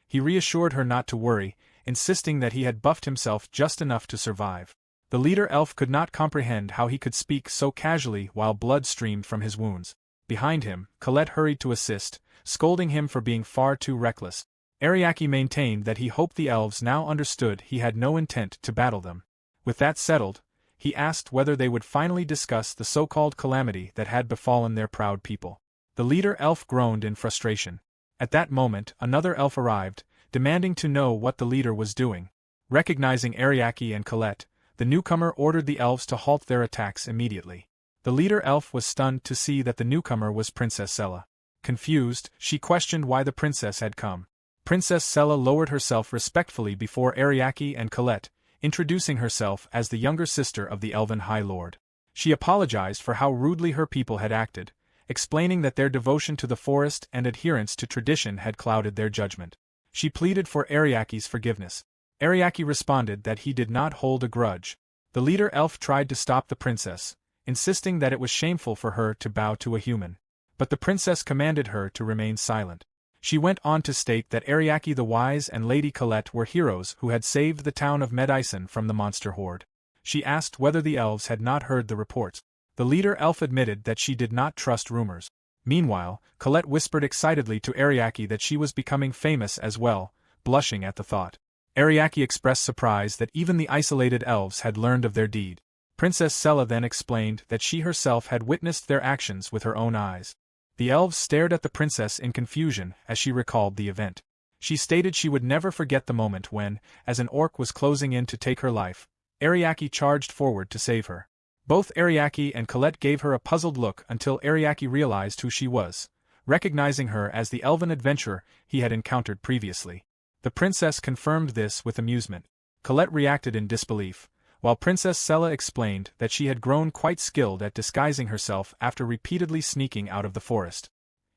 He reassured her not to worry, insisting that he had buffed himself just enough to survive. The leader elf could not comprehend how he could speak so casually while blood streamed from his wounds. Behind him, Colette hurried to assist, scolding him for being far too reckless. Ariake maintained that he hoped the elves now understood he had no intent to battle them. With that settled, he asked whether they would finally discuss the so-called calamity that had befallen their proud people. The leader elf groaned in frustration. At that moment, another elf arrived, demanding to know what the leader was doing. Recognizing Ariake and Colette, the newcomer ordered the elves to halt their attacks immediately. The leader elf was stunned to see that the newcomer was Princess Sela. Confused, she questioned why the princess had come. Princess Sela lowered herself respectfully before Ariake and Colette, introducing herself as the younger sister of the Elven High Lord. She apologized for how rudely her people had acted, explaining that their devotion to the forest and adherence to tradition had clouded their judgment. She pleaded for Ariake's forgiveness. Ariake responded that he did not hold a grudge. The leader elf tried to stop the princess, insisting that it was shameful for her to bow to a human. But the princess commanded her to remain silent. She went on to state that Ariake the Wise and Lady Colette were heroes who had saved the town of Miemai-chan from the monster horde. She asked whether the elves had not heard the reports. The leader elf admitted that she did not trust rumors. Meanwhile, Colette whispered excitedly to Ariake that she was becoming famous as well, blushing at the thought. Ariake expressed surprise that even the isolated elves had learned of their deed. Princess Sela then explained that she herself had witnessed their actions with her own eyes. The elves stared at the princess in confusion as she recalled the event. She stated she would never forget the moment when, as an orc was closing in to take her life, Ariake charged forward to save her. Both Ariake and Colette gave her a puzzled look until Ariake realized who she was, recognizing her as the elven adventurer he had encountered previously. The princess confirmed this with amusement. Colette reacted in disbelief, while Princess Sela explained that she had grown quite skilled at disguising herself after repeatedly sneaking out of the forest.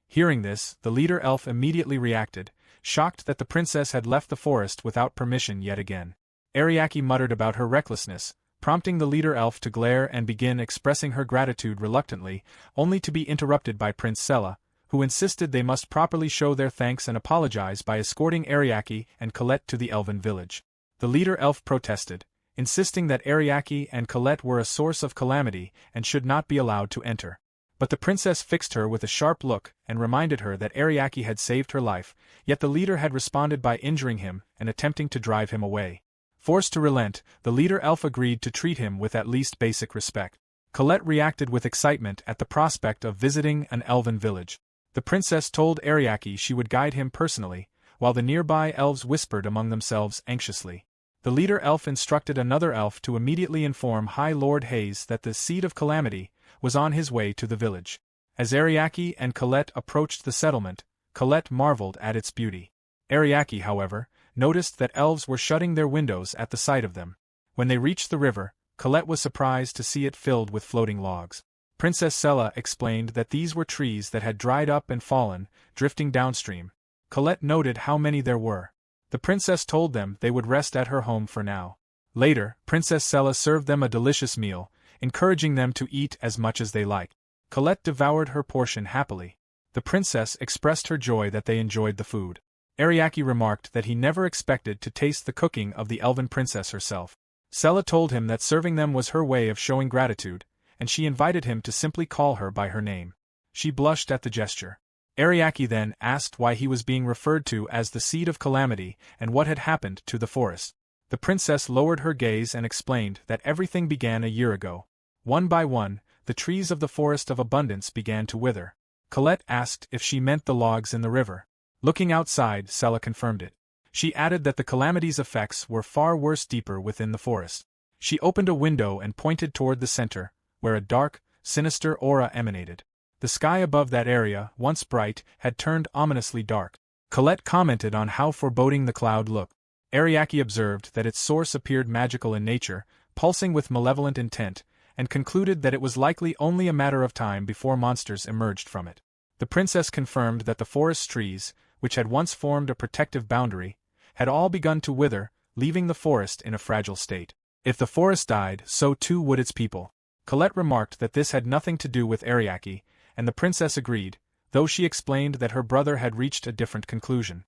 Hearing this, the leader elf immediately reacted, shocked that the princess had left the forest without permission yet again. Ariake muttered about her recklessness, prompting the leader elf to glare and begin expressing her gratitude reluctantly, only to be interrupted by Prince Sela, who insisted they must properly show their thanks and apologize by escorting Ariake and Colette to the elven village. The leader elf protested, insisting that Ariake and Colette were a source of calamity and should not be allowed to enter. But the princess fixed her with a sharp look and reminded her that Ariake had saved her life, yet the leader had responded by injuring him and attempting to drive him away. Forced to relent, the leader elf agreed to treat him with at least basic respect. Colette reacted with excitement at the prospect of visiting an elven village. The princess told Ariake she would guide him personally, while the nearby elves whispered among themselves anxiously. The leader elf instructed another elf to immediately inform High Lord Hayes that the Seed of Calamity was on his way to the village. As Ariake and Colette approached the settlement, Colette marveled at its beauty. Ariake, however, noticed that elves were shutting their windows at the sight of them. When they reached the river, Colette was surprised to see it filled with floating logs. Princess Sela explained that these were trees that had dried up and fallen, drifting downstream. Colette noted how many there were. The princess told them they would rest at her home for now. Later, Princess Sela served them a delicious meal, encouraging them to eat as much as they liked. Colette devoured her portion happily. The princess expressed her joy that they enjoyed the food. Ariake remarked that he never expected to taste the cooking of the elven princess herself. Sela told him that serving them was her way of showing gratitude, and she invited him to simply call her by her name. She blushed at the gesture. Ariake then asked why he was being referred to as the Seed of Calamity and what had happened to the forest. The princess lowered her gaze and explained that everything began a year ago. One by one, the trees of the Forest of Abundance began to wither. Colette asked if she meant the logs in the river. Looking outside, Sella confirmed it. She added that the calamity's effects were far worse deeper within the forest. She opened a window and pointed toward the center, where a dark, sinister aura emanated. The sky above that area, once bright, had turned ominously dark. Colette commented on how foreboding the cloud looked. Ariake observed that its source appeared magical in nature, pulsing with malevolent intent, and concluded that it was likely only a matter of time before monsters emerged from it. The princess confirmed that the forest's trees, which had once formed a protective boundary, had all begun to wither, leaving the forest in a fragile state. If the forest died, so too would its people. Colette remarked that this had nothing to do with Ariake, and the princess agreed, though she explained that her brother had reached a different conclusion.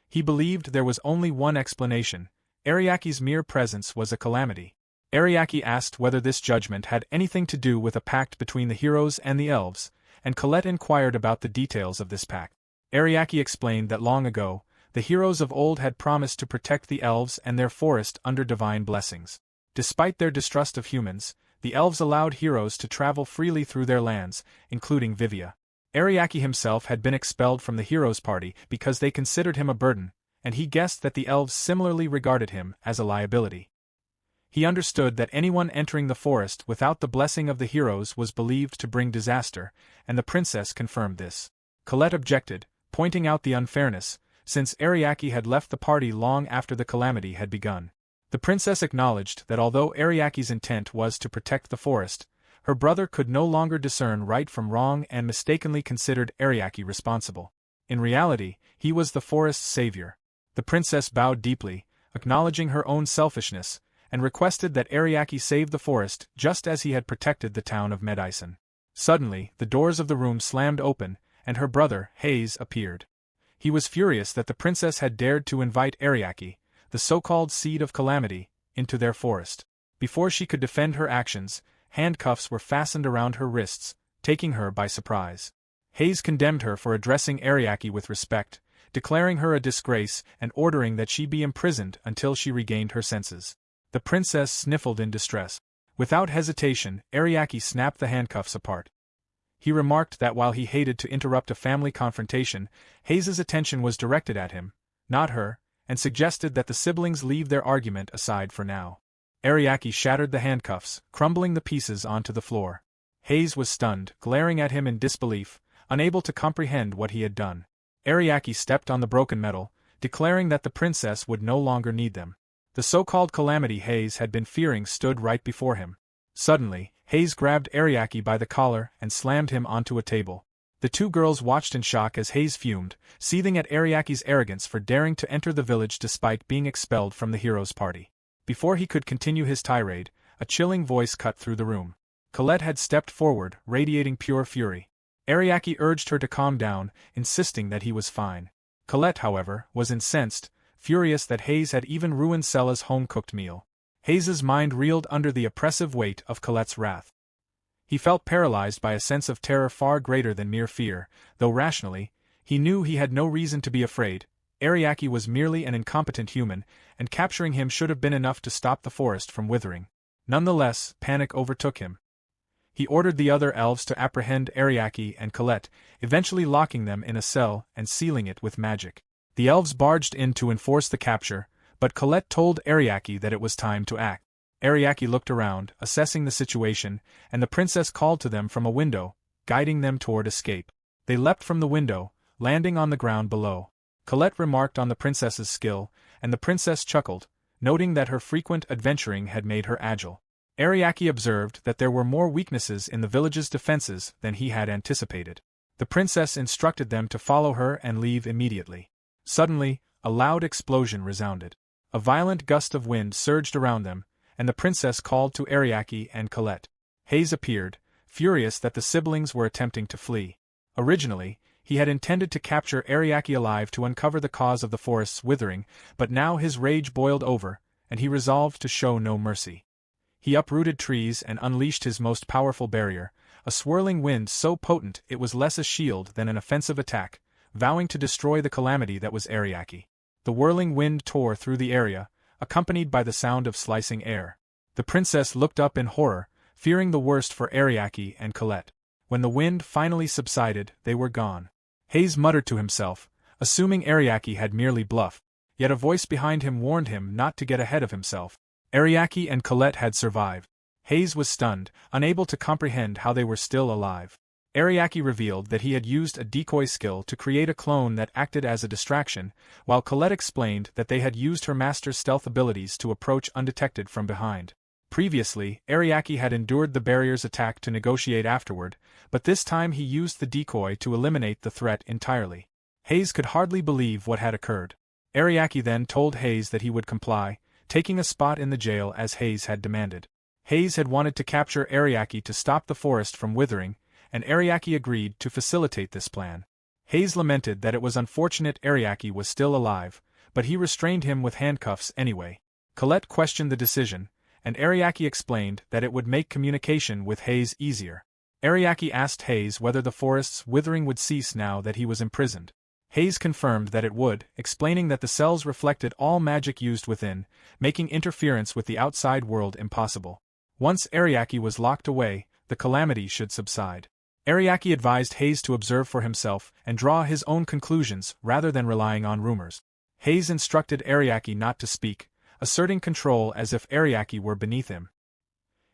He believed there was only one explanation: Ariake's mere presence was a calamity. Ariake asked whether this judgment had anything to do with a pact between the heroes and the elves, and Colette inquired about the details of this pact. Ariake explained that long ago, the heroes of old had promised to protect the elves and their forest under divine blessings. Despite their distrust of humans, the elves allowed heroes to travel freely through their lands, including Vivia. Ariake himself had been expelled from the heroes' party because they considered him a burden, and he guessed that the elves similarly regarded him as a liability. He understood that anyone entering the forest without the blessing of the heroes was believed to bring disaster, and the princess confirmed this. Colette objected, pointing out the unfairness, since Ariake had left the party long after the calamity had begun. The princess acknowledged that although Ariake's intent was to protect the forest, her brother could no longer discern right from wrong and mistakenly considered Ariake responsible. In reality, he was the forest's savior. The princess bowed deeply, acknowledging her own selfishness, and requested that Ariake save the forest just as he had protected the town of Miemai-chan. Suddenly, the doors of the room slammed open, and her brother, Hayes, appeared. He was furious that the princess had dared to invite Ariake, the so-called Seed of Calamity, into their forest. Before she could defend her actions, handcuffs were fastened around her wrists, taking her by surprise. Hayes condemned her for addressing Ariake with respect, declaring her a disgrace and ordering that she be imprisoned until she regained her senses. The princess sniffled in distress. Without hesitation, Ariake snapped the handcuffs apart. He remarked that while he hated to interrupt a family confrontation, Hayes's attention was directed at him, not her, and suggested that the siblings leave their argument aside for now. Ariake shattered the handcuffs, crumbling the pieces onto the floor. Hayes was stunned, glaring at him in disbelief, unable to comprehend what he had done. Ariake stepped on the broken metal, declaring that the princess would no longer need them. The so-called calamity Hayes had been fearing stood right before him. Suddenly, Hayes grabbed Ariake by the collar and slammed him onto a table. The two girls watched in shock as Hayes fumed, seething at Ariake's arrogance for daring to enter the village despite being expelled from the heroes' party. Before he could continue his tirade, a chilling voice cut through the room. Colette had stepped forward, radiating pure fury. Ariake urged her to calm down, insisting that he was fine. Colette, however, was incensed, furious that Hayes had even ruined Sella's home-cooked meal. Hayes's mind reeled under the oppressive weight of Colette's wrath. He felt paralyzed by a sense of terror far greater than mere fear, though rationally, he knew he had no reason to be afraid. Ariake was merely an incompetent human, and capturing him should have been enough to stop the forest from withering. Nonetheless, panic overtook him. He ordered the other elves to apprehend Ariake and Colette, eventually locking them in a cell and sealing it with magic. The elves barged in to enforce the capture, but Colette told Ariake that it was time to act. Ariake looked around, assessing the situation, and the princess called to them from a window, guiding them toward escape. They leapt from the window, landing on the ground below. Colette remarked on the princess's skill, and the princess chuckled, noting that her frequent adventuring had made her agile. Ariake observed that there were more weaknesses in the village's defenses than he had anticipated. The princess instructed them to follow her and leave immediately. Suddenly, a loud explosion resounded. A violent gust of wind surged around them, and the princess called to Ariake and Colette. Hayes appeared, furious that the siblings were attempting to flee. Originally, he had intended to capture Ariake alive to uncover the cause of the forest's withering, but now his rage boiled over, and he resolved to show no mercy. He uprooted trees and unleashed his most powerful barrier, a swirling wind so potent it was less a shield than an offensive attack, vowing to destroy the calamity that was Ariake. The whirling wind tore through the area, accompanied by the sound of slicing air. The princess looked up in horror, fearing the worst for Ariake and Colette. When the wind finally subsided, they were gone. Hayes muttered to himself, assuming Ariake had merely bluffed. Yet a voice behind him warned him not to get ahead of himself. Ariake and Colette had survived. Hayes was stunned, unable to comprehend how they were still alive. Ariake revealed that he had used a decoy skill to create a clone that acted as a distraction, while Colette explained that they had used her master's stealth abilities to approach undetected from behind. Previously, Ariake had endured the barrier's attack to negotiate afterward, but this time he used the decoy to eliminate the threat entirely. Hayes could hardly believe what had occurred. Ariake then told Hayes that he would comply, taking a spot in the jail as Hayes had demanded. Hayes had wanted to capture Ariake to stop the forest from withering, and Ariake agreed to facilitate this plan. Hayes lamented that it was unfortunate Ariake was still alive, but he restrained him with handcuffs anyway. Colette questioned the decision, and Ariake explained that it would make communication with Hayes easier. Ariake asked Hayes whether the forest's withering would cease now that he was imprisoned. Hayes confirmed that it would, explaining that the cells reflected all magic used within, making interference with the outside world impossible. Once Ariake was locked away, the calamity should subside. Ariake advised Hayes to observe for himself and draw his own conclusions rather than relying on rumors. Hayes instructed Ariake not to speak, asserting control as if Ariake were beneath him.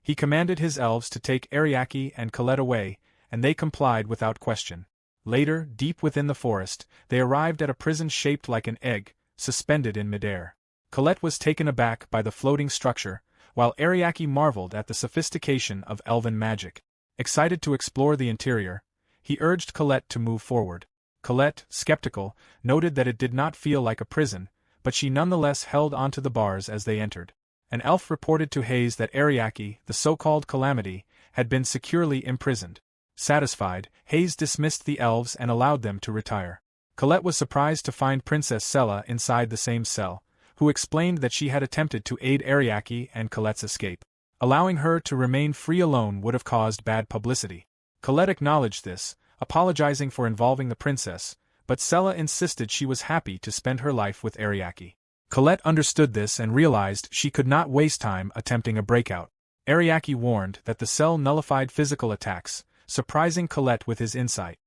He commanded his elves to take Ariake and Colette away, and they complied without question. Later, deep within the forest, they arrived at a prison shaped like an egg, suspended in midair. Colette was taken aback by the floating structure, while Ariake marveled at the sophistication of elven magic. Excited to explore the interior, he urged Colette to move forward. Colette, skeptical, noted that it did not feel like a prison, but she nonetheless held onto the bars as they entered. An elf reported to Hayes that Ariake, the so-called calamity, had been securely imprisoned. Satisfied, Hayes dismissed the elves and allowed them to retire. Colette was surprised to find Princess Sella inside the same cell, who explained that she had attempted to aid Ariake and Colette's escape. Allowing her to remain free alone would have caused bad publicity. Colette acknowledged this, apologizing for involving the princess, but Sella insisted she was happy to spend her life with Ariake. Colette understood this and realized she could not waste time attempting a breakout. Ariake warned that the cell nullified physical attacks, surprising Colette with his insight.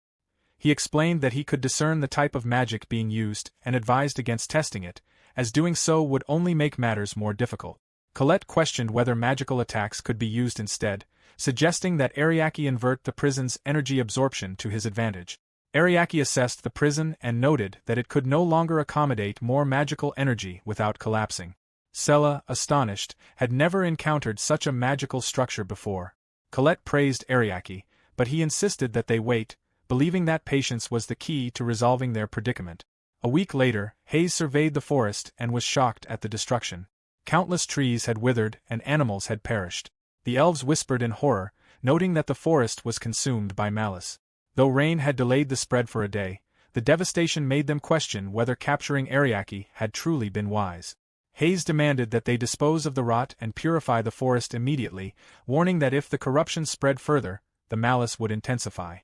He explained that he could discern the type of magic being used and advised against testing it, as doing so would only make matters more difficult. Colette questioned whether magical attacks could be used instead, suggesting that Ariake invert the prison's energy absorption to his advantage. Ariake assessed the prison and noted that it could no longer accommodate more magical energy without collapsing. Sella, astonished, had never encountered such a magical structure before. Colette praised Ariake, but he insisted that they wait, believing that patience was the key to resolving their predicament. A week later, Hayes surveyed the forest and was shocked at the destruction. Countless trees had withered and animals had perished. The elves whispered in horror, noting that the forest was consumed by malice. Though rain had delayed the spread for a day, the devastation made them question whether capturing Ariake had truly been wise. Hayes demanded that they dispose of the rot and purify the forest immediately, warning that if the corruption spread further, the malice would intensify.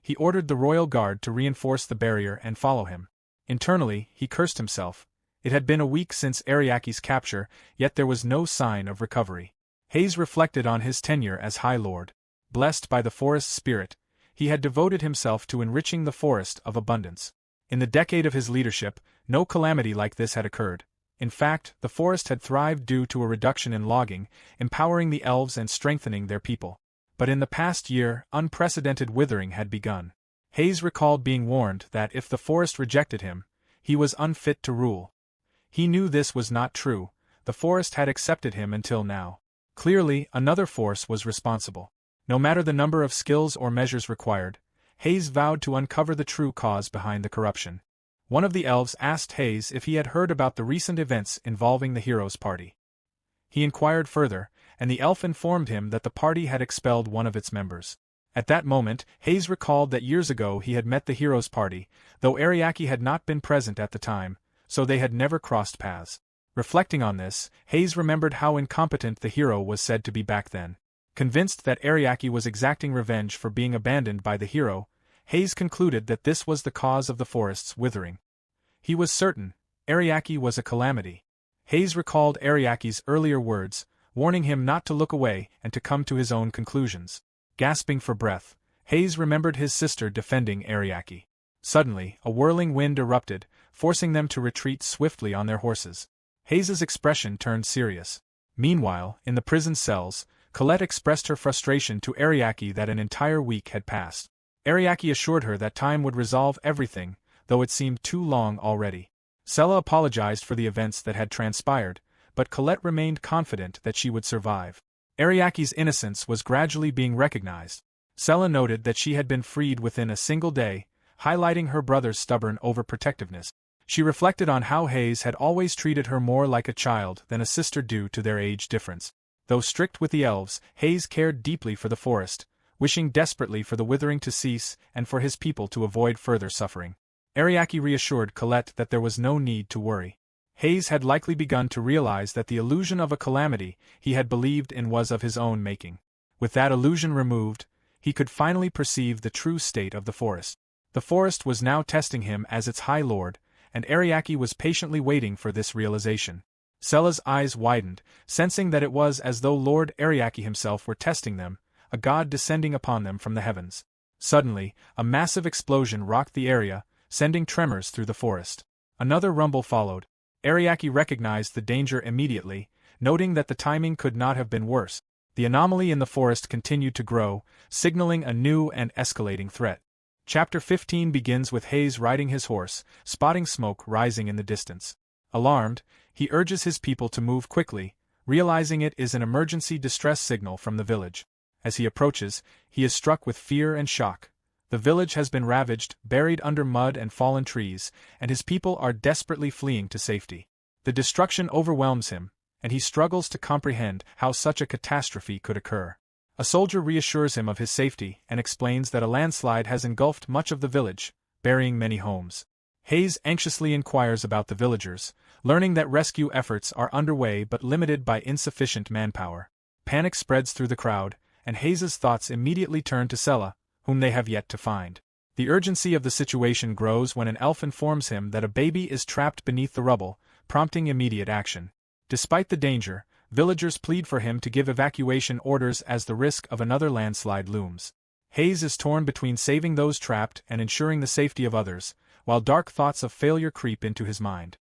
He ordered the royal guard to reinforce the barrier and follow him. Internally, he cursed himself. It had been a week since Ariake's capture, yet there was no sign of recovery. Hayes reflected on his tenure as High Lord. Blessed by the forest spirit, he had devoted himself to enriching the forest of abundance. In the decade of his leadership, no calamity like this had occurred. In fact, the forest had thrived due to a reduction in logging, empowering the elves and strengthening their people. But in the past year, unprecedented withering had begun. Hayes recalled being warned that if the forest rejected him, he was unfit to rule. He knew this was not true. The forest had accepted him until now. Clearly, another force was responsible. No matter the number of skills or measures required, Hayes vowed to uncover the true cause behind the corruption. One of the elves asked Hayes if he had heard about the recent events involving the heroes' party. He inquired further, and the elf informed him that the party had expelled one of its members. At that moment, Hayes recalled that years ago he had met the heroes' party, though Ariake had not been present at the time, so they had never crossed paths. Reflecting on this, Hayes remembered how incompetent the hero was said to be back then. Convinced that Ariake was exacting revenge for being abandoned by the hero, Hayes concluded that this was the cause of the forest's withering. He was certain Ariake was a calamity. Hayes recalled Ariake's earlier words, warning him not to look away and to come to his own conclusions. Gasping for breath, Hayes remembered his sister defending Ariake. Suddenly, a whirling wind erupted, forcing them to retreat swiftly on their horses. Hayes's expression turned serious. Meanwhile, in the prison cells, Colette expressed her frustration to Ariake that an entire week had passed. Ariake assured her that time would resolve everything, though it seemed too long already. Sella apologized for the events that had transpired, but Colette remained confident that she would survive. Ariake's innocence was gradually being recognized. Sella noted that she had been freed within a single day, highlighting her brother's stubborn overprotectiveness. She reflected on how Hayes had always treated her more like a child than a sister due to their age difference. Though strict with the elves, Hayes cared deeply for the forest, wishing desperately for the withering to cease and for his people to avoid further suffering. Ariake reassured Colette that there was no need to worry. Hayes had likely begun to realize that the illusion of a calamity he had believed in was of his own making. With that illusion removed, he could finally perceive the true state of the forest. The forest was now testing him as its High Lord, and Ariake was patiently waiting for this realization. Sella's eyes widened, sensing that it was as though Lord Ariake himself were testing them, a god descending upon them from the heavens. Suddenly, a massive explosion rocked the area, sending tremors through the forest. Another rumble followed. Ariake recognized the danger immediately, noting that the timing could not have been worse. The anomaly in the forest continued to grow, signaling a new and escalating threat. Chapter 15 begins with Hayes riding his horse, spotting smoke rising in the distance. Alarmed, he urges his people to move quickly, realizing it is an emergency distress signal from the village. As he approaches, he is struck with fear and shock. The village has been ravaged, buried under mud and fallen trees, and his people are desperately fleeing to safety. The destruction overwhelms him, and he struggles to comprehend how such a catastrophe could occur. A soldier reassures him of his safety and explains that a landslide has engulfed much of the village, burying many homes. Hayes anxiously inquires about the villagers, learning that rescue efforts are underway but limited by insufficient manpower. Panic spreads through the crowd, and Hayes's thoughts immediately turn to Sella, whom they have yet to find. The urgency of the situation grows when an elf informs him that a baby is trapped beneath the rubble, prompting immediate action. Despite the danger, villagers plead for him to give evacuation orders as the risk of another landslide looms. Hayes is torn between saving those trapped and ensuring the safety of others, while dark thoughts of failure creep into his mind.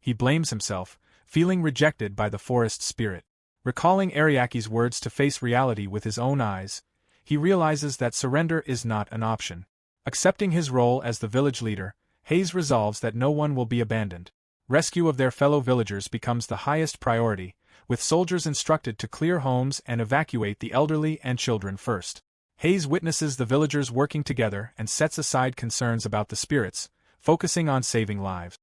He blames himself, feeling rejected by the forest spirit. Recalling Ariake's words to face reality with his own eyes, he realizes that surrender is not an option. Accepting his role as the village leader, Hayes resolves that no one will be abandoned. Rescue of their fellow villagers becomes the highest priority, with soldiers instructed to clear homes and evacuate the elderly and children first. Hayes witnesses the villagers working together and sets aside concerns about the spirits, focusing on saving lives.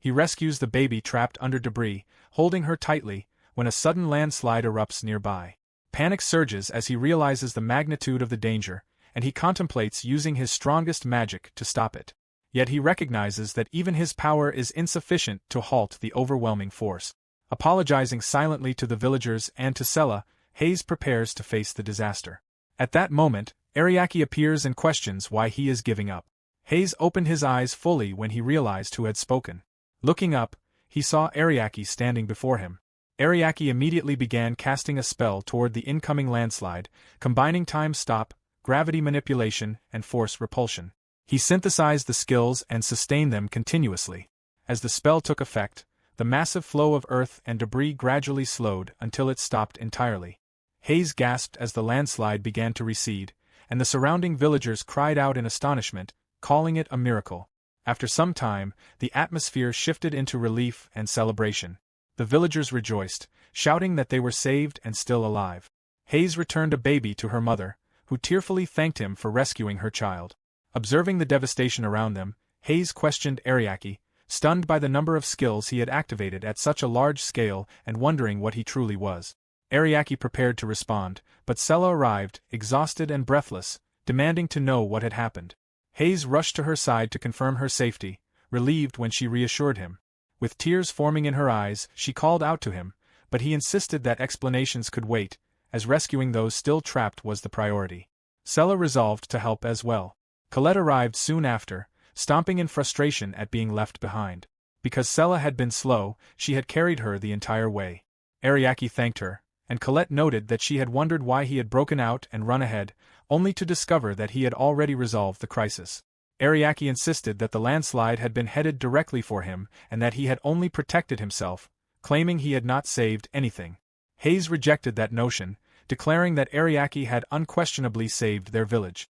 He rescues the baby trapped under debris, holding her tightly, when a sudden landslide erupts nearby. Panic surges as he realizes the magnitude of the danger, and he contemplates using his strongest magic to stop it. Yet he recognizes that even his power is insufficient to halt the overwhelming force. Apologizing silently to the villagers and to Sella, Hayes prepares to face the disaster. At that moment, Ariake appears and questions why he is giving up. Hayes opened his eyes fully when he realized who had spoken. Looking up, he saw Ariake standing before him. Ariake immediately began casting a spell toward the incoming landslide, combining time stop, gravity manipulation, and force repulsion. He synthesized the skills and sustained them continuously. As the spell took effect, the massive flow of earth and debris gradually slowed until it stopped entirely. Hayes gasped as the landslide began to recede, and the surrounding villagers cried out in astonishment, calling it a miracle. After some time, the atmosphere shifted into relief and celebration. The villagers rejoiced, shouting that they were saved and still alive. Hayes returned a baby to her mother, who tearfully thanked him for rescuing her child. Observing the devastation around them, Hayes questioned Ariake, stunned by the number of skills he had activated at such a large scale and wondering what he truly was. Ariake prepared to respond, but Sella arrived, exhausted and breathless, demanding to know what had happened. Hayes rushed to her side to confirm her safety, relieved when she reassured him. With tears forming in her eyes, she called out to him, but he insisted that explanations could wait, as rescuing those still trapped was the priority. Sella resolved to help as well. Colette arrived soon after, stomping in frustration at being left behind. Because Sella had been slow, she had carried her the entire way. Ariake thanked her, and Colette noted that she had wondered why he had broken out and run ahead, only to discover that he had already resolved the crisis. Ariake insisted that the landslide had been headed directly for him and that he had only protected himself, claiming he had not saved anything. Hayes rejected that notion, declaring that Ariake had unquestionably saved their village.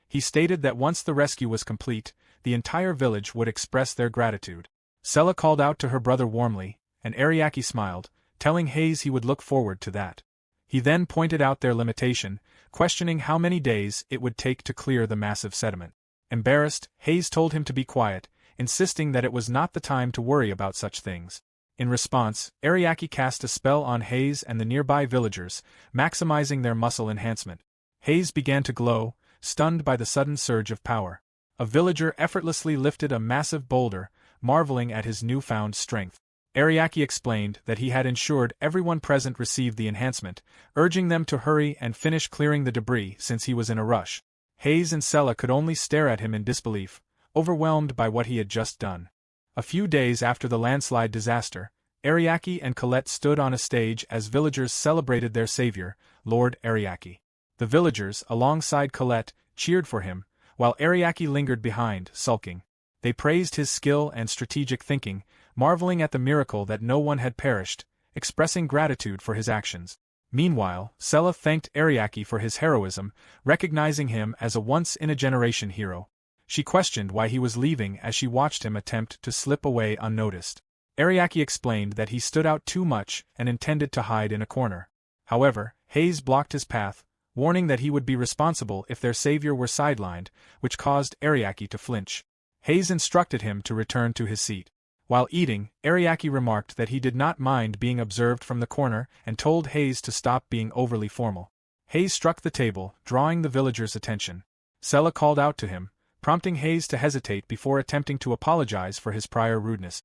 He stated that once the rescue was complete, the entire village would express their gratitude. Sella called out to her brother warmly, and Ariake smiled, telling Hayes he would look forward to that. He then pointed out their limitation, questioning how many days it would take to clear the massive sediment. Embarrassed, Hayes told him to be quiet, insisting that it was not the time to worry about such things. In response, Ariake cast a spell on Hayes and the nearby villagers, maximizing their muscle enhancement. Hayes began to glow, stunned by the sudden surge of power. A villager effortlessly lifted a massive boulder, marveling at his newfound strength. Ariake explained that he had ensured everyone present received the enhancement, urging them to hurry and finish clearing the debris since he was in a rush. Hayes and Sella could only stare at him in disbelief, overwhelmed by what he had just done. A few days after the landslide disaster, Ariake and Colette stood on a stage as villagers celebrated their savior, Lord Ariake. The villagers, alongside Colette, cheered for him, while Ariake lingered behind, sulking. They praised his skill and strategic thinking, marveling at the miracle that no one had perished, expressing gratitude for his actions. Meanwhile, Sella thanked Ariake for his heroism, recognizing him as a once-in-a-generation hero. She questioned why he was leaving as she watched him attempt to slip away unnoticed. Ariake explained that he stood out too much and intended to hide in a corner. However, Hayes blocked his path, warning that he would be responsible if their savior were sidelined, which caused Ariake to flinch. Hayes instructed him to return to his seat. While eating, Ariake remarked that he did not mind being observed from the corner and told Hayes to stop being overly formal. Hayes struck the table, drawing the villagers' attention. Sella called out to him, prompting Hayes to hesitate before attempting to apologize for his prior rudeness.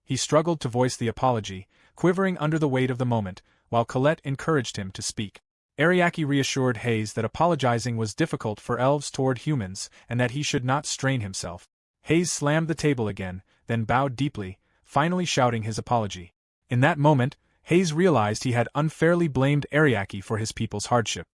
He struggled to voice the apology, quivering under the weight of the moment, while Colette encouraged him to speak. Ariake reassured Hayes that apologizing was difficult for elves toward humans and that he should not strain himself. Hayes slammed the table again, then bowed deeply, finally shouting his apology. In that moment, Hayes realized he had unfairly blamed Ariake for his people's hardship.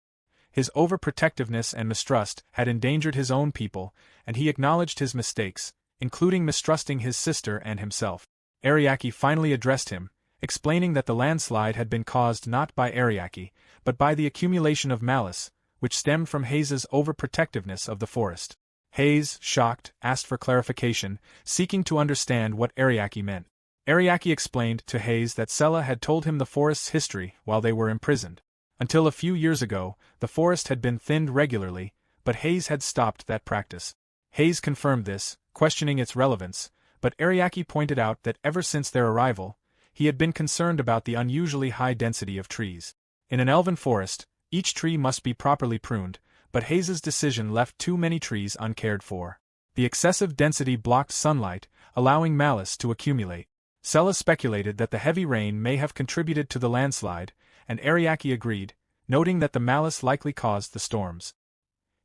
His overprotectiveness and mistrust had endangered his own people, and he acknowledged his mistakes, including mistrusting his sister and himself. Ariake finally addressed him, explaining that the landslide had been caused not by Ariake, but by the accumulation of malice, which stemmed from Hayes's overprotectiveness of the forest. Hayes, shocked, asked for clarification, seeking to understand what Ariake meant. Ariake explained to Hayes that Sella had told him the forest's history while they were imprisoned. Until a few years ago, the forest had been thinned regularly, but Hayes had stopped that practice. Hayes confirmed this, questioning its relevance, but Ariake pointed out that ever since their arrival, he had been concerned about the unusually high density of trees. In an elven forest, each tree must be properly pruned, but Hayes's decision left too many trees uncared for. The excessive density blocked sunlight, allowing malice to accumulate. Sella speculated that the heavy rain may have contributed to the landslide, and Ariake agreed, noting that the malice likely caused the storms.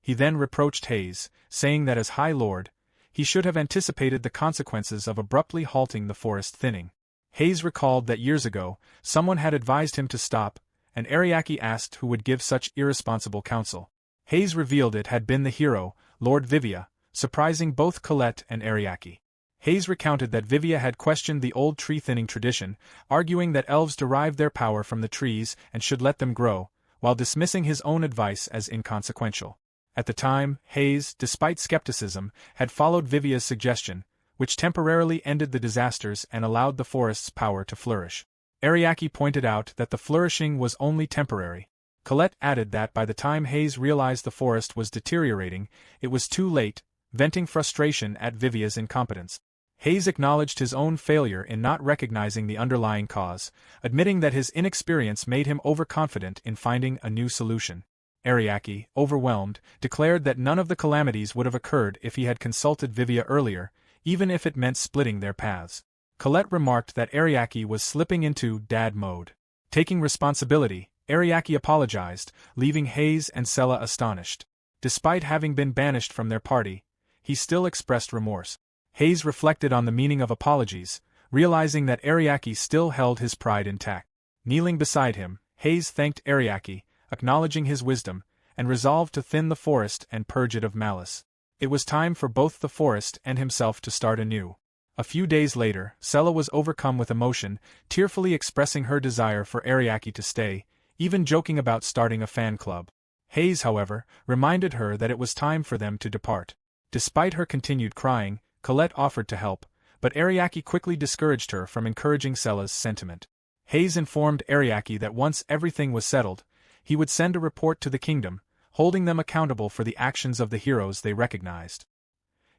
He then reproached Hayes, saying that as High Lord, he should have anticipated the consequences of abruptly halting the forest thinning. Hayes recalled that years ago, someone had advised him to stop, and Ariake asked who would give such irresponsible counsel. Hayes revealed it had been the hero, Lord Vivia, surprising both Colette and Ariake. Hayes recounted that Vivia had questioned the old tree-thinning tradition, arguing that elves derived their power from the trees and should let them grow, while dismissing his own advice as inconsequential. At the time, Hayes, despite skepticism, had followed Vivia's suggestion, which temporarily ended the disasters and allowed the forest's power to flourish. Ariake pointed out that the flourishing was only temporary. Colette added that by the time Hayes realized the forest was deteriorating, it was too late, venting frustration at Vivia's incompetence. Hayes acknowledged his own failure in not recognizing the underlying cause, admitting that his inexperience made him overconfident in finding a new solution. Ariake, overwhelmed, declared that none of the calamities would have occurred if he had consulted Vivia earlier, even if it meant splitting their paths. Colette remarked that Ariake was slipping into dad mode. Taking responsibility, Ariake apologized, leaving Hayes and Sella astonished. Despite having been banished from their party, he still expressed remorse. Hayes reflected on the meaning of apologies, realizing that Ariake still held his pride intact. Kneeling beside him, Hayes thanked Ariake, acknowledging his wisdom, and resolved to thin the forest and purge it of malice. It was time for both the forest and himself to start anew. A few days later, Sella was overcome with emotion, tearfully expressing her desire for Ariake to stay, even joking about starting a fan club. Hayes, however, reminded her that it was time for them to depart. Despite her continued crying, Colette offered to help, but Ariake quickly discouraged her from encouraging Sella's sentiment. Hayes informed Ariake that once everything was settled, he would send a report to the kingdom, holding them accountable for the actions of the heroes they recognized.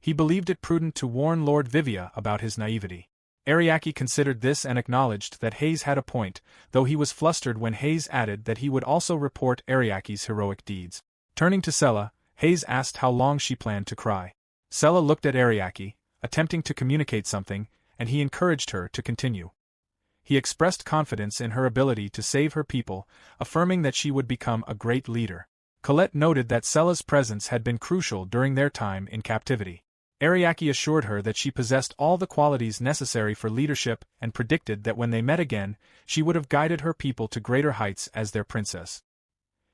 He believed it prudent to warn Lord Vivia about his naivety. Ariake considered this and acknowledged that Hayes had a point, though he was flustered when Hayes added that he would also report Ariake's heroic deeds. Turning to Sella, Hayes asked how long she planned to cry. Sella looked at Ariake, attempting to communicate something, and he encouraged her to continue. He expressed confidence in her ability to save her people, affirming that she would become a great leader. Colette noted that Sella's presence had been crucial during their time in captivity. Ariake assured her that she possessed all the qualities necessary for leadership and predicted that when they met again, she would have guided her people to greater heights as their princess.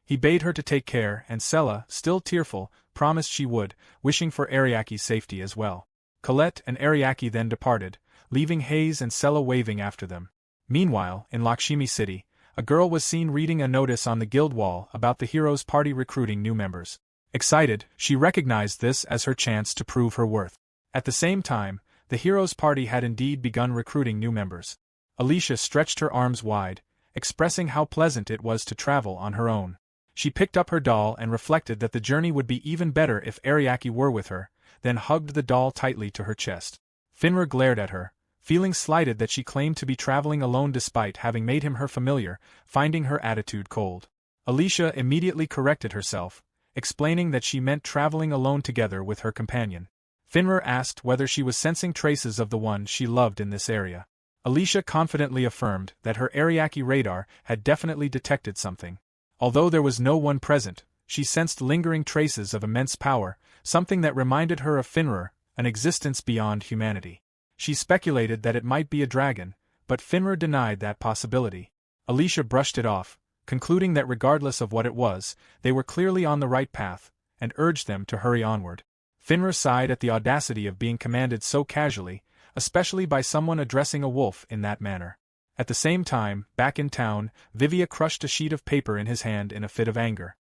He bade her to take care, and Sella, still tearful, promised she would, wishing for Ariake's safety as well. Colette and Ariake then departed, leaving Hayes and Sella waving after them. Meanwhile, in Lakshmi City, a girl was seen reading a notice on the guild wall about the heroes' party recruiting new members. Excited, she recognized this as her chance to prove her worth. At the same time, the heroes' party had indeed begun recruiting new members. Alicia stretched her arms wide, expressing how pleasant it was to travel on her own. She picked up her doll and reflected that the journey would be even better if Ariake were with her, then hugged the doll tightly to her chest. Finra glared at her, feeling slighted that she claimed to be traveling alone despite having made him her familiar, finding her attitude cold. Alicia immediately corrected herself, explaining that she meant traveling alone together with her companion. Finra asked whether she was sensing traces of the one she loved in this area. Alicia confidently affirmed that her Ariake radar had definitely detected something. Although there was no one present, she sensed lingering traces of immense power, something that reminded her of Finra, an existence beyond humanity. She speculated that it might be a dragon, but Finra denied that possibility. Alicia brushed it off, concluding that regardless of what it was, they were clearly on the right path, and urged them to hurry onward. Finra sighed at the audacity of being commanded so casually, especially by someone addressing a wolf in that manner. At the same time, back in town, Vivia crushed a sheet of paper in his hand in a fit of anger.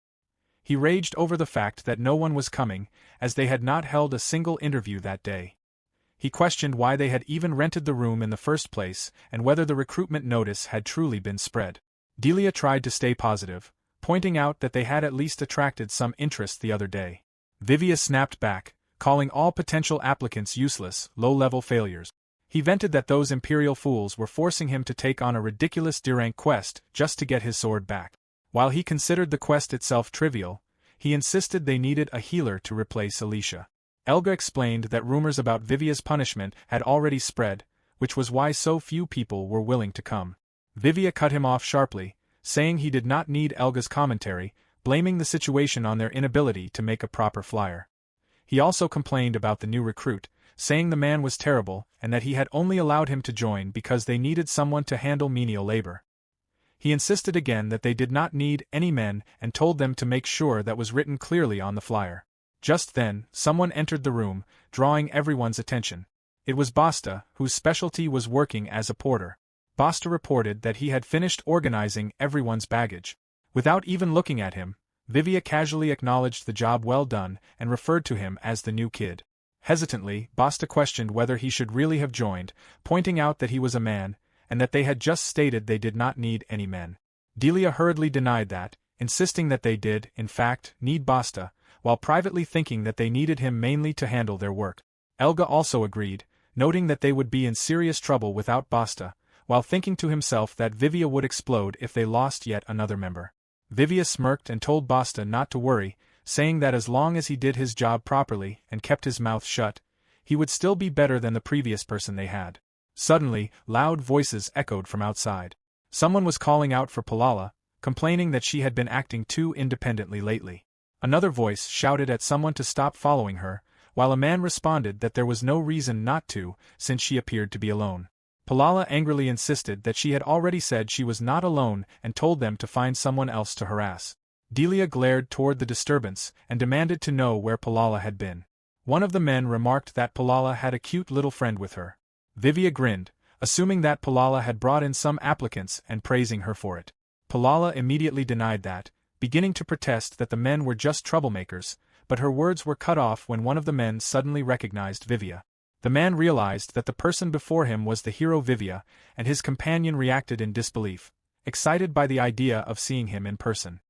He raged over the fact that no one was coming, as they had not held a single interview that day. He questioned why they had even rented the room in the first place, and whether the recruitment notice had truly been spread. Delia tried to stay positive, pointing out that they had at least attracted some interest the other day. Vivia snapped back, calling all potential applicants useless, low-level failures. He vented that those imperial fools were forcing him to take on a ridiculous D-rank quest just to get his sword back. While he considered the quest itself trivial, he insisted they needed a healer to replace Alicia. Elga explained that rumors about Vivia's punishment had already spread, which was why so few people were willing to come. Vivia cut him off sharply, saying he did not need Elga's commentary, blaming the situation on their inability to make a proper flyer. He also complained about the new recruit, saying the man was terrible and that he had only allowed him to join because they needed someone to handle menial labor. He insisted again that they did not need any men and told them to make sure that was written clearly on the flyer. Just then, someone entered the room, drawing everyone's attention. It was Basta, whose specialty was working as a porter. Basta reported that he had finished organizing everyone's baggage. Without even looking at him, Vivia casually acknowledged the job well done and referred to him as the new kid. Hesitantly, Basta questioned whether he should really have joined, pointing out that he was a man, and that they had just stated they did not need any men. Delia hurriedly denied that, insisting that they did, in fact, need Basta, while privately thinking that they needed him mainly to handle their work. Elga also agreed, noting that they would be in serious trouble without Basta, while thinking to himself that Vivia would explode if they lost yet another member. Vivia smirked and told Basta not to worry, saying that as long as he did his job properly and kept his mouth shut, he would still be better than the previous person they had. Suddenly, loud voices echoed from outside. Someone was calling out for Palala, complaining that she had been acting too independently lately. Another voice shouted at someone to stop following her, while a man responded that there was no reason not to, since she appeared to be alone. Palala angrily insisted that she had already said she was not alone and told them to find someone else to harass. Delia glared toward the disturbance and demanded to know where Palala had been. One of the men remarked that Palala had a cute little friend with her. Vivia grinned, assuming that Palala had brought in some applicants and praising her for it. Palala immediately denied that, beginning to protest that the men were just troublemakers, but her words were cut off when one of the men suddenly recognized Vivia. The man realized that the person before him was the hero Vivia, and his companion reacted in disbelief, excited by the idea of seeing him in person.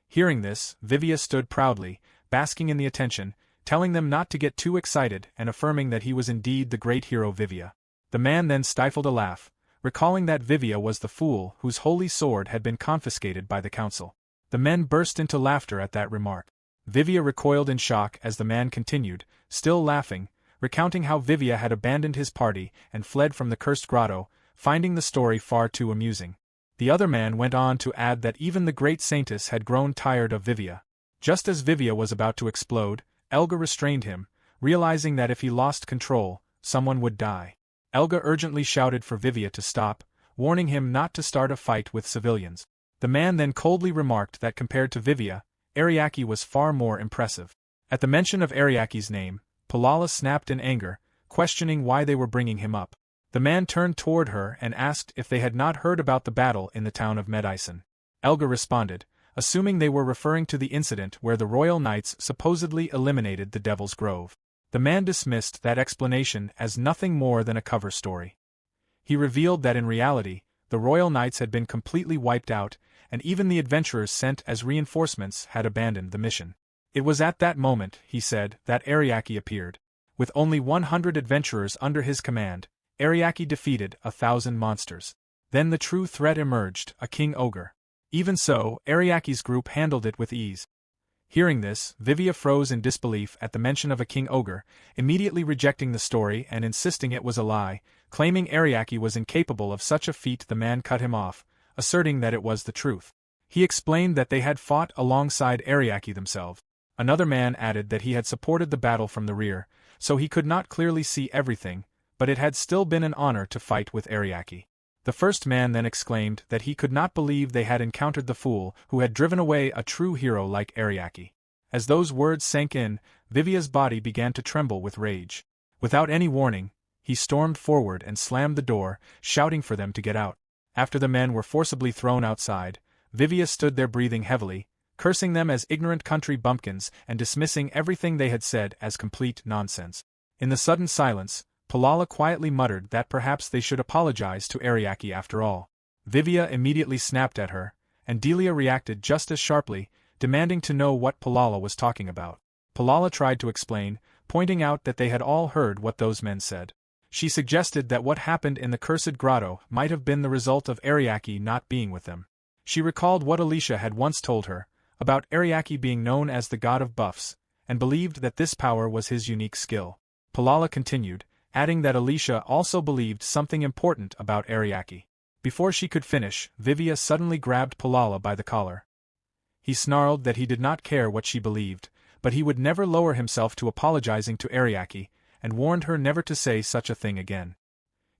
Hearing this, Vivia stood proudly, basking in the attention, telling them not to get too excited and affirming that he was indeed the great hero Vivia. The man then stifled a laugh, recalling that Vivia was the fool whose holy sword had been confiscated by the council. The men burst into laughter at that remark. Vivia recoiled in shock as the man continued, still laughing, recounting how Vivia had abandoned his party and fled from the cursed grotto, finding the story far too amusing. The other man went on to add that even the great Saintess had grown tired of Vivia. Just as Vivia was about to explode, Elga restrained him, realizing that if he lost control, someone would die. Elga urgently shouted for Vivia to stop, warning him not to start a fight with civilians. The man then coldly remarked that compared to Vivia, Ariake was far more impressive. At the mention of Ariake's name, Palala snapped in anger, questioning why they were bringing him up. The man turned toward her and asked if they had not heard about the battle in the town of Miemai-chan. Elga responded, assuming they were referring to the incident where the royal knights supposedly eliminated the Devil's Grove. The man dismissed that explanation as nothing more than a cover story. He revealed that in reality, the royal knights had been completely wiped out, and even the adventurers sent as reinforcements had abandoned the mission. It was at that moment, he said, that Ariake appeared. With only 100 adventurers under his command, Ariake defeated 1,000 monsters. Then the true threat emerged, a king ogre. Even so, Ariake's group handled it with ease. Hearing this, Vivia froze in disbelief at the mention of a king ogre, immediately rejecting the story and insisting it was a lie, claiming Ariake was incapable of such a feat. The man cut him off, asserting that it was the truth. He explained that they had fought alongside Ariake themselves. Another man added that he had supported the battle from the rear, so he could not clearly see everything, but it had still been an honor to fight with Ariake. The first man then exclaimed that he could not believe they had encountered the fool who had driven away a true hero like Ariake. As those words sank in, Vivia's body began to tremble with rage. Without any warning, he stormed forward and slammed the door, shouting for them to get out. After the men were forcibly thrown outside, Vivia stood there breathing heavily, cursing them as ignorant country bumpkins and dismissing everything they had said as complete nonsense. In the sudden silence, Palala quietly muttered that perhaps they should apologize to Ariake after all. Vivia immediately snapped at her, and Delia reacted just as sharply, demanding to know what Palala was talking about. Palala tried to explain, pointing out that they had all heard what those men said. She suggested that what happened in the cursed grotto might have been the result of Ariake not being with them. She recalled what Alicia had once told her, about Ariake being known as the god of buffs, and believed that this power was his unique skill. Palala continued, adding that Alicia also believed something important about Ariake. Before she could finish, Vivia suddenly grabbed Palala by the collar. He snarled that he did not care what she believed, but he would never lower himself to apologizing to Ariake, and warned her never to say such a thing again.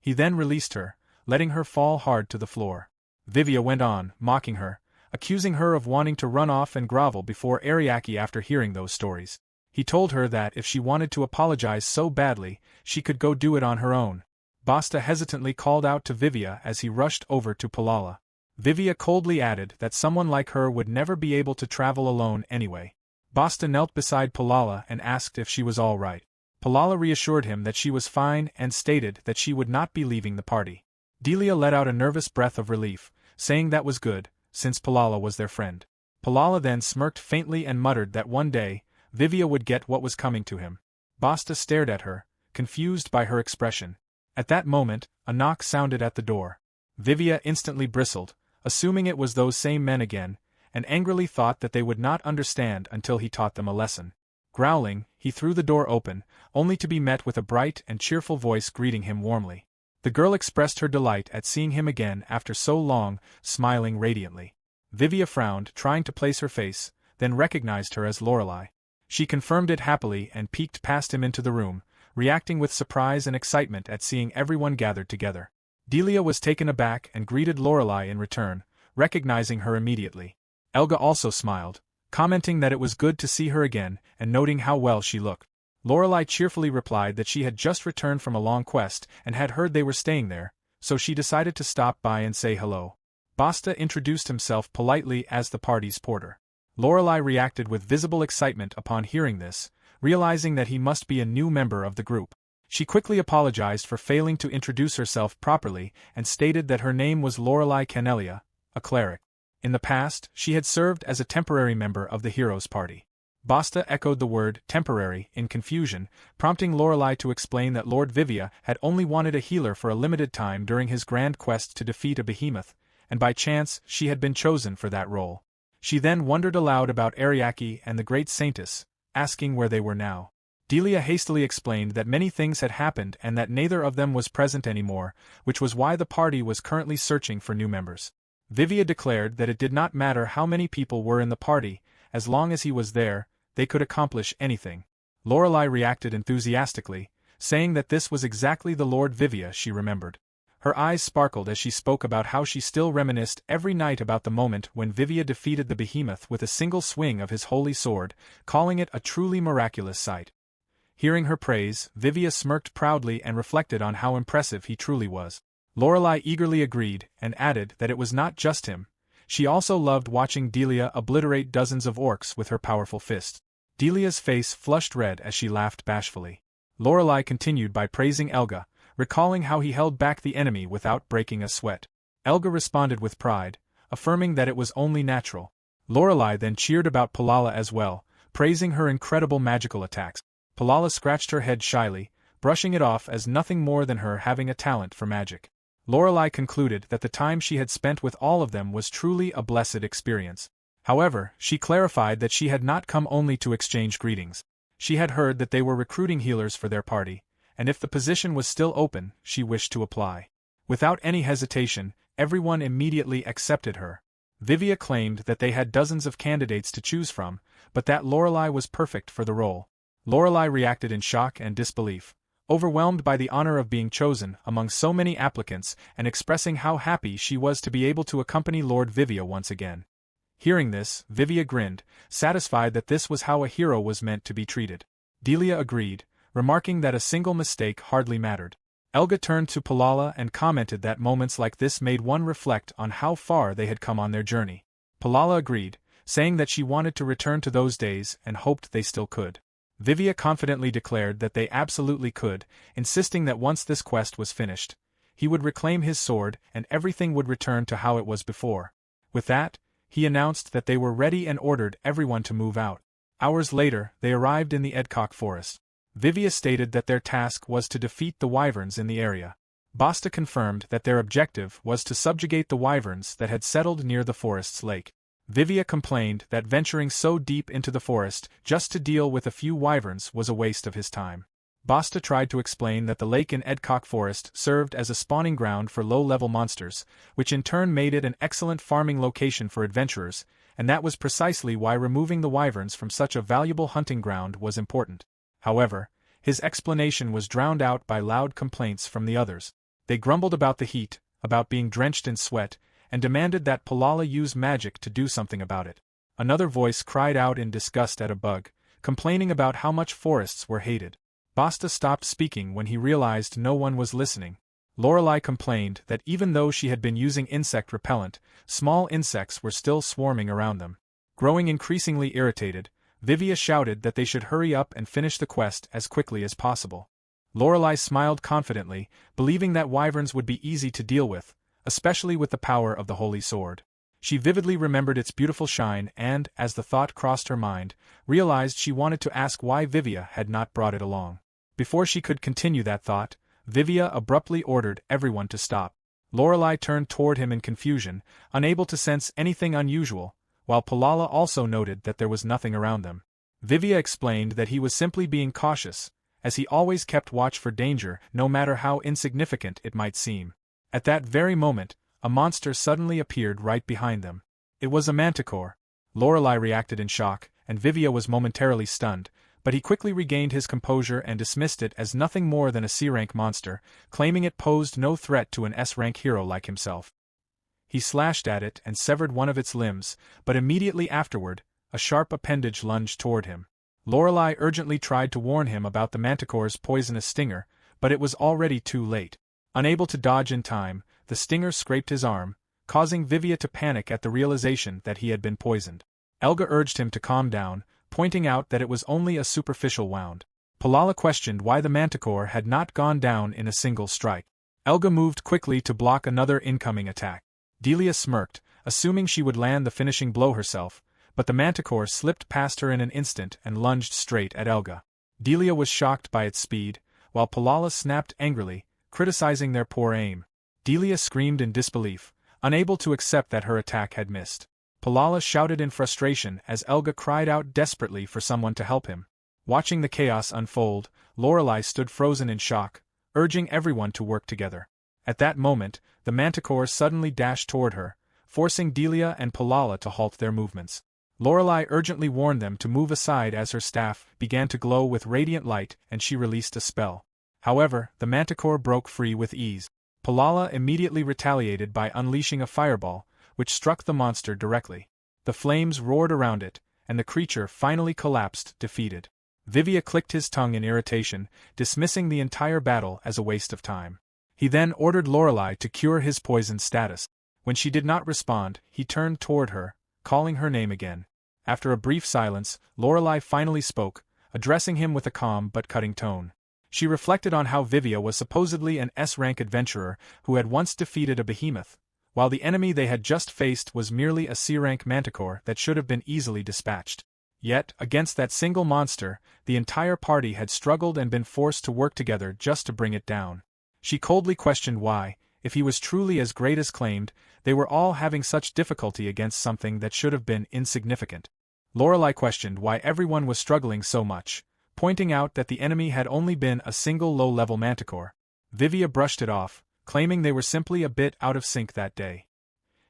He then released her, letting her fall hard to the floor. Vivia went on, mocking her, accusing her of wanting to run off and grovel before Ariake after hearing those stories. He told her that if she wanted to apologize so badly, she could go do it on her own. Basta hesitantly called out to Vivia as he rushed over to Palala. Vivia coldly added that someone like her would never be able to travel alone anyway. Basta knelt beside Palala and asked if she was all right. Palala reassured him that she was fine and stated that she would not be leaving the party. Delia let out a nervous breath of relief, saying that was good, since Palala was their friend. Palala then smirked faintly and muttered that one day, Vivia would get what was coming to him. Basta stared at her, confused by her expression. At that moment, a knock sounded at the door. Vivia instantly bristled, assuming it was those same men again, and angrily thought that they would not understand until he taught them a lesson. Growling, he threw the door open, only to be met with a bright and cheerful voice greeting him warmly. The girl expressed her delight at seeing him again after so long, smiling radiantly. Vivia frowned, trying to place her face, then recognized her as Lorelei. She confirmed it happily and peeked past him into the room, reacting with surprise and excitement at seeing everyone gathered together. Delia was taken aback and greeted Lorelei in return, recognizing her immediately. Elga also smiled, commenting that it was good to see her again and noting how well she looked. Lorelei cheerfully replied that she had just returned from a long quest and had heard they were staying there, so she decided to stop by and say hello. Basta introduced himself politely as the party's porter. Lorelei reacted with visible excitement upon hearing this, realizing that he must be a new member of the group. She quickly apologized for failing to introduce herself properly and stated that her name was Lorelei Canelia, a cleric. In the past, she had served as a temporary member of the heroes' party. Basta echoed the word temporary in confusion, prompting Lorelei to explain that Lord Vivia had only wanted a healer for a limited time during his grand quest to defeat a behemoth, and by chance she had been chosen for that role. She then wondered aloud about Ariake and the great Saintess, asking where they were now. Delia hastily explained that many things had happened and that neither of them was present anymore, which was why the party was currently searching for new members. Vivia declared that it did not matter how many people were in the party, as long as he was there, they could accomplish anything. Lorelei reacted enthusiastically, saying that this was exactly the Lord Vivia she remembered. Her eyes sparkled as she spoke about how she still reminisced every night about the moment when Vivia defeated the behemoth with a single swing of his holy sword, calling it a truly miraculous sight. Hearing her praise, Vivia smirked proudly and reflected on how impressive he truly was. Lorelei eagerly agreed and added that it was not just him. She also loved watching Delia obliterate dozens of orcs with her powerful fists. Delia's face flushed red as she laughed bashfully. Lorelei continued by praising Elga, recalling how he held back the enemy without breaking a sweat. Elga responded with pride, affirming that it was only natural. Lorelei then cheered about Palala as well, praising her incredible magical attacks. Palala scratched her head shyly, brushing it off as nothing more than her having a talent for magic. Lorelei concluded that the time she had spent with all of them was truly a blessed experience. However, she clarified that she had not come only to exchange greetings. She had heard that they were recruiting healers for their party, and if the position was still open, she wished to apply. Without any hesitation, everyone immediately accepted her. Vivia claimed that they had dozens of candidates to choose from, but that Lorelei was perfect for the role. Lorelei reacted in shock and disbelief, overwhelmed by the honor of being chosen among so many applicants and expressing how happy she was to be able to accompany Lord Vivia once again. Hearing this, Vivia grinned, satisfied that this was how a hero was meant to be treated. Delia agreed, remarking that a single mistake hardly mattered. Elga turned to Palala and commented that moments like this made one reflect on how far they had come on their journey. Palala agreed, saying that she wanted to return to those days and hoped they still could. Vivia confidently declared that they absolutely could, insisting that once this quest was finished, he would reclaim his sword and everything would return to how it was before. With that, he announced that they were ready and ordered everyone to move out. Hours later, they arrived in the Edcock Forest. Vivia stated that their task was to defeat the wyverns in the area. Basta confirmed that their objective was to subjugate the wyverns that had settled near the forest's lake. Vivia complained that venturing so deep into the forest just to deal with a few wyverns was a waste of his time. Basta tried to explain that the lake in Edcock Forest served as a spawning ground for low-level monsters, which in turn made it an excellent farming location for adventurers, and that was precisely why removing the wyverns from such a valuable hunting ground was important. However, his explanation was drowned out by loud complaints from the others. They grumbled about the heat, about being drenched in sweat, and demanded that Palala use magic to do something about it. Another voice cried out in disgust at a bug, complaining about how much forests were hated. Basta stopped speaking when he realized no one was listening. Lorelei complained that even though she had been using insect repellent, small insects were still swarming around them. Growing increasingly irritated, Vivia shouted that they should hurry up and finish the quest as quickly as possible. Lorelei smiled confidently, believing that wyverns would be easy to deal with, especially with the power of the holy sword. She vividly remembered its beautiful shine and, as the thought crossed her mind, realized she wanted to ask why Vivia had not brought it along. Before she could continue that thought, Vivia abruptly ordered everyone to stop. Lorelei turned toward him in confusion, unable to sense anything unusual, while Palala also noted that there was nothing around them. Vivia explained that he was simply being cautious, as he always kept watch for danger no matter how insignificant it might seem. At that very moment, a monster suddenly appeared right behind them. It was a manticore. Lorelei reacted in shock, and Vivia was momentarily stunned, but he quickly regained his composure and dismissed it as nothing more than a C-rank monster, claiming it posed no threat to an S-rank hero like himself. He slashed at it and severed one of its limbs, but immediately afterward, a sharp appendage lunged toward him. Lorelei urgently tried to warn him about the manticore's poisonous stinger, but it was already too late. Unable to dodge in time, the stinger scraped his arm, causing Vivia to panic at the realization that he had been poisoned. Elga urged him to calm down, pointing out that it was only a superficial wound. Palala questioned why the manticore had not gone down in a single strike. Elga moved quickly to block another incoming attack. Delia smirked, assuming she would land the finishing blow herself, but the manticore slipped past her in an instant and lunged straight at Elga. Delia was shocked by its speed, while Palala snapped angrily, criticizing their poor aim. Delia screamed in disbelief, unable to accept that her attack had missed. Palala shouted in frustration as Elga cried out desperately for someone to help him. Watching the chaos unfold, Lorelei stood frozen in shock, urging everyone to work together. At that moment, the manticore suddenly dashed toward her, forcing Delia and Palala to halt their movements. Lorelei urgently warned them to move aside as her staff began to glow with radiant light and she released a spell. However, the manticore broke free with ease. Palala immediately retaliated by unleashing a fireball, which struck the monster directly. The flames roared around it, and the creature finally collapsed, defeated. Vivia clicked his tongue in irritation, dismissing the entire battle as a waste of time. He then ordered Lorelei to cure his poisoned status. When she did not respond, he turned toward her, calling her name again. After a brief silence, Lorelei finally spoke, addressing him with a calm but cutting tone. She reflected on how Vivia was supposedly an S-rank adventurer who had once defeated a behemoth, while the enemy they had just faced was merely a C-rank manticore that should have been easily dispatched. Yet, against that single monster, the entire party had struggled and been forced to work together just to bring it down. She coldly questioned why, if he was truly as great as claimed, they were all having such difficulty against something that should have been insignificant. Lorelei questioned why everyone was struggling so much, pointing out that the enemy had only been a single low-level manticore. Vivia brushed it off, claiming they were simply a bit out of sync that day.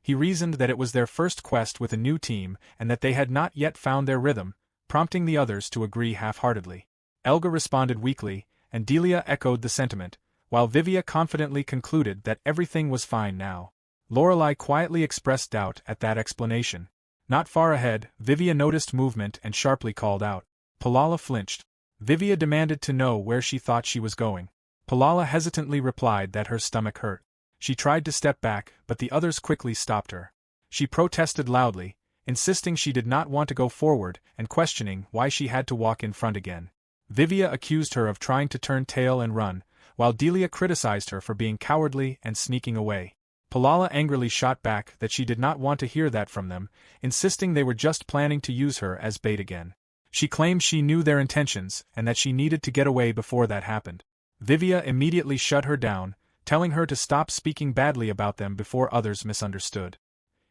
He reasoned that it was their first quest with a new team and that they had not yet found their rhythm, prompting the others to agree half-heartedly. Elga responded weakly, and Delia echoed the sentiment, while Vivia confidently concluded that everything was fine now. Lorelei quietly expressed doubt at that explanation. Not far ahead, Vivia noticed movement and sharply called out. Palala flinched. Vivia demanded to know where she thought she was going. Palala hesitantly replied that her stomach hurt. She tried to step back, but the others quickly stopped her. She protested loudly, insisting she did not want to go forward and questioning why she had to walk in front again. Vivia accused her of trying to turn tail and run, while Delia criticized her for being cowardly and sneaking away. Palala angrily shot back that she did not want to hear that from them, insisting they were just planning to use her as bait again. She claimed she knew their intentions and that she needed to get away before that happened. Vivia immediately shut her down, telling her to stop speaking badly about them before others misunderstood.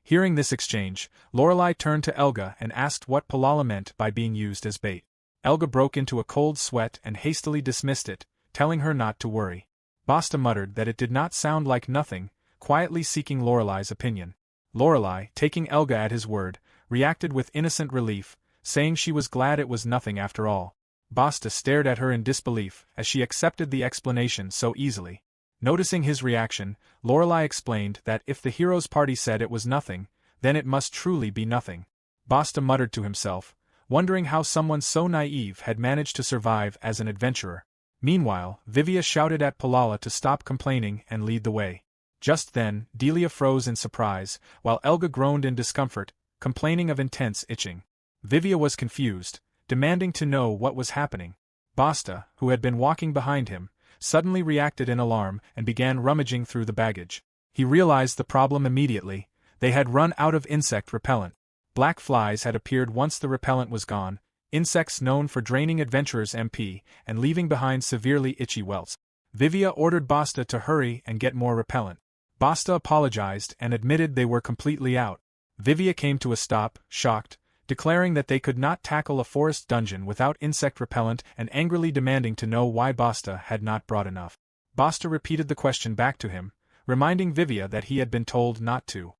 Hearing this exchange, Lorelei turned to Elga and asked what Palala meant by being used as bait. Elga broke into a cold sweat and hastily dismissed it, telling her not to worry. Basta muttered that it did not sound like nothing, quietly seeking Lorelei's opinion. Lorelei, taking Elga at his word, reacted with innocent relief, saying she was glad it was nothing after all. Basta stared at her in disbelief as she accepted the explanation so easily. Noticing his reaction, Lorelei explained that if the hero's party said it was nothing, then it must truly be nothing. Basta muttered to himself, wondering how someone so naive had managed to survive as an adventurer. Meanwhile, Vivia shouted at Palala to stop complaining and lead the way. Just then, Delia froze in surprise, while Elga groaned in discomfort, complaining of intense itching. Vivia was confused, demanding to know what was happening. Basta, who had been walking behind him, suddenly reacted in alarm and began rummaging through the baggage. He realized the problem immediately. They had run out of insect repellent. Black flies had appeared once the repellent was gone, insects known for draining adventurers' MP and leaving behind severely itchy welts. Vivia ordered Basta to hurry and get more repellent. Basta apologized and admitted they were completely out. Vivia came to a stop, shocked, declaring that they could not tackle a forest dungeon without insect repellent and angrily demanding to know why Basta had not brought enough. Basta repeated the question back to him, reminding Vivia that he had been told not to.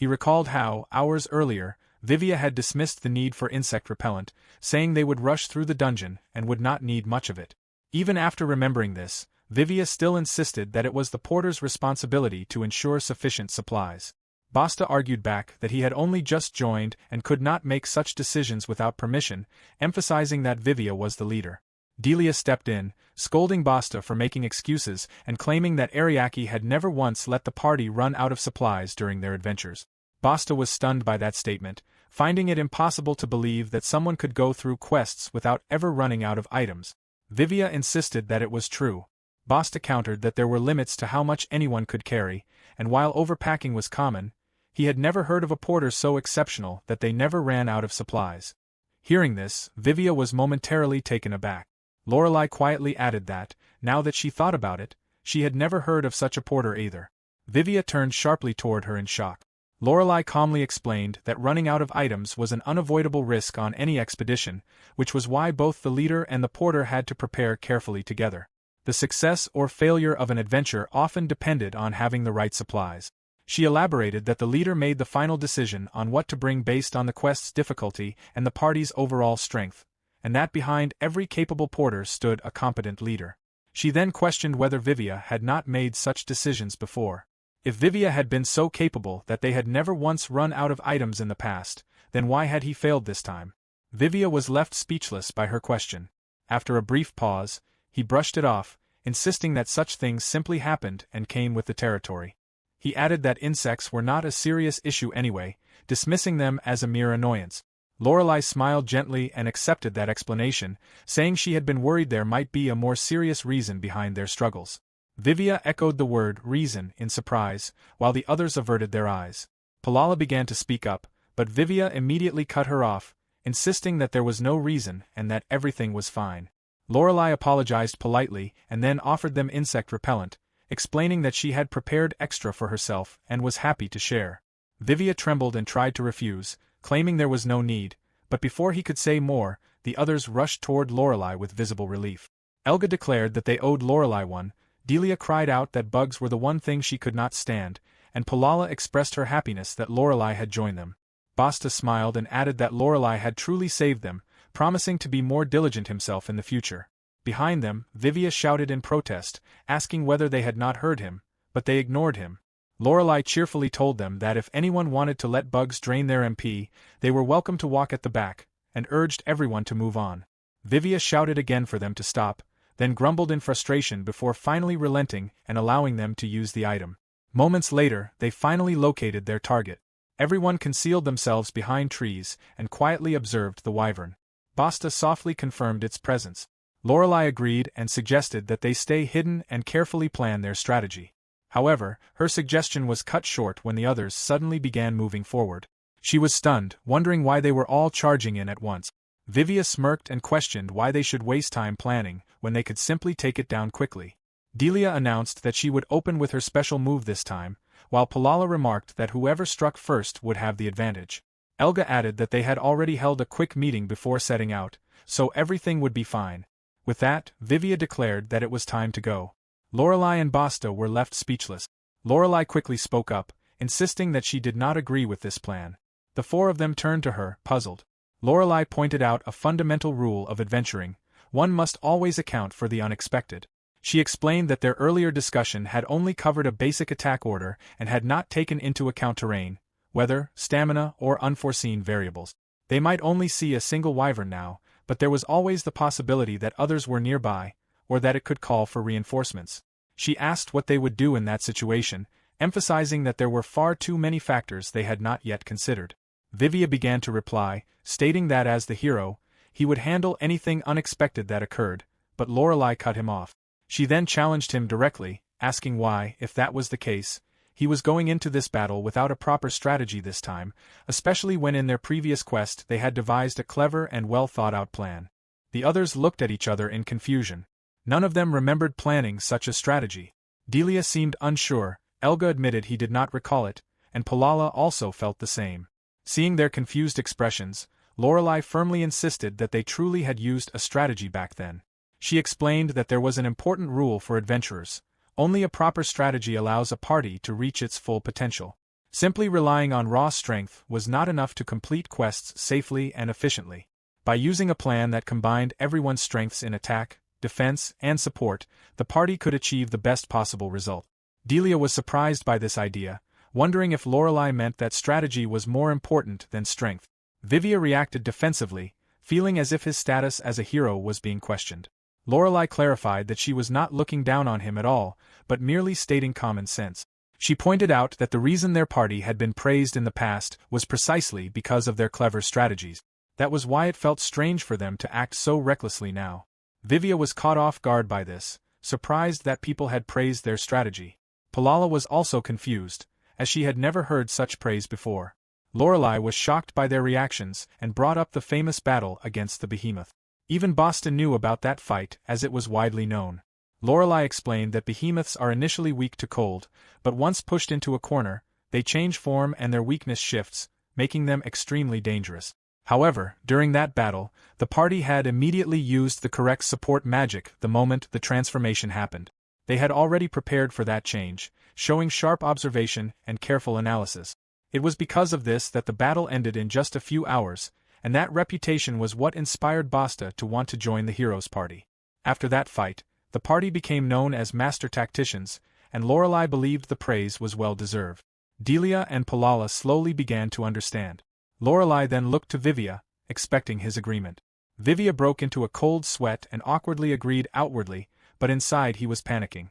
He recalled how, hours earlier, Vivia had dismissed the need for insect repellent, saying they would rush through the dungeon and would not need much of it. Even after remembering this, Vivia still insisted that it was the porter's responsibility to ensure sufficient supplies. Basta argued back that he had only just joined and could not make such decisions without permission, emphasizing that Vivia was the leader. Delia stepped in, scolding Basta for making excuses and claiming that Ariake had never once let the party run out of supplies during their adventures. Basta was stunned by that statement, finding it impossible to believe that someone could go through quests without ever running out of items. Vivia insisted that it was true. Basta countered that there were limits to how much anyone could carry, and while overpacking was common, he had never heard of a porter so exceptional that they never ran out of supplies. Hearing this, Vivia was momentarily taken aback. Lorelei quietly added that, now that she thought about it, she had never heard of such a porter either. Vivia turned sharply toward her in shock. Lorelei calmly explained that running out of items was an unavoidable risk on any expedition, which was why both the leader and the porter had to prepare carefully together. The success or failure of an adventure often depended on having the right supplies. She elaborated that the leader made the final decision on what to bring based on the quest's difficulty and the party's overall strength, and that behind every capable porter stood a competent leader. She then questioned whether Vivia had not made such decisions before. If Vivia had been so capable that they had never once run out of items in the past, then why had he failed this time? Vivia was left speechless by her question. After a brief pause, he brushed it off, insisting that such things simply happened and came with the territory. He added that insects were not a serious issue anyway, dismissing them as a mere annoyance. Lorelei smiled gently and accepted that explanation, saying she had been worried there might be a more serious reason behind their struggles. Vivia echoed the word reason in surprise, while the others averted their eyes. Palala began to speak up, but Vivia immediately cut her off, insisting that there was no reason and that everything was fine. Lorelei apologized politely and then offered them insect repellent, explaining that she had prepared extra for herself and was happy to share. Vivia trembled and tried to refuse, claiming there was no need, but before he could say more, the others rushed toward Lorelei with visible relief. Elga declared that they owed Lorelei one, Delia cried out that bugs were the one thing she could not stand, and Palala expressed her happiness that Lorelei had joined them. Basta smiled and added that Lorelei had truly saved them, promising to be more diligent himself in the future. Behind them, Vivia shouted in protest, asking whether they had not heard him, but they ignored him. Lorelei cheerfully told them that if anyone wanted to let bugs drain their MP, they were welcome to walk at the back, and urged everyone to move on. Vivia shouted again for them to stop, then grumbled in frustration before finally relenting and allowing them to use the item. Moments later, they finally located their target. Everyone concealed themselves behind trees and quietly observed the wyvern. Basta softly confirmed its presence. Lorelei agreed and suggested that they stay hidden and carefully plan their strategy. However, her suggestion was cut short when the others suddenly began moving forward. She was stunned, wondering why they were all charging in at once. Vivia smirked and questioned why they should waste time planning when they could simply take it down quickly. Delia announced that she would open with her special move this time, while Palala remarked that whoever struck first would have the advantage. Elga added that they had already held a quick meeting before setting out, so everything would be fine. With that, Vivia declared that it was time to go. Lorelei and Basta were left speechless. Lorelei quickly spoke up, insisting that she did not agree with this plan. The four of them turned to her, puzzled. Lorelei pointed out a fundamental rule of adventuring: one must always account for the unexpected. She explained that their earlier discussion had only covered a basic attack order and had not taken into account terrain, weather, stamina, or unforeseen variables. They might only see a single wyvern now, but there was always the possibility that others were nearby, or that it could call for reinforcements. She asked what they would do in that situation, emphasizing that there were far too many factors they had not yet considered. Vivia began to reply, stating that as the hero, he would handle anything unexpected that occurred, but Lorelei cut him off. She then challenged him directly, asking why, if that was the case, he was going into this battle without a proper strategy this time, especially when in their previous quest they had devised a clever and well-thought-out plan. The others looked at each other in confusion. None of them remembered planning such a strategy. Delia seemed unsure, Elga admitted he did not recall it, and Palala also felt the same. Seeing their confused expressions, Lorelei firmly insisted that they truly had used a strategy back then. She explained that there was an important rule for adventurers: only a proper strategy allows a party to reach its full potential. Simply relying on raw strength was not enough to complete quests safely and efficiently. By using a plan that combined everyone's strengths in attack, defense, and support, the party could achieve the best possible result. Delia was surprised by this idea, wondering if Lorelei meant that strategy was more important than strength. Vivia reacted defensively, feeling as if his status as a hero was being questioned. Lorelei clarified that she was not looking down on him at all, but merely stating common sense. She pointed out that the reason their party had been praised in the past was precisely because of their clever strategies. That was why it felt strange for them to act so recklessly now. Vivia was caught off guard by this, surprised that people had praised their strategy. Palala was also confused, as she had never heard such praise before. Lorelei was shocked by their reactions and brought up the famous battle against the behemoth. Even Boston knew about that fight, as it was widely known. Lorelei explained that behemoths are initially weak to cold, but once pushed into a corner, they change form and their weakness shifts, making them extremely dangerous. However, during that battle, the party had immediately used the correct support magic the moment the transformation happened. They had already prepared for that change, showing sharp observation and careful analysis. It was because of this that the battle ended in just a few hours, and that reputation was what inspired Basta to want to join the heroes' party. After that fight, the party became known as master tacticians, and Lorelei believed the praise was well deserved. Delia and Palala slowly began to understand. Lorelei then looked to Vivia, expecting his agreement. Vivia broke into a cold sweat and awkwardly agreed outwardly, but inside he was panicking.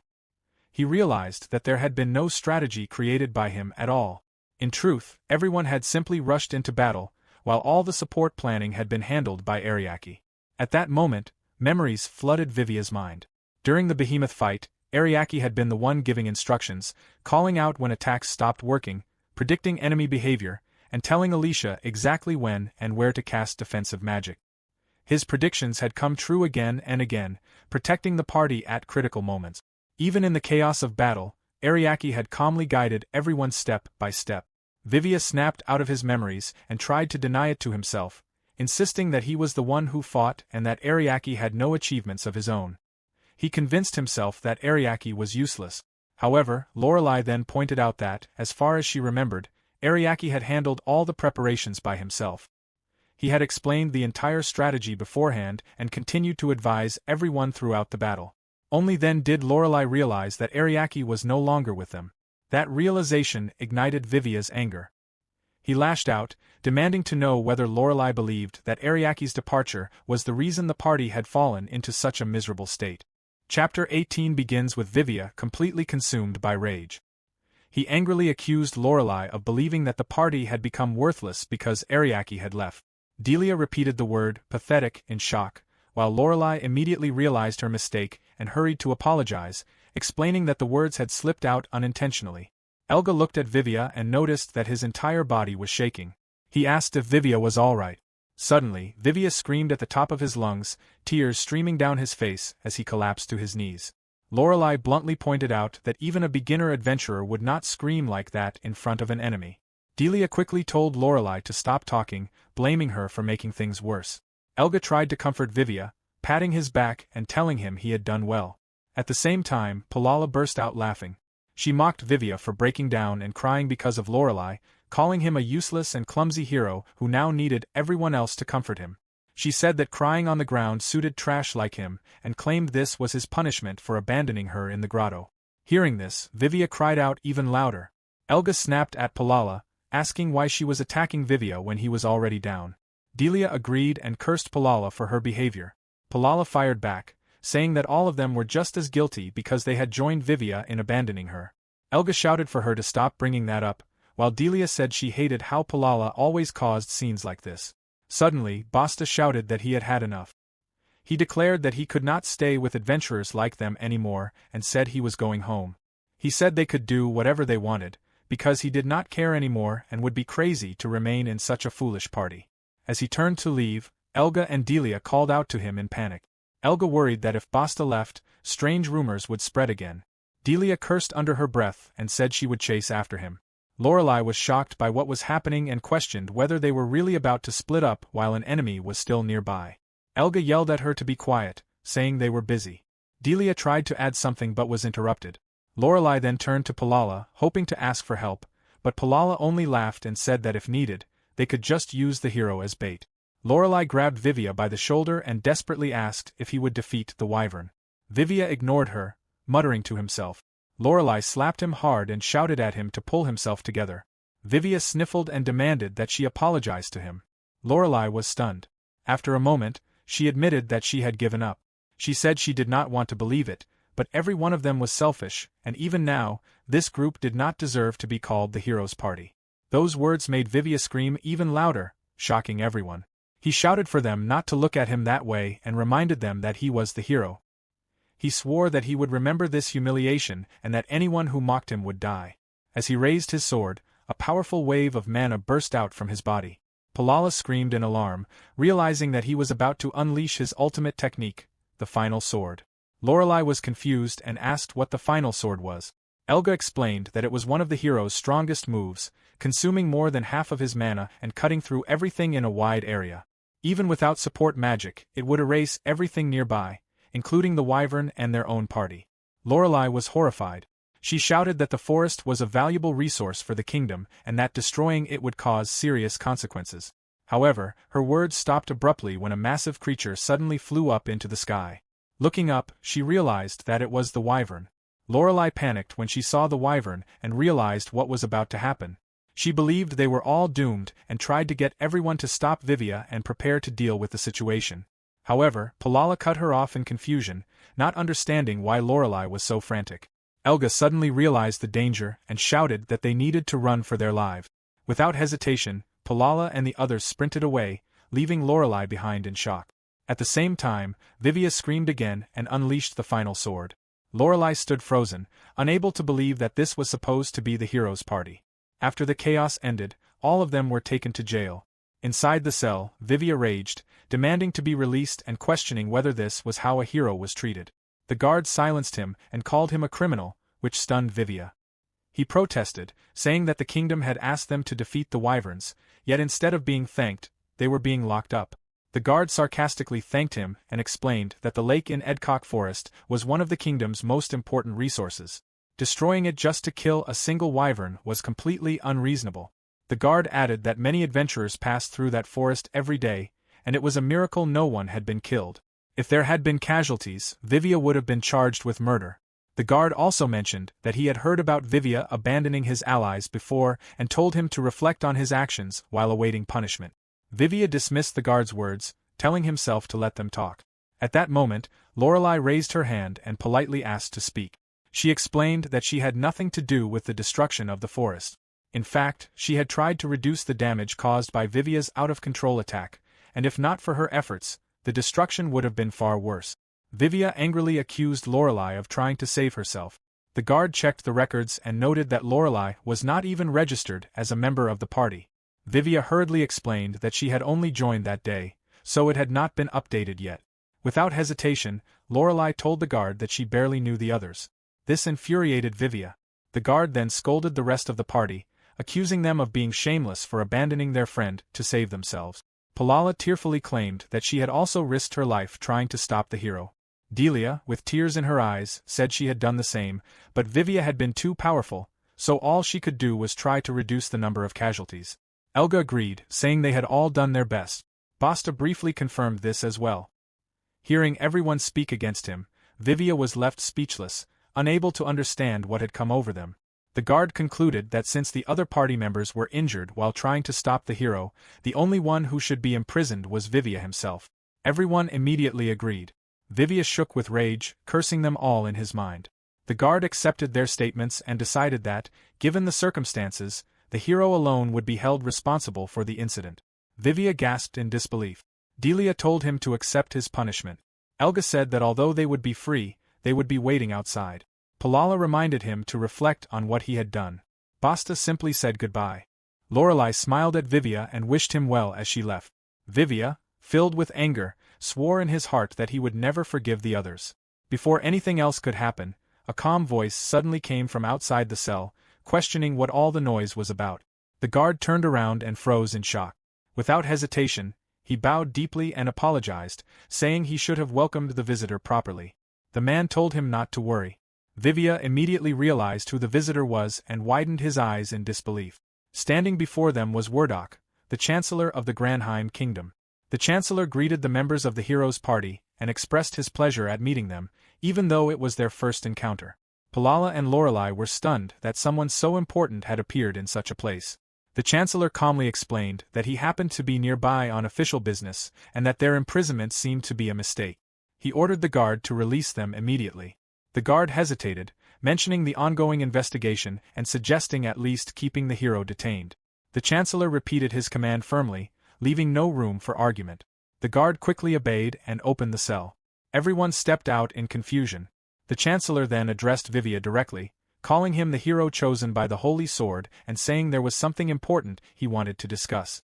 He realized that there had been no strategy created by him at all. In truth, everyone had simply rushed into battle, while all the support planning had been handled by Ariake. At that moment, memories flooded Vivia's mind. During the behemoth fight, Ariake had been the one giving instructions, calling out when attacks stopped working, predicting enemy behavior, and telling Alicia exactly when and where to cast defensive magic. His predictions had come true again and again, protecting the party at critical moments. Even in the chaos of battle, Ariake had calmly guided everyone step by step. Vivia snapped out of his memories and tried to deny it to himself, insisting that he was the one who fought and that Ariake had no achievements of his own. He convinced himself that Ariake was useless. However, Lorelei then pointed out that, as far as she remembered, Ariake had handled all the preparations by himself. He had explained the entire strategy beforehand and continued to advise everyone throughout the battle. Only then did Lorelei realize that Ariake was no longer with them. That realization ignited Vivia's anger. He lashed out, demanding to know whether Lorelei believed that Ariake's departure was the reason the party had fallen into such a miserable state. Chapter 18 begins with Vivia completely consumed by rage. He angrily accused Lorelei of believing that the party had become worthless because Ariake had left. Delia repeated the word pathetic in shock, while Lorelei immediately realized her mistake and hurried to apologize, explaining that the words had slipped out unintentionally. Elga looked at Vivia and noticed that his entire body was shaking. He asked if Vivia was all right. Suddenly, Vivia screamed at the top of his lungs, tears streaming down his face as he collapsed to his knees. Lorelei bluntly pointed out that even a beginner adventurer would not scream like that in front of an enemy. Delia quickly told Lorelei to stop talking, blaming her for making things worse. Elga tried to comfort Vivia, patting his back and telling him he had done well. At the same time, Palala burst out laughing. She mocked Vivia for breaking down and crying because of Lorelei, calling him a useless and clumsy hero who now needed everyone else to comfort him. She said that crying on the ground suited trash like him, and claimed this was his punishment for abandoning her in the grotto. Hearing this, Vivia cried out even louder. Elga snapped at Palala, asking why she was attacking Vivia when he was already down. Delia agreed and cursed Palala for her behavior. Palala fired back, saying that all of them were just as guilty because they had joined Vivia in abandoning her. Elga shouted for her to stop bringing that up, while Delia said she hated how Palala always caused scenes like this. Suddenly, Basta shouted that he had had enough. He declared that he could not stay with adventurers like them anymore and said he was going home. He said they could do whatever they wanted, because he did not care anymore and would be crazy to remain in such a foolish party. As he turned to leave, Elga and Delia called out to him in panic. Elga worried that if Basta left, strange rumors would spread again. Delia cursed under her breath and said she would chase after him. Lorelei was shocked by what was happening and questioned whether they were really about to split up while an enemy was still nearby. Elga yelled at her to be quiet, saying they were busy. Delia tried to add something but was interrupted. Lorelei then turned to Palala, hoping to ask for help, but Palala only laughed and said that if needed, they could just use the hero as bait. Lorelei grabbed Vivia by the shoulder and desperately asked if he would defeat the wyvern. Vivia ignored her, muttering to himself. Lorelei slapped him hard and shouted at him to pull himself together. Vivia sniffled and demanded that she apologize to him. Lorelei was stunned. After a moment, she admitted that she had given up. She said she did not want to believe it, but every one of them was selfish, and even now, this group did not deserve to be called the hero's party. Those words made Vivia scream even louder, shocking everyone. He shouted for them not to look at him that way and reminded them that he was the hero. He swore that he would remember this humiliation and that anyone who mocked him would die. As he raised his sword, a powerful wave of mana burst out from his body. Palala screamed in alarm, realizing that he was about to unleash his ultimate technique, the final sword. Lorelei was confused and asked what the final sword was. Elga explained that it was one of the hero's strongest moves, consuming more than half of his mana and cutting through everything in a wide area. Even without support magic, it would erase everything nearby, including the wyvern and their own party. Lorelei was horrified. She shouted that the forest was a valuable resource for the kingdom and that destroying it would cause serious consequences. However, her words stopped abruptly when a massive creature suddenly flew up into the sky. Looking up, she realized that it was the wyvern. Lorelei panicked when she saw the wyvern and realized what was about to happen. She believed they were all doomed and tried to get everyone to stop Vivia and prepare to deal with the situation. However, Palala cut her off in confusion, not understanding why Lorelei was so frantic. Elga suddenly realized the danger and shouted that they needed to run for their lives. Without hesitation, Palala and the others sprinted away, leaving Lorelei behind in shock. At the same time, Vivia screamed again and unleashed the final sword. Lorelei stood frozen, unable to believe that this was supposed to be the hero's party. After the chaos ended, all of them were taken to jail. Inside the cell, Vivia raged, demanding to be released and questioning whether this was how a hero was treated. The guards silenced him and called him a criminal, which stunned Vivia. He protested, saying that the kingdom had asked them to defeat the wyverns, yet instead of being thanked, they were being locked up. The guard sarcastically thanked him and explained that the lake in Edcock Forest was one of the kingdom's most important resources. Destroying it just to kill a single wyvern was completely unreasonable. The guard added that many adventurers passed through that forest every day, and it was a miracle no one had been killed. If there had been casualties, Vivia would have been charged with murder. The guard also mentioned that he had heard about Vivia abandoning his allies before and told him to reflect on his actions while awaiting punishment. Vivia dismissed the guard's words, telling himself to let them talk. At that moment, Lorelei raised her hand and politely asked to speak. She explained that she had nothing to do with the destruction of the forest. In fact, she had tried to reduce the damage caused by Vivia's out-of-control attack, and if not for her efforts, the destruction would have been far worse. Vivia angrily accused Lorelei of trying to save herself. The guard checked the records and noted that Lorelei was not even registered as a member of the party. Vivia hurriedly explained that she had only joined that day, so it had not been updated yet. Without hesitation, Lorelei told the guard that she barely knew the others. This infuriated Vivia. The guard then scolded the rest of the party, accusing them of being shameless for abandoning their friend to save themselves. Palala tearfully claimed that she had also risked her life trying to stop the hero. Delia, with tears in her eyes, said she had done the same, but Vivia had been too powerful, so all she could do was try to reduce the number of casualties. Elga agreed, saying they had all done their best. Basta briefly confirmed this as well. Hearing everyone speak against him, Vivia was left speechless, unable to understand what had come over them. The guard concluded that since the other party members were injured while trying to stop the hero, the only one who should be imprisoned was Vivia himself. Everyone immediately agreed. Vivia shook with rage, cursing them all in his mind. The guard accepted their statements and decided that, given the circumstances, the hero alone would be held responsible for the incident. Vivia gasped in disbelief. Delia told him to accept his punishment. Elga said that although they would be free, they would be waiting outside. Palala reminded him to reflect on what he had done. Basta simply said goodbye. Lorelei smiled at Vivia and wished him well as she left. Vivia, filled with anger, swore in his heart that he would never forgive the others. Before anything else could happen, a calm voice suddenly came from outside the cell, questioning what all the noise was about. The guard turned around and froze in shock. Without hesitation, he bowed deeply and apologized, saying he should have welcomed the visitor properly. The man told him not to worry. Vivia immediately realized who the visitor was and widened his eyes in disbelief. Standing before them was Werdok, the Chancellor of the Granheim Kingdom. The Chancellor greeted the members of the heroes' party and expressed his pleasure at meeting them, even though it was their first encounter. Palala and Lorelei were stunned that someone so important had appeared in such a place. The Chancellor calmly explained that he happened to be nearby on official business and that their imprisonment seemed to be a mistake. He ordered the guard to release them immediately. The guard hesitated, mentioning the ongoing investigation and suggesting at least keeping the hero detained. The Chancellor repeated his command firmly, leaving no room for argument. The guard quickly obeyed and opened the cell. Everyone stepped out in confusion. The Chancellor then addressed Vivia directly, calling him the hero chosen by the Holy Sword and saying there was something important he wanted to discuss.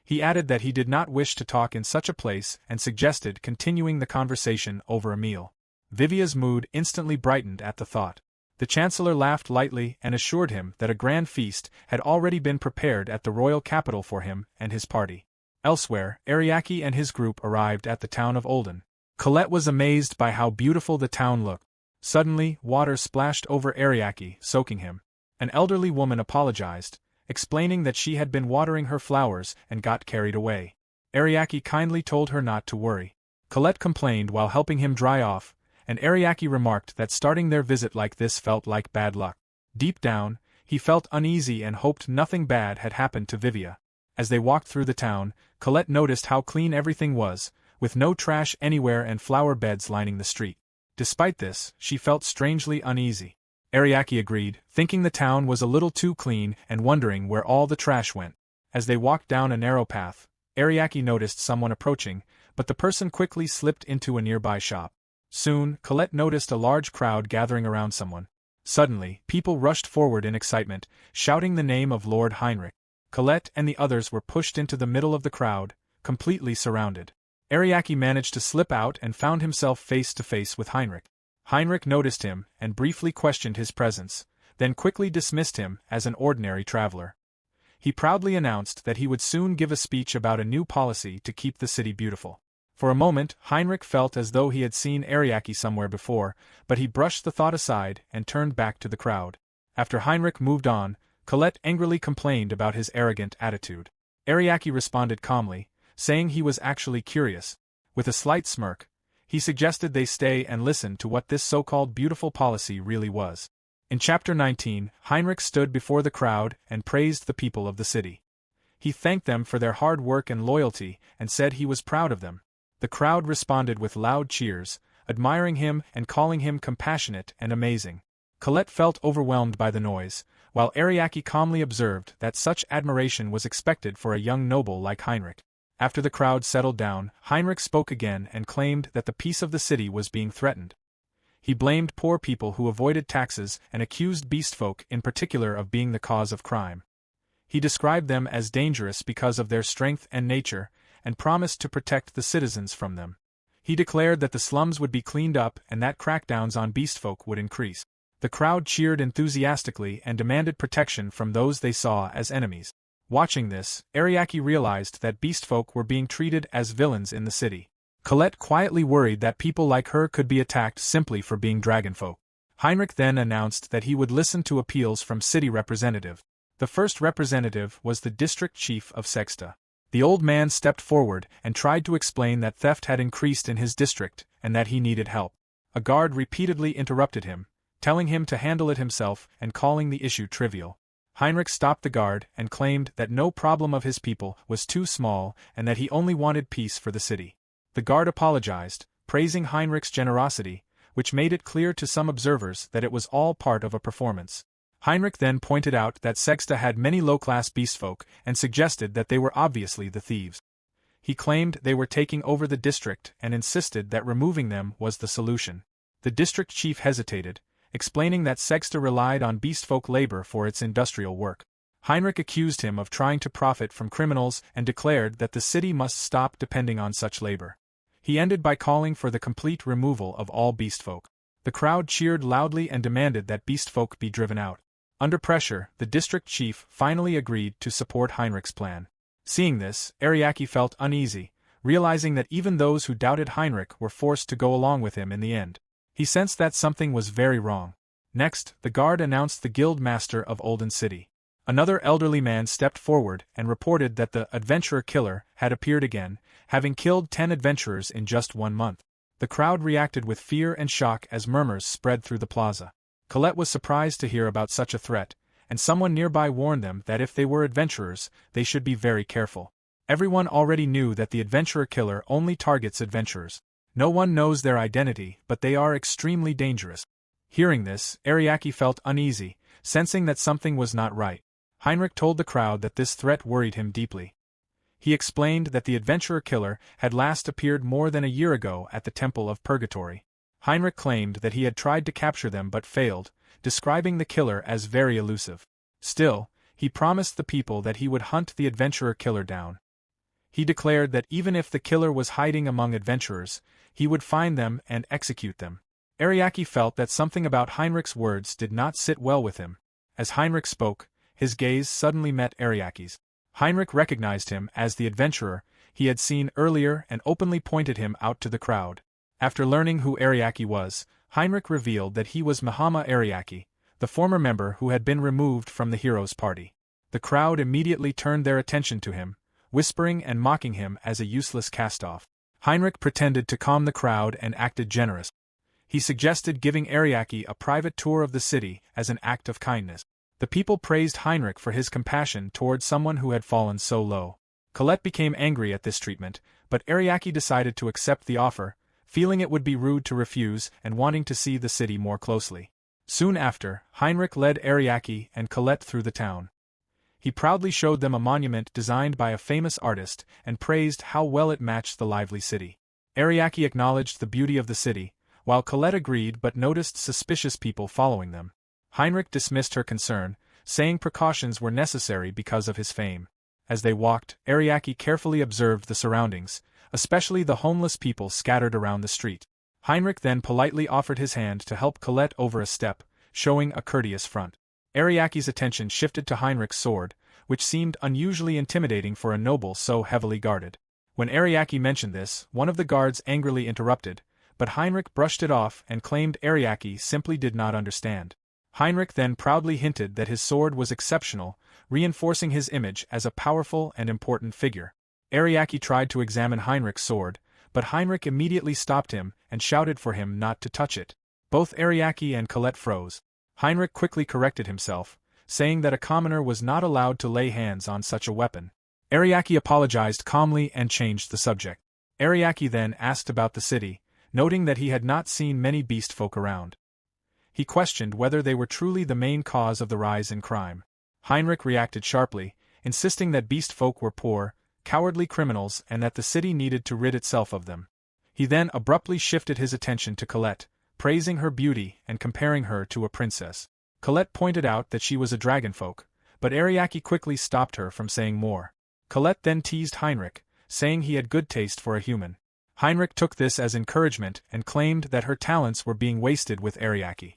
He added that he did not wish to talk in such a place and suggested continuing the conversation over a meal. Vivia's mood instantly brightened at the thought. The Chancellor laughed lightly and assured him that a grand feast had already been prepared at the royal capital for him and his party. Elsewhere, Ariake and his group arrived at the town of Olden. Colette was amazed by how beautiful the town looked. Suddenly, water splashed over Ariake, soaking him. An elderly woman apologized, explaining that she had been watering her flowers and got carried away. Ariake kindly told her not to worry. Colette complained while helping him dry off, and Ariake remarked that starting their visit like this felt like bad luck. Deep down, he felt uneasy and hoped nothing bad had happened to Vivia. As they walked through the town, Colette noticed how clean everything was, with no trash anywhere and flower beds lining the street. Despite this, she felt strangely uneasy. Ariake agreed, thinking the town was a little too clean and wondering where all the trash went. As they walked down a narrow path, Ariake noticed someone approaching, but the person quickly slipped into a nearby shop. Soon, Colette noticed a large crowd gathering around someone. Suddenly, people rushed forward in excitement, shouting the name of Lord Heinrich. Colette and the others were pushed into the middle of the crowd, completely surrounded. Ariake managed to slip out and found himself face to face with Heinrich. Heinrich noticed him and briefly questioned his presence, then quickly dismissed him as an ordinary traveler. He proudly announced that he would soon give a speech about a new policy to keep the city beautiful. For a moment, Heinrich felt as though he had seen Ariake somewhere before, but he brushed the thought aside and turned back to the crowd. After Heinrich moved on, Colette angrily complained about his arrogant attitude. Ariake responded calmly, saying he was actually curious. With a slight smirk, he suggested they stay and listen to what this so-called beautiful policy really was. In Chapter 19, Heinrich stood before the crowd and praised the people of the city. He thanked them for their hard work and loyalty and said he was proud of them. The crowd responded with loud cheers, admiring him and calling him compassionate and amazing. Colette felt overwhelmed by the noise, while Ariake calmly observed that such admiration was expected for a young noble like Heinrich. After the crowd settled down, Heinrich spoke again and claimed that the peace of the city was being threatened. He blamed poor people who avoided taxes and accused beastfolk in particular of being the cause of crime. He described them as dangerous because of their strength and nature, and promised to protect the citizens from them. He declared that the slums would be cleaned up and that crackdowns on beastfolk would increase. The crowd cheered enthusiastically and demanded protection from those they saw as enemies. Watching this, Ariake realized that beastfolk were being treated as villains in the city. Colette quietly worried that people like her could be attacked simply for being dragonfolk. Heinrich then announced that he would listen to appeals from city representatives. The first representative was the district chief of Saintess. The old man stepped forward and tried to explain that theft had increased in his district and that he needed help. A guard repeatedly interrupted him, telling him to handle it himself and calling the issue trivial. Heinrich stopped the guard and claimed that no problem of his people was too small and that he only wanted peace for the city. The guard apologized, praising Heinrich's generosity, which made it clear to some observers that it was all part of a performance. Heinrich then pointed out that Saintess had many low-class beastfolk and suggested that they were obviously the thieves. He claimed they were taking over the district and insisted that removing them was the solution. The district chief hesitated, explaining that Saintess relied on beastfolk labor for its industrial work. Heinrich accused him of trying to profit from criminals and declared that the city must stop depending on such labor. He ended by calling for the complete removal of all beastfolk. The crowd cheered loudly and demanded that beastfolk be driven out. Under pressure, the district chief finally agreed to support Heinrich's plan. Seeing this, Ariake felt uneasy, realizing that even those who doubted Heinrich were forced to go along with him in the end. He sensed that something was very wrong. Next, the guard announced the guild master of Olden City. Another elderly man stepped forward and reported that the adventurer killer had appeared again, having killed 10 adventurers in just 1 month. The crowd reacted with fear and shock as murmurs spread through the plaza. Colette was surprised to hear about such a threat, and someone nearby warned them that if they were adventurers, they should be very careful. Everyone already knew that the adventurer killer only targets adventurers. No one knows their identity, but they are extremely dangerous. Hearing this, Ariake felt uneasy, sensing that something was not right. Heinrich told the crowd that this threat worried him deeply. He explained that the adventurer killer had last appeared more than a year ago at the Temple of Purgatory. Heinrich claimed that he had tried to capture them but failed, describing the killer as very elusive. Still, he promised the people that he would hunt the adventurer killer down. He declared that even if the killer was hiding among adventurers, he would find them and execute them. Ariake felt that something about Heinrich's words did not sit well with him. As Heinrich spoke, his gaze suddenly met Ariake's. Heinrich recognized him as the adventurer he had seen earlier and openly pointed him out to the crowd. After learning who Ariake was, Heinrich revealed that he was Mihama Ariake, the former member who had been removed from the heroes' party. The crowd immediately turned their attention to him, whispering and mocking him as a useless cast-off. Heinrich pretended to calm the crowd and acted generous. He suggested giving Ariake a private tour of the city as an act of kindness. The people praised Heinrich for his compassion toward someone who had fallen so low. Colette became angry at this treatment, but Ariake decided to accept the offer, feeling it would be rude to refuse and wanting to see the city more closely. Soon after, Heinrich led Ariake and Colette through the town. He proudly showed them a monument designed by a famous artist and praised how well it matched the lively city. Ariake acknowledged the beauty of the city, while Colette agreed but noticed suspicious people following them. Heinrich dismissed her concern, saying precautions were necessary because of his fame. As they walked, Ariake carefully observed the surroundings, especially the homeless people scattered around the street. Heinrich then politely offered his hand to help Colette over a step, showing a courteous front. Ariake's attention shifted to Heinrich's sword, which seemed unusually intimidating for a noble so heavily guarded. When Ariake mentioned this, one of the guards angrily interrupted, but Heinrich brushed it off and claimed Ariake simply did not understand. Heinrich then proudly hinted that his sword was exceptional, reinforcing his image as a powerful and important figure. Ariake tried to examine Heinrich's sword, but Heinrich immediately stopped him and shouted for him not to touch it. Both Ariake and Colette froze. Heinrich quickly corrected himself, saying that a commoner was not allowed to lay hands on such a weapon. Ariake apologized calmly and changed the subject. Ariake then asked about the city, noting that he had not seen many beast folk around. He questioned whether they were truly the main cause of the rise in crime. Heinrich reacted sharply, insisting that beast folk were poor, cowardly criminals and that the city needed to rid itself of them. He then abruptly shifted his attention to Colette, praising her beauty and comparing her to a princess. Colette pointed out that she was a dragonfolk, but Ariake quickly stopped her from saying more. Colette then teased Heinrich, saying he had good taste for a human. Heinrich took this as encouragement and claimed that her talents were being wasted with Ariake.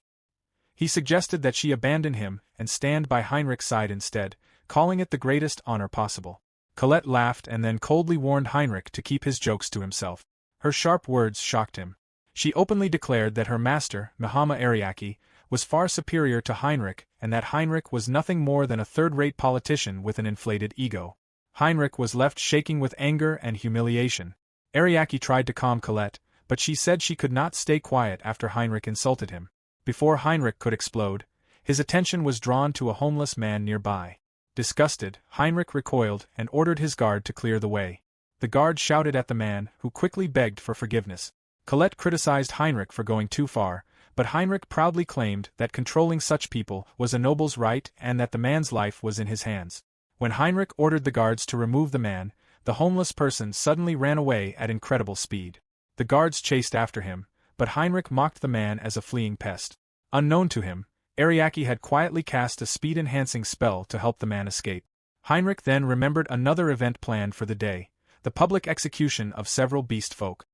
He suggested that she abandon him and stand by Heinrich's side instead, calling it the greatest honor possible. Colette laughed and then coldly warned Heinrich to keep his jokes to himself. Her sharp words shocked him. She openly declared that her master, Mihama Ariake, was far superior to Heinrich and that Heinrich was nothing more than a third-rate politician with an inflated ego. Heinrich was left shaking with anger and humiliation. Ariake tried to calm Colette, but she said she could not stay quiet after Heinrich insulted him. Before Heinrich could explode, his attention was drawn to a homeless man nearby. Disgusted, Heinrich recoiled and ordered his guard to clear the way. The guard shouted at the man, who quickly begged for forgiveness. Colette criticized Heinrich for going too far, but Heinrich proudly claimed that controlling such people was a noble's right and that the man's life was in his hands. When Heinrich ordered the guards to remove the man, the homeless person suddenly ran away at incredible speed. The guards chased after him, but Heinrich mocked the man as a fleeing pest. Unknown to him, Ariake had quietly cast a speed-enhancing spell to help the man escape. Heinrich then remembered another event planned for the day, the public execution of several beast folk.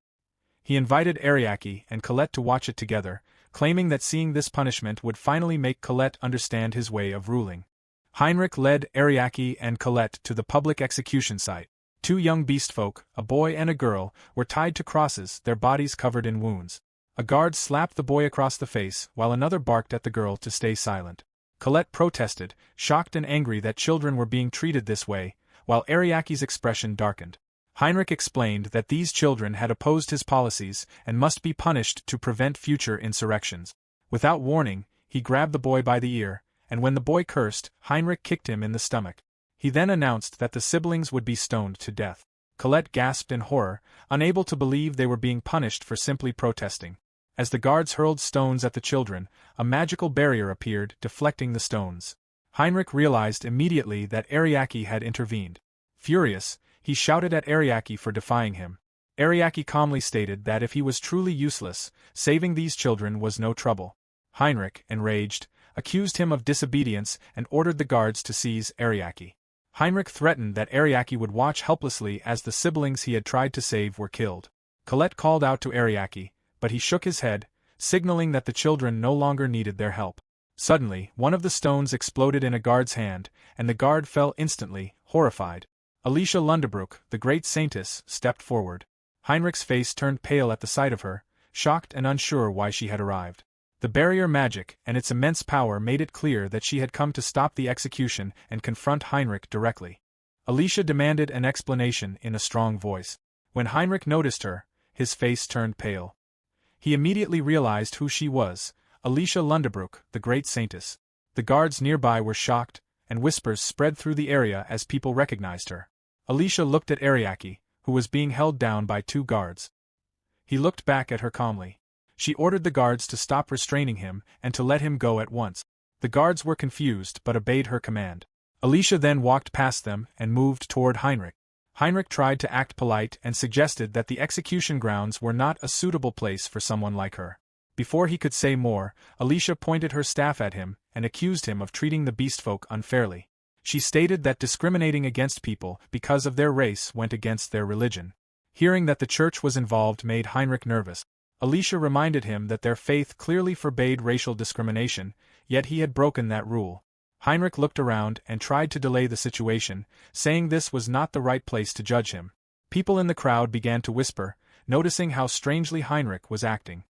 He invited Ariake and Colette to watch it together, claiming that seeing this punishment would finally make Colette understand his way of ruling. Heinrich led Ariake and Colette to the public execution site. 2 young beast folk, a boy and a girl, were tied to crosses, their bodies covered in wounds. A guard slapped the boy across the face while another barked at the girl to stay silent. Colette protested, shocked and angry that children were being treated this way, while Ariake's expression darkened. Heinrich explained that these children had opposed his policies and must be punished to prevent future insurrections. Without warning, he grabbed the boy by the ear, and when the boy cursed, Heinrich kicked him in the stomach. He then announced that the siblings would be stoned to death. Colette gasped in horror, unable to believe they were being punished for simply protesting. As the guards hurled stones at the children, a magical barrier appeared, deflecting the stones. Heinrich realized immediately that Ariake had intervened. Furious, he shouted at Ariake for defying him. Ariake calmly stated that if he was truly useless, saving these children was no trouble. Heinrich, enraged, accused him of disobedience and ordered the guards to seize Ariake. Heinrich threatened that Ariake would watch helplessly as the siblings he had tried to save were killed. Colette called out to Ariake, but he shook his head, signaling that the children no longer needed their help. Suddenly, one of the stones exploded in a guard's hand, and the guard fell instantly, horrified. Alicia Lundebrook, the great Saintess, stepped forward. Heinrich's face turned pale at the sight of her, shocked and unsure why she had arrived. The barrier magic and its immense power made it clear that she had come to stop the execution and confront Heinrich directly. Alicia demanded an explanation in a strong voice. When Heinrich noticed her, his face turned pale. He immediately realized who she was, Alicia Lundebrook, the great Saintess. The guards nearby were shocked, and whispers spread through the area as people recognized her. Alicia looked at Ariake, who was being held down by two guards. He looked back at her calmly. She ordered the guards to stop restraining him and to let him go at once. The guards were confused but obeyed her command. Alicia then walked past them and moved toward Heinrich. Heinrich tried to act polite and suggested that the execution grounds were not a suitable place for someone like her. Before he could say more, Alicia pointed her staff at him and accused him of treating the beastfolk unfairly. She stated that discriminating against people because of their race went against their religion. Hearing that the church was involved made Heinrich nervous. Alicia reminded him that their faith clearly forbade racial discrimination, yet he had broken that rule. Heinrich looked around and tried to delay the situation, saying this was not the right place to judge him. People in the crowd began to whisper, noticing how strangely Heinrich was acting.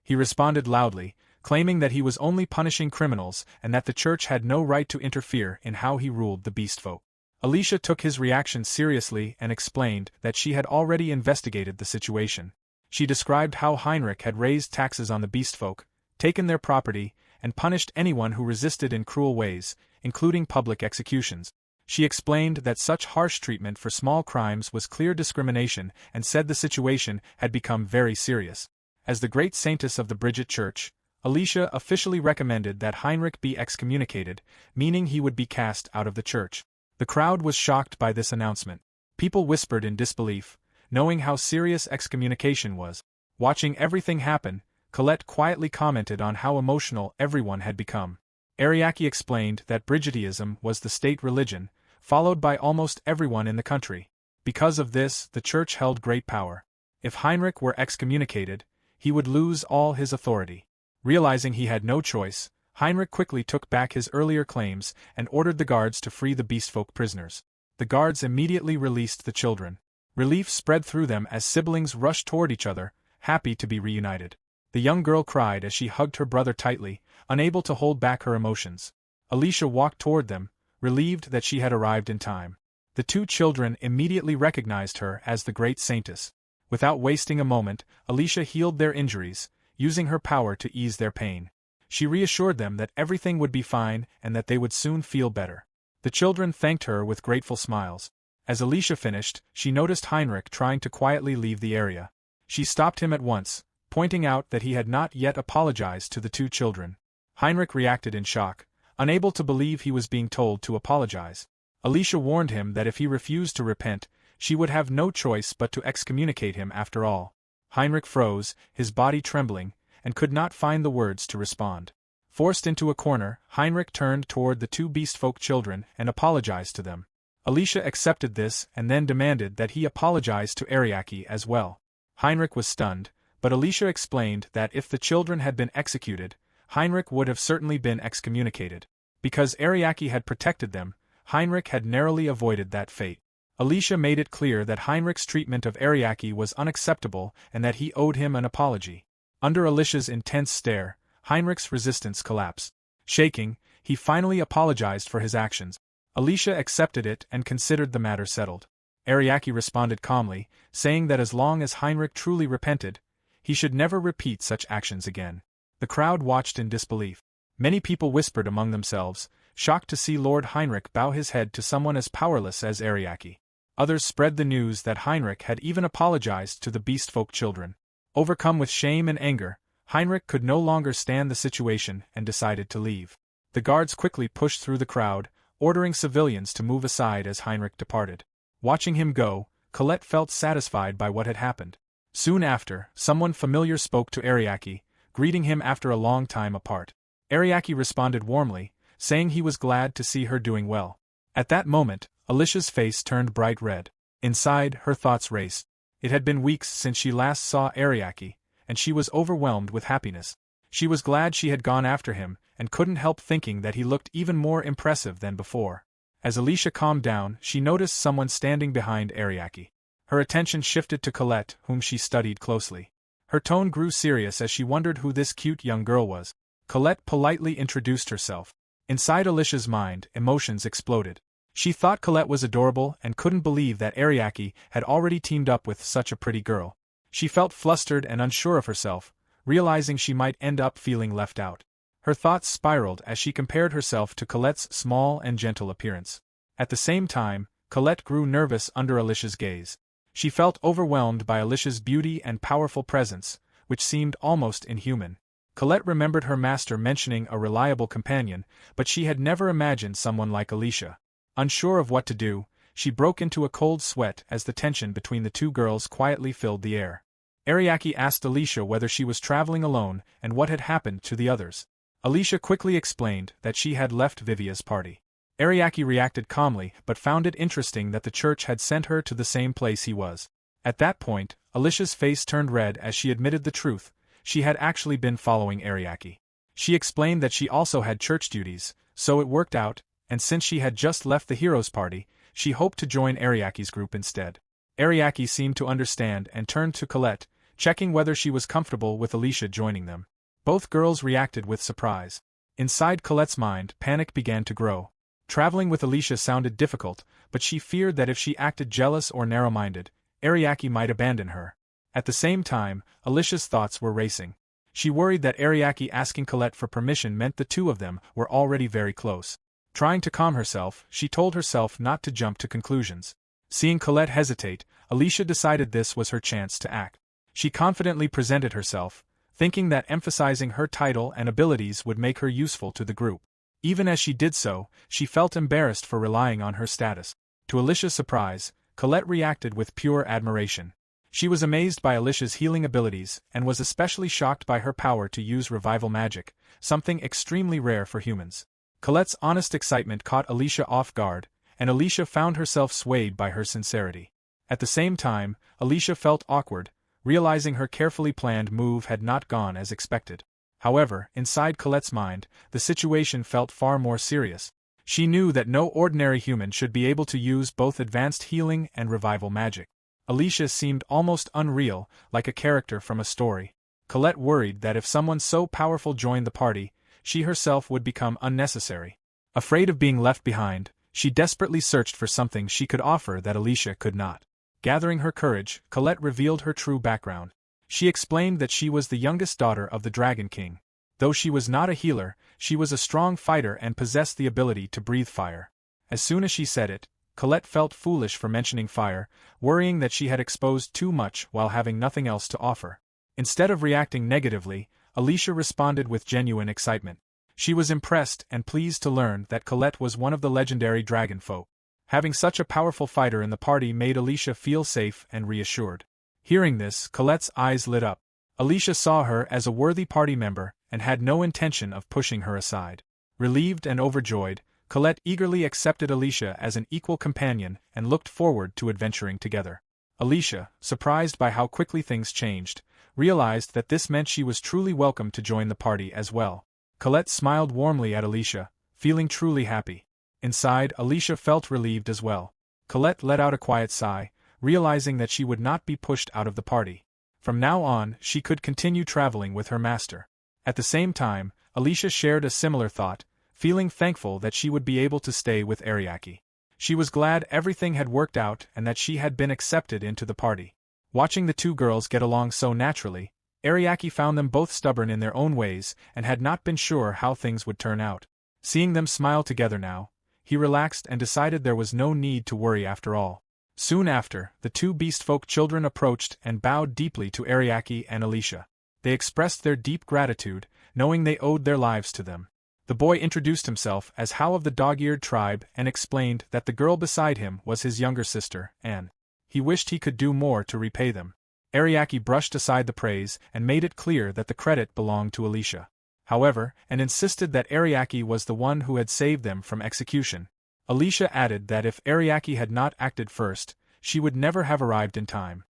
He responded loudly, claiming that he was only punishing criminals and that the church had no right to interfere in how he ruled the beastfolk. Alicia took his reaction seriously and explained that she had already investigated the situation. She described how Heinrich had raised taxes on the beastfolk, taken their property, and punished anyone who resisted in cruel ways, including public executions. She explained that such harsh treatment for small crimes was clear discrimination and said the situation had become very serious. As the great Saintess of the Bridget Church, Alicia officially recommended that Heinrich be excommunicated, meaning he would be cast out of the church. The crowd was shocked by this announcement. People whispered in disbelief, knowing how serious excommunication was. Watching everything happen, Colette quietly commented on how emotional everyone had become. Ariake explained that Brigitism was the state religion, followed by almost everyone in the country. Because of this, the church held great power. If Heinrich were excommunicated, he would lose all his authority. Realizing he had no choice, Heinrich quickly took back his earlier claims and ordered the guards to free the beastfolk prisoners. The guards immediately released the children. Relief spread through them as siblings rushed toward each other, happy to be reunited. The young girl cried as she hugged her brother tightly, unable to hold back her emotions. Alicia walked toward them, relieved that she had arrived in time. The two children immediately recognized her as the great Saintess. Without wasting a moment, Alicia healed their injuries, using her power to ease their pain. She reassured them that everything would be fine and that they would soon feel better. The children thanked her with grateful smiles. As Alicia finished, she noticed Heinrich trying to quietly leave the area. She stopped him at once, pointing out that he had not yet apologized to the two children. Heinrich reacted in shock, unable to believe he was being told to apologize. Alicia warned him that if he refused to repent, she would have no choice but to excommunicate him after all. Heinrich froze, his body trembling, and could not find the words to respond. Forced into a corner, Heinrich turned toward the two beastfolk children and apologized to them. Alicia accepted this and then demanded that he apologize to Ariake as well. Heinrich was stunned, but Alicia explained that if the children had been executed, Heinrich would have certainly been excommunicated. Because Ariake had protected them, Heinrich had narrowly avoided that fate. Alicia made it clear that Heinrich's treatment of Ariake was unacceptable and that he owed him an apology. Under Alicia's intense stare, Heinrich's resistance collapsed. Shaking, he finally apologized for his actions. Alicia accepted it and considered the matter settled. Ariake responded calmly, saying that as long as Heinrich truly repented, he should never repeat such actions again. The crowd watched in disbelief. Many people whispered among themselves, shocked to see Lord Heinrich bow his head to someone as powerless as Ariake. Others spread the news that Heinrich had even apologized to the beastfolk children. Overcome with shame and anger, Heinrich could no longer stand the situation and decided to leave. The guards quickly pushed through the crowd, ordering civilians to move aside as Heinrich departed. Watching him go, Colette felt satisfied by what had happened. Soon after, someone familiar spoke to Ariake, greeting him after a long time apart. Ariake responded warmly, saying he was glad to see her doing well. At that moment, Alicia's face turned bright red. Inside, her thoughts raced. It had been weeks since she last saw Ariake, and she was overwhelmed with happiness. She was glad she had gone after him, and couldn't help thinking that he looked even more impressive than before. As Alicia calmed down, she noticed someone standing behind Ariake. Her attention shifted to Colette, whom she studied closely. Her tone grew serious as she wondered who this cute young girl was. Colette politely introduced herself. Inside Alicia's mind, emotions exploded. She thought Colette was adorable and couldn't believe that Ariake had already teamed up with such a pretty girl. She felt flustered and unsure of herself, realizing she might end up feeling left out. Her thoughts spiraled as she compared herself to Colette's small and gentle appearance. At the same time, Colette grew nervous under Alicia's gaze. She felt overwhelmed by Alicia's beauty and powerful presence, which seemed almost inhuman. Colette remembered her master mentioning a reliable companion, but she had never imagined someone like Alicia. Unsure of what to do, she broke into a cold sweat as the tension between the two girls quietly filled the air. Ariake asked Alicia whether she was traveling alone and what had happened to the others. Alicia quickly explained that she had left Vivia's party. Ariake reacted calmly but found it interesting that the church had sent her to the same place he was. At that point, Alicia's face turned red as she admitted the truth. She had actually been following Ariake. She explained that she also had church duties, so it worked out, and since she had just left the heroes' party, she hoped to join Ariake's group instead. Ariake seemed to understand and turned to Colette, checking whether she was comfortable with Alicia joining them. Both girls reacted with surprise. Inside Colette's mind, panic began to grow. Traveling with Alicia sounded difficult, but she feared that if she acted jealous or narrow-minded, Ariake might abandon her. At the same time, Alicia's thoughts were racing. She worried that Ariake asking Colette for permission meant the two of them were already very close. Trying to calm herself, she told herself not to jump to conclusions. Seeing Colette hesitate, Alicia decided this was her chance to act. She confidently presented herself, thinking that emphasizing her title and abilities would make her useful to the group. Even as she did so, she felt embarrassed for relying on her status. To Alicia's surprise, Colette reacted with pure admiration. She was amazed by Alicia's healing abilities and was especially shocked by her power to use revival magic, something extremely rare for humans. Colette's honest excitement caught Alicia off guard, and Alicia found herself swayed by her sincerity. At the same time, Alicia felt awkward, realizing her carefully planned move had not gone as expected. However, inside Colette's mind, the situation felt far more serious. She knew that no ordinary human should be able to use both advanced healing and revival magic. Alicia seemed almost unreal, like a character from a story. Colette worried that if someone so powerful joined the party, she herself would become unnecessary. Afraid of being left behind, she desperately searched for something she could offer that Alicia could not. Gathering her courage, Colette revealed her true background. She explained that she was the youngest daughter of the Dragon King. Though she was not a healer, she was a strong fighter and possessed the ability to breathe fire. As soon as she said it, Colette felt foolish for mentioning fire, worrying that she had exposed too much while having nothing else to offer. Instead of reacting negatively, Alicia responded with genuine excitement. She was impressed and pleased to learn that Colette was one of the legendary dragon folk. Having such a powerful fighter in the party made Alicia feel safe and reassured. Hearing this, Colette's eyes lit up. Alicia saw her as a worthy party member and had no intention of pushing her aside. Relieved and overjoyed, Colette eagerly accepted Alicia as an equal companion and looked forward to adventuring together. Alicia, surprised by how quickly things changed, realized that this meant she was truly welcome to join the party as well. Colette smiled warmly at Alicia, feeling truly happy. Inside, Alicia felt relieved as well. Colette let out a quiet sigh, realizing that she would not be pushed out of the party. From now on, she could continue traveling with her master. At the same time, Alicia shared a similar thought, feeling thankful that she would be able to stay with Ariake. She was glad everything had worked out and that she had been accepted into the party. Watching the two girls get along so naturally, Ariake found them both stubborn in their own ways and had not been sure how things would turn out. Seeing them smile together now, he relaxed and decided there was no need to worry after all. Soon after, the two beastfolk children approached and bowed deeply to Ariake and Alicia. They expressed their deep gratitude, knowing they owed their lives to them. The boy introduced himself as How of the Dog-Eared Tribe and explained that the girl beside him was his younger sister, Anne. He wished he could do more to repay them. Ariake brushed aside the praise and made it clear that the credit belonged to Alicia. However, and insisted that Ariake was the one who had saved them from execution. Alicia added that if Ariake had not acted first, she would never have arrived in time.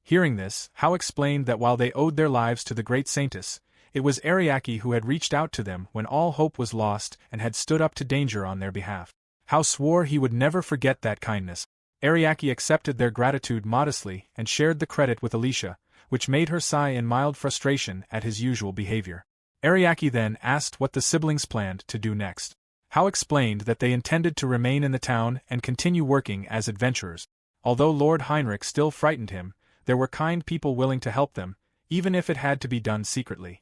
Hearing this, How explained that while they owed their lives to the great Saintess, it was Ariake who had reached out to them when all hope was lost and had stood up to danger on their behalf. How swore he would never forget that kindness. Ariake accepted their gratitude modestly and shared the credit with Alicia, which made her sigh in mild frustration at his usual behavior. Ariake then asked what the siblings planned to do next. How explained that they intended to remain in the town and continue working as adventurers. Although Lord Heinrich still frightened him, there were kind people willing to help them, even if it had to be done secretly.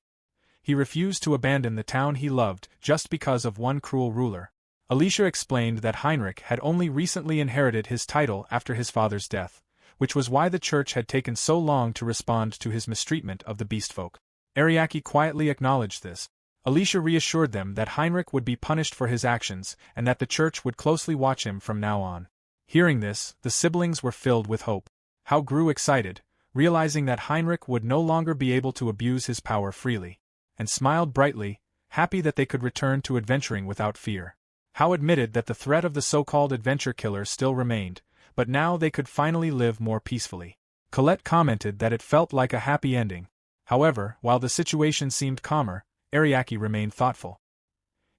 He refused to abandon the town he loved just because of one cruel ruler. Alicia explained that Heinrich had only recently inherited his title after his father's death, which was why the church had taken so long to respond to his mistreatment of the beastfolk. Ariake quietly acknowledged this. Alicia reassured them that Heinrich would be punished for his actions and that the church would closely watch him from now on. Hearing this, the siblings were filled with hope. How grew excited, realizing that Heinrich would no longer be able to abuse his power freely, and smiled brightly, happy that they could return to adventuring without fear. How admitted that the threat of the so-called adventure killer still remained, but now they could finally live more peacefully. Colette commented that it felt like a happy ending. However, while the situation seemed calmer, Ariake remained thoughtful.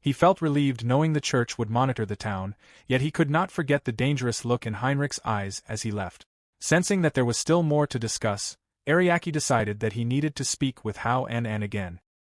He felt relieved knowing the church would monitor the town, yet he could not forget the dangerous look in Heinrich's eyes as he left. Sensing that there was still more to discuss, Ariake decided that he needed to speak with How and Anne again.